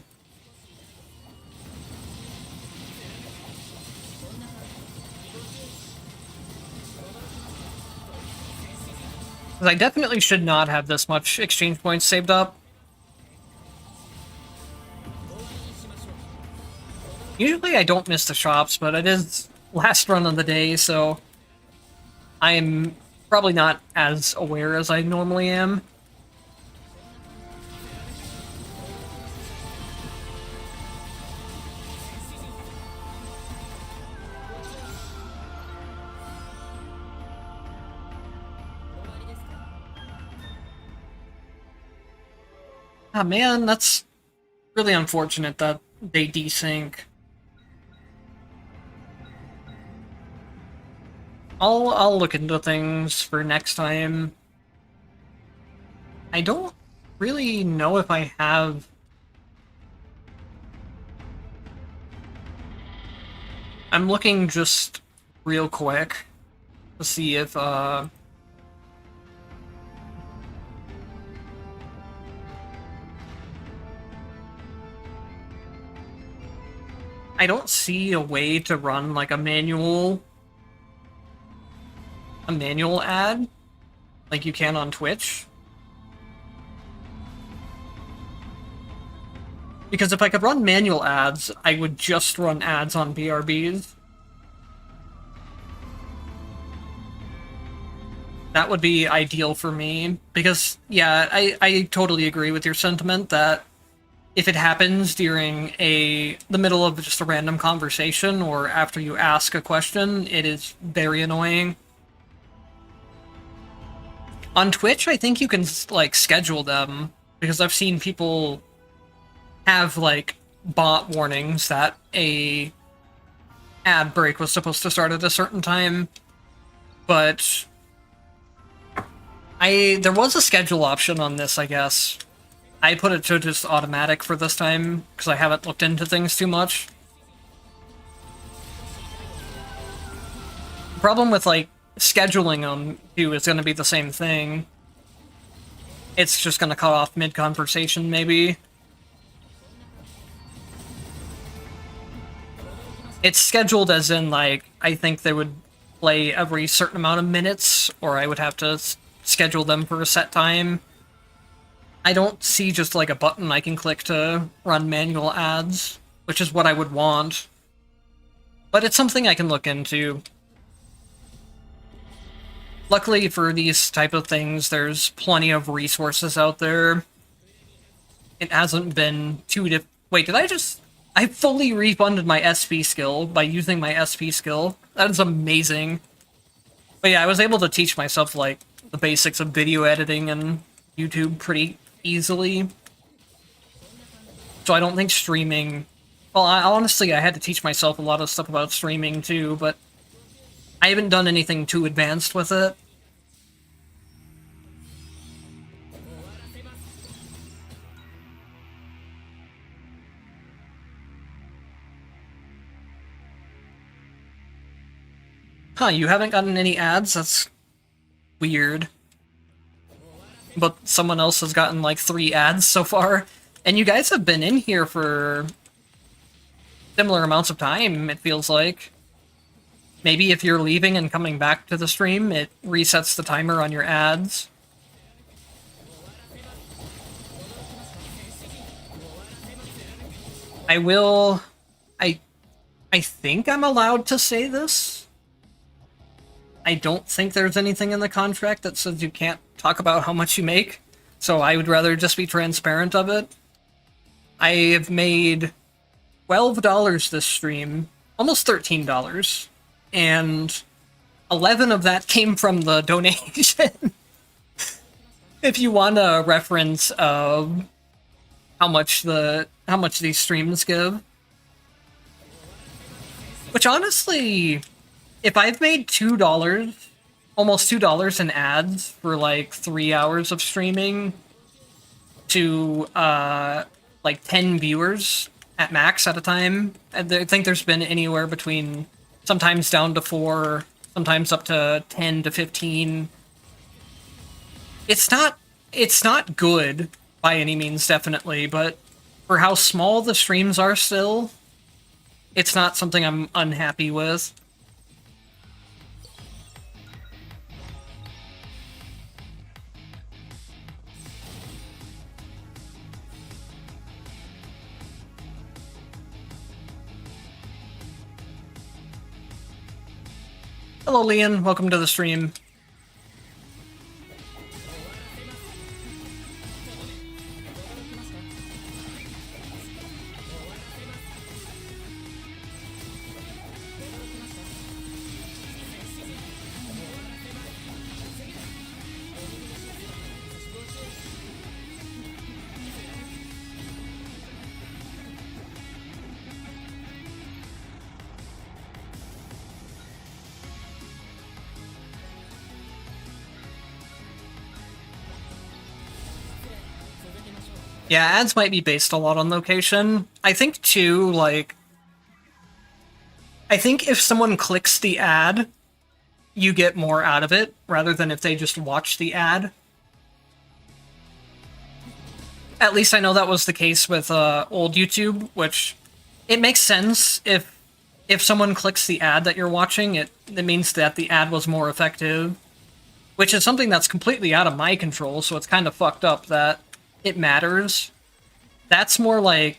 Because I definitely should not have this much exchange points saved up. Usually I don't miss the shops, but it is last run of the day, so I'm probably not as aware as I normally am. Ah, man, that's really unfortunate that they desync. I'll look into things for next time. I don't really know if I have... I'm looking just real quick to see if I don't see a way to run like a manual ad like you can on Twitch. Because if I could run manual ads, I would just run ads on BRBs. That would be ideal for me. Because, yeah, I totally agree with your sentiment that if it happens during the middle of just a random conversation or after you ask a question, it is very annoying. On Twitch, I think you can, like, schedule them, because I've seen people have, like, bot warnings that a ad break was supposed to start at a certain time, but there was a schedule option on this, I guess. I put it to just automatic for this time, because I haven't looked into things too much. The problem with, like, scheduling them, too, is going to be the same thing. It's just going to cut off mid-conversation, maybe. It's scheduled as in, like, I think they would play every certain amount of minutes, or I would have to schedule them for a set time. I don't see just, like, a button I can click to run manual ads, which is what I would want. But it's something I can look into. Luckily for these type of things, there's plenty of resources out there. It hasn't been too Wait, did I just... I fully refunded my SP skill by using my SP skill. That is amazing. But yeah, I was able to teach myself, like, the basics of video editing and YouTube pretty easily. So I don't think streaming... Well, honestly, I had to teach myself a lot of stuff about streaming, too, but I haven't done anything too advanced with it. Huh, you haven't gotten any ads? That's weird. But someone else has gotten like 3 ads so far. And you guys have been in here for similar amounts of time, it feels like. Maybe if you're leaving and coming back to the stream, it resets the timer on your ads. I will... I think I'm allowed to say this. I don't think there's anything in the contract that says you can't talk about how much you make, so I would rather just be transparent of it. I have made $12 this stream, almost $13, and 11 of that came from the donation. If you want a reference of how much these streams give. Which honestly, if I've made $2, almost $2 in ads for like 3 hours of streaming to like 10 viewers at max at a time, I think there's been anywhere between sometimes down to 4, sometimes up to 10 to 15. It's not good by any means, definitely, but for how small the streams are still, it's not something I'm unhappy with. Hello, Leon. Welcome to the stream. Yeah, ads might be based a lot on location. I think, too, like... I think if someone clicks the ad, you get more out of it, rather than if they just watch the ad. At least I know that was the case with old YouTube, which It makes sense if someone clicks the ad that you're watching, it means that the ad was more effective, which is something that's completely out of my control, so it's kind of fucked up that it matters. That's more on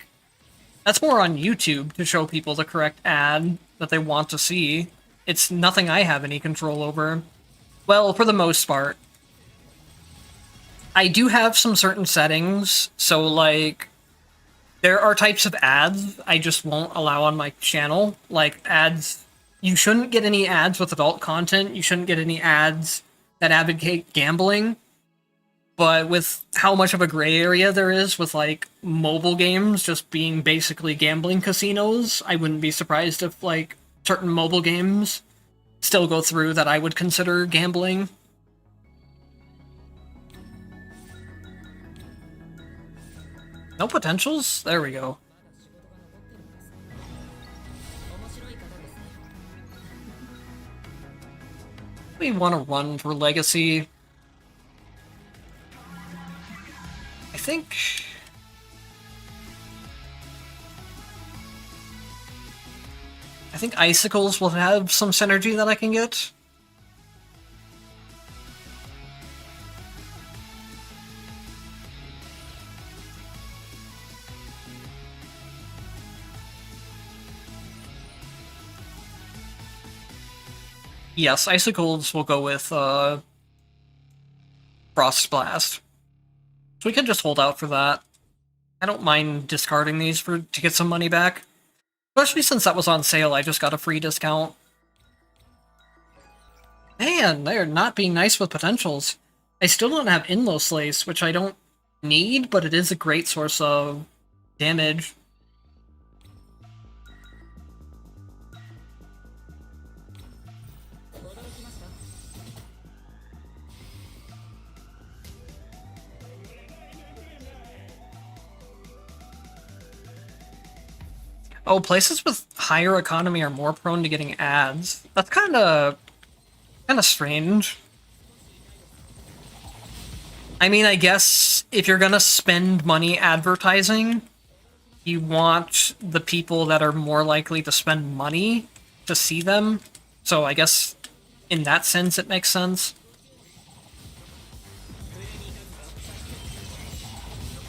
YouTube to show people the correct ad that they want to see. It's nothing I have any control over. Well, for the most part. I do have some certain settings, so like, there are types of ads I just won't allow on my channel. Like ads, you shouldn't get any ads with adult content, you shouldn't get any ads that advocate gambling. But with how much of a gray area there is with like mobile games just being basically gambling casinos, I wouldn't be surprised if like certain mobile games still go through that I would consider gambling. No potentials? There we go. We want to run for Legacy. I think Icicles will have some synergy that I can get. Yes, Icicles will go with Frost Blast. So we can just hold out for that. I don't mind discarding these to get some money back. Especially since that was on sale, I just got a free discount. Man, they're not being nice with potentials. I still don't have Inlos Lace, which I don't need, but it is a great source of damage. Oh, places with higher economy are more prone to getting ads. That's kind of strange. I mean, I guess if you're gonna spend money advertising, you want the people that are more likely to spend money to see them. So I guess in that sense it makes sense.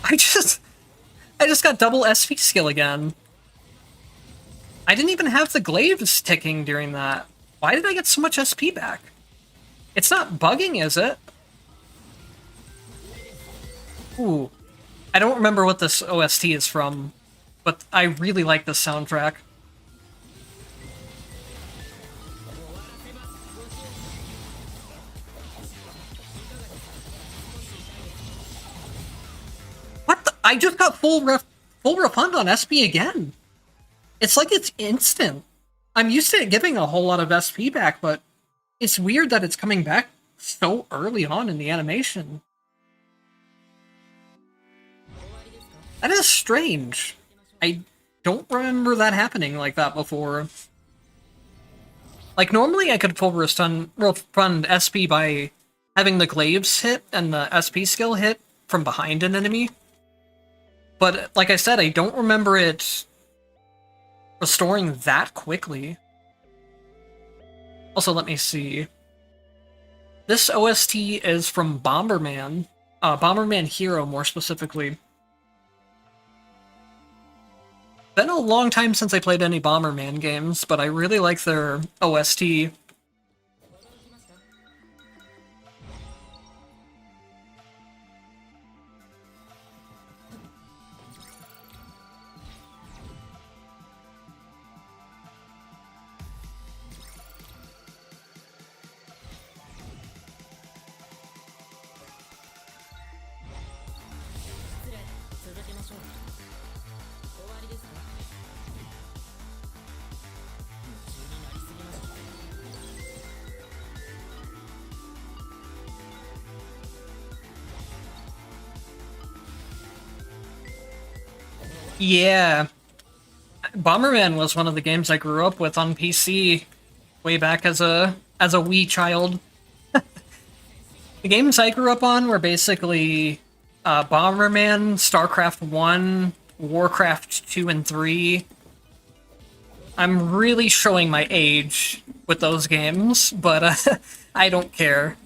I just got double SP skill again. I didn't even have the glaives ticking during that. Why did I get so much SP back? It's not bugging, is it? Ooh. I don't remember what this OST is from, but I really like this soundtrack. What the? I just got full refund on SP again. It's like it's instant. I'm used to it giving a whole lot of SP back, but it's weird that it's coming back so early on in the animation. That is strange. I don't remember that happening like that before. Like, normally I could full refund SP by having the glaives hit and the SP skill hit from behind an enemy. But, like I said, I don't remember it restoring that quickly. Also, let me see. This OST is from Bomberman. Bomberman Hero, more specifically. Been a long time since I played any Bomberman games, but I really like their OST. Yeah. Bomberman was one of the games I grew up with on PC way back as a wee child. The games I grew up on were basically Bomberman, StarCraft 1, Warcraft 2 and 3, I'm really showing my age with those games, but I don't care.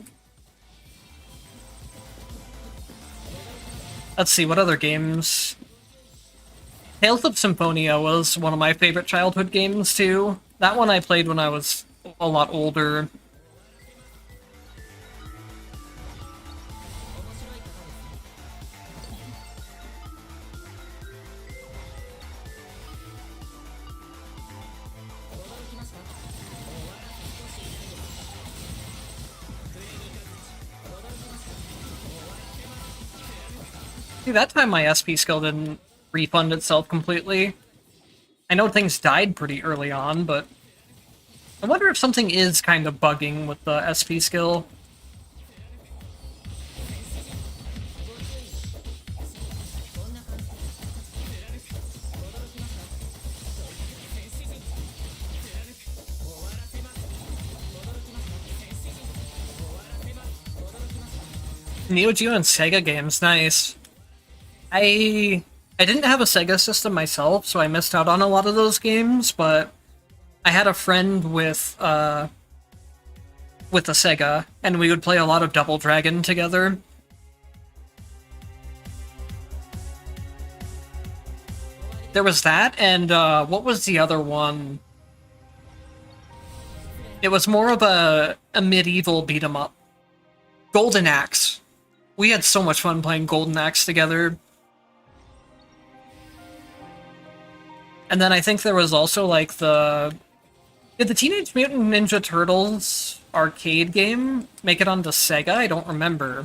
Let's see, what other games? Tales of Symphonia was one of my favorite childhood games, too. That one I played when I was a lot older. See, that time my SP skill didn't refund itself completely. I know things died pretty early on, but I wonder if something is kind of bugging with the SP skill. Neo Geo and Sega games, nice. I didn't have a Sega system myself, so I missed out on a lot of those games, but I had a friend with a Sega, and we would play a lot of Double Dragon together. There was that, and what was the other one? It was more of a medieval beat 'em up. Golden Axe. We had so much fun playing Golden Axe together. And then I think there was also like did the Teenage Mutant Ninja Turtles arcade game make it onto Sega? I don't remember.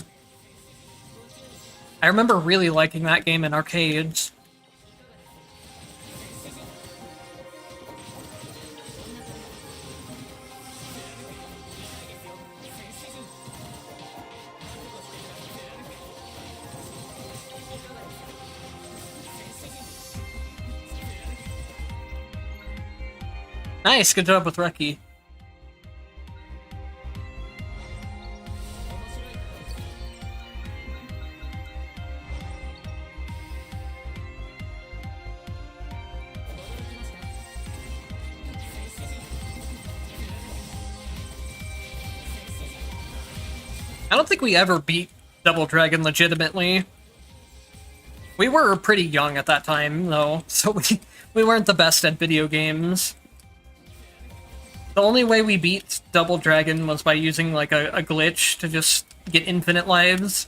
I remember really liking that game in arcades. Nice, good job with Reki. I don't think we ever beat Double Dragon legitimately. We were pretty young at that time, though, so we weren't the best at video games. The only way we beat Double Dragon was by using like a glitch to just get infinite lives.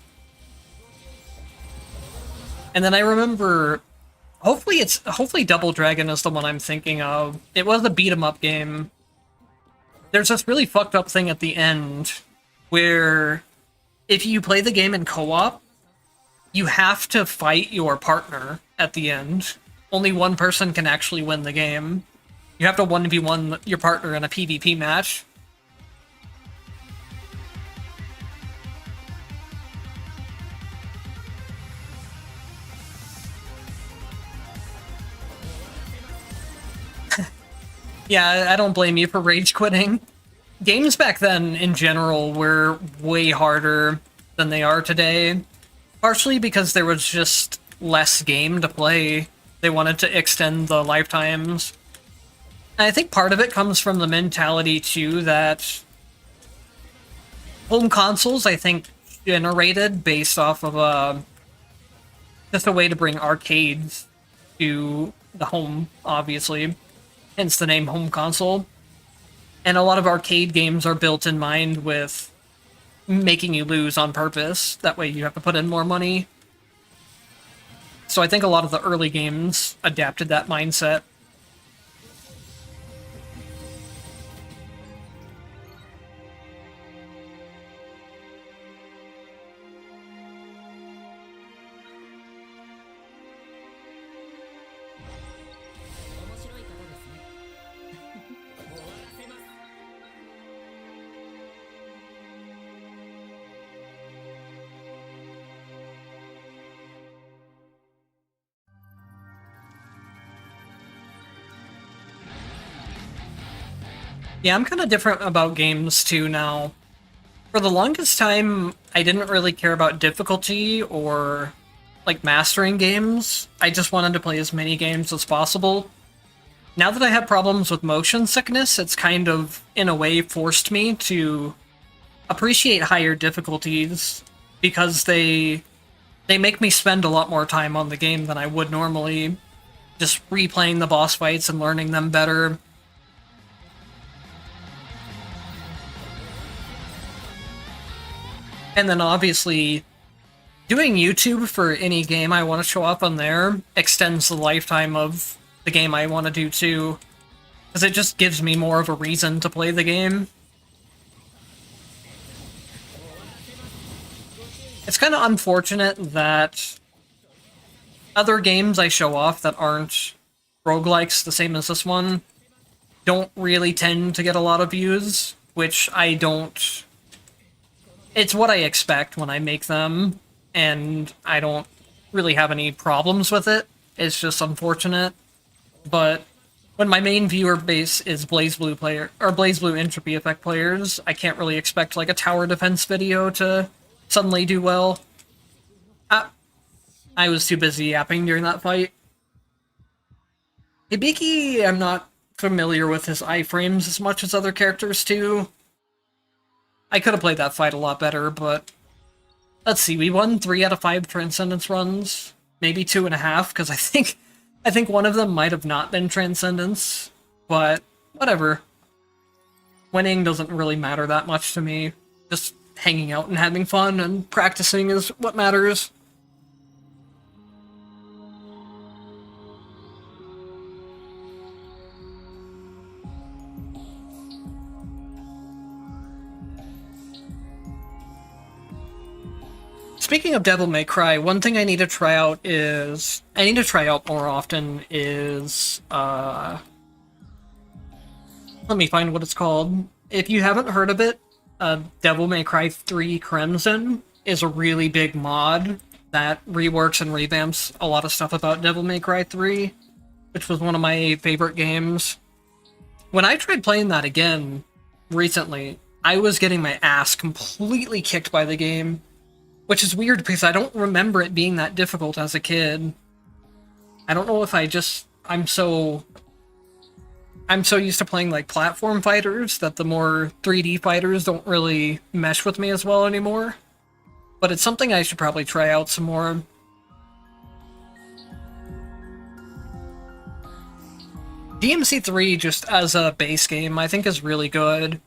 And then I remember, hopefully Double Dragon is the one I'm thinking of. It was a beat 'em up game. There's this really fucked up thing at the end where if you play the game in co-op, you have to fight your partner at the end. Only one person can actually win the game. You have to 1v1 your partner in a PvP match. Yeah, I don't blame you for rage quitting. Games back then, in general, were way harder than they are today. Partially because there was just less game to play. They wanted to extend the lifetimes. And I think part of it comes from the mentality, too, that home consoles, I think, generated based off of just a way to bring arcades to the home, obviously. Hence the name home console. And a lot of arcade games are built in mind with making you lose on purpose. That way you have to put in more money. So I think a lot of the early games adapted that mindset. Yeah, I'm kind of different about games too now. For the longest time, I didn't really care about difficulty or like mastering games. I just wanted to play as many games as possible. Now that I have problems with motion sickness, it's kind of, in a way, forced me to appreciate higher difficulties because they make me spend a lot more time on the game than I would normally, just replaying the boss fights and learning them better. And then obviously, doing YouTube for any game I want to show up on there extends the lifetime of the game I want to do too, because it just gives me more of a reason to play the game. It's kind of unfortunate that other games I show off that aren't roguelikes the same as this one don't really tend to get a lot of views, which I don't... It's what I expect when I make them, and I don't really have any problems with it. It's just unfortunate. But when my main viewer base is Blazblue player or Blazblue Entropy effect players, I can't really expect like a tower defense video to suddenly do well. I was too busy yapping during that fight. Hibiki, I'm not familiar with his iframes as much as other characters too. I could have played that fight a lot better, but let's see, we won 3 out of 5 Transcendence runs, maybe 2.5, because I think one of them might have not been Transcendence, but whatever. Winning doesn't really matter that much to me. Just hanging out and having fun and practicing is what matters. Speaking of Devil May Cry, one thing I need to try out more often is, let me find what it's called. If you haven't heard of it, Devil May Cry 3 Crimson is a really big mod that reworks and revamps a lot of stuff about Devil May Cry 3, which was one of my favorite games. When I tried playing that again recently, I was getting my ass completely kicked by the game, which is weird because I don't remember it being that difficult as a kid. I don't know if I'm so used to playing like platform fighters that the more 3D fighters don't really mesh with me as well anymore. But it's something I should probably try out some more. DMC3 just as a base game I think is really good.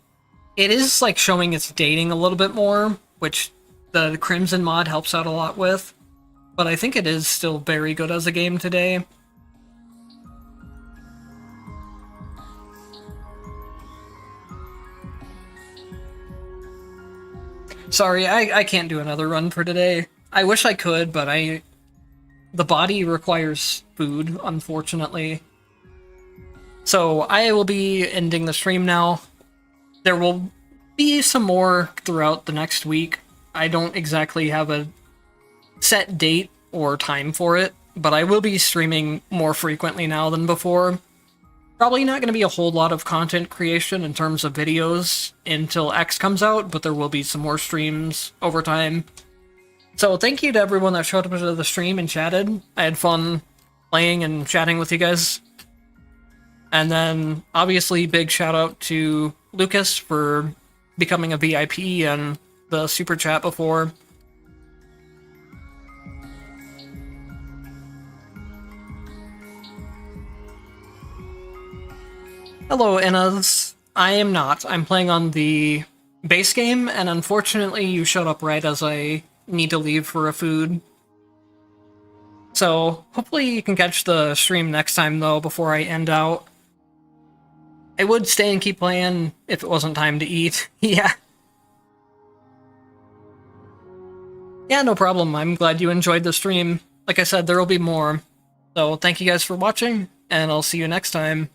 It is like showing its dating a little bit more, which the Crimson mod helps out a lot with, but I think it is still very good as a game today. Sorry, I can't do another run for today. I wish I could, but the body requires food, unfortunately. So I will be ending the stream now. There will be some more throughout the next week. I don't exactly have a set date or time for it, but I will be streaming more frequently now than before. Probably not going to be a whole lot of content creation in terms of videos until X comes out, but there will be some more streams over time. So thank you to everyone that showed up to the stream and chatted. I had fun playing and chatting with you guys. And then, obviously, big shout out to Lucas for becoming a VIP and the super chat before. Hello, Innas. I am not. I'm playing on the base game, and unfortunately you showed up right as I need to leave for a food. So, hopefully you can catch the stream next time, though, before I end out. I would stay and keep playing if it wasn't time to eat. Yeah. Yeah, no problem. I'm glad you enjoyed the stream. Like I said, there will be more. So, thank you guys for watching, and I'll see you next time.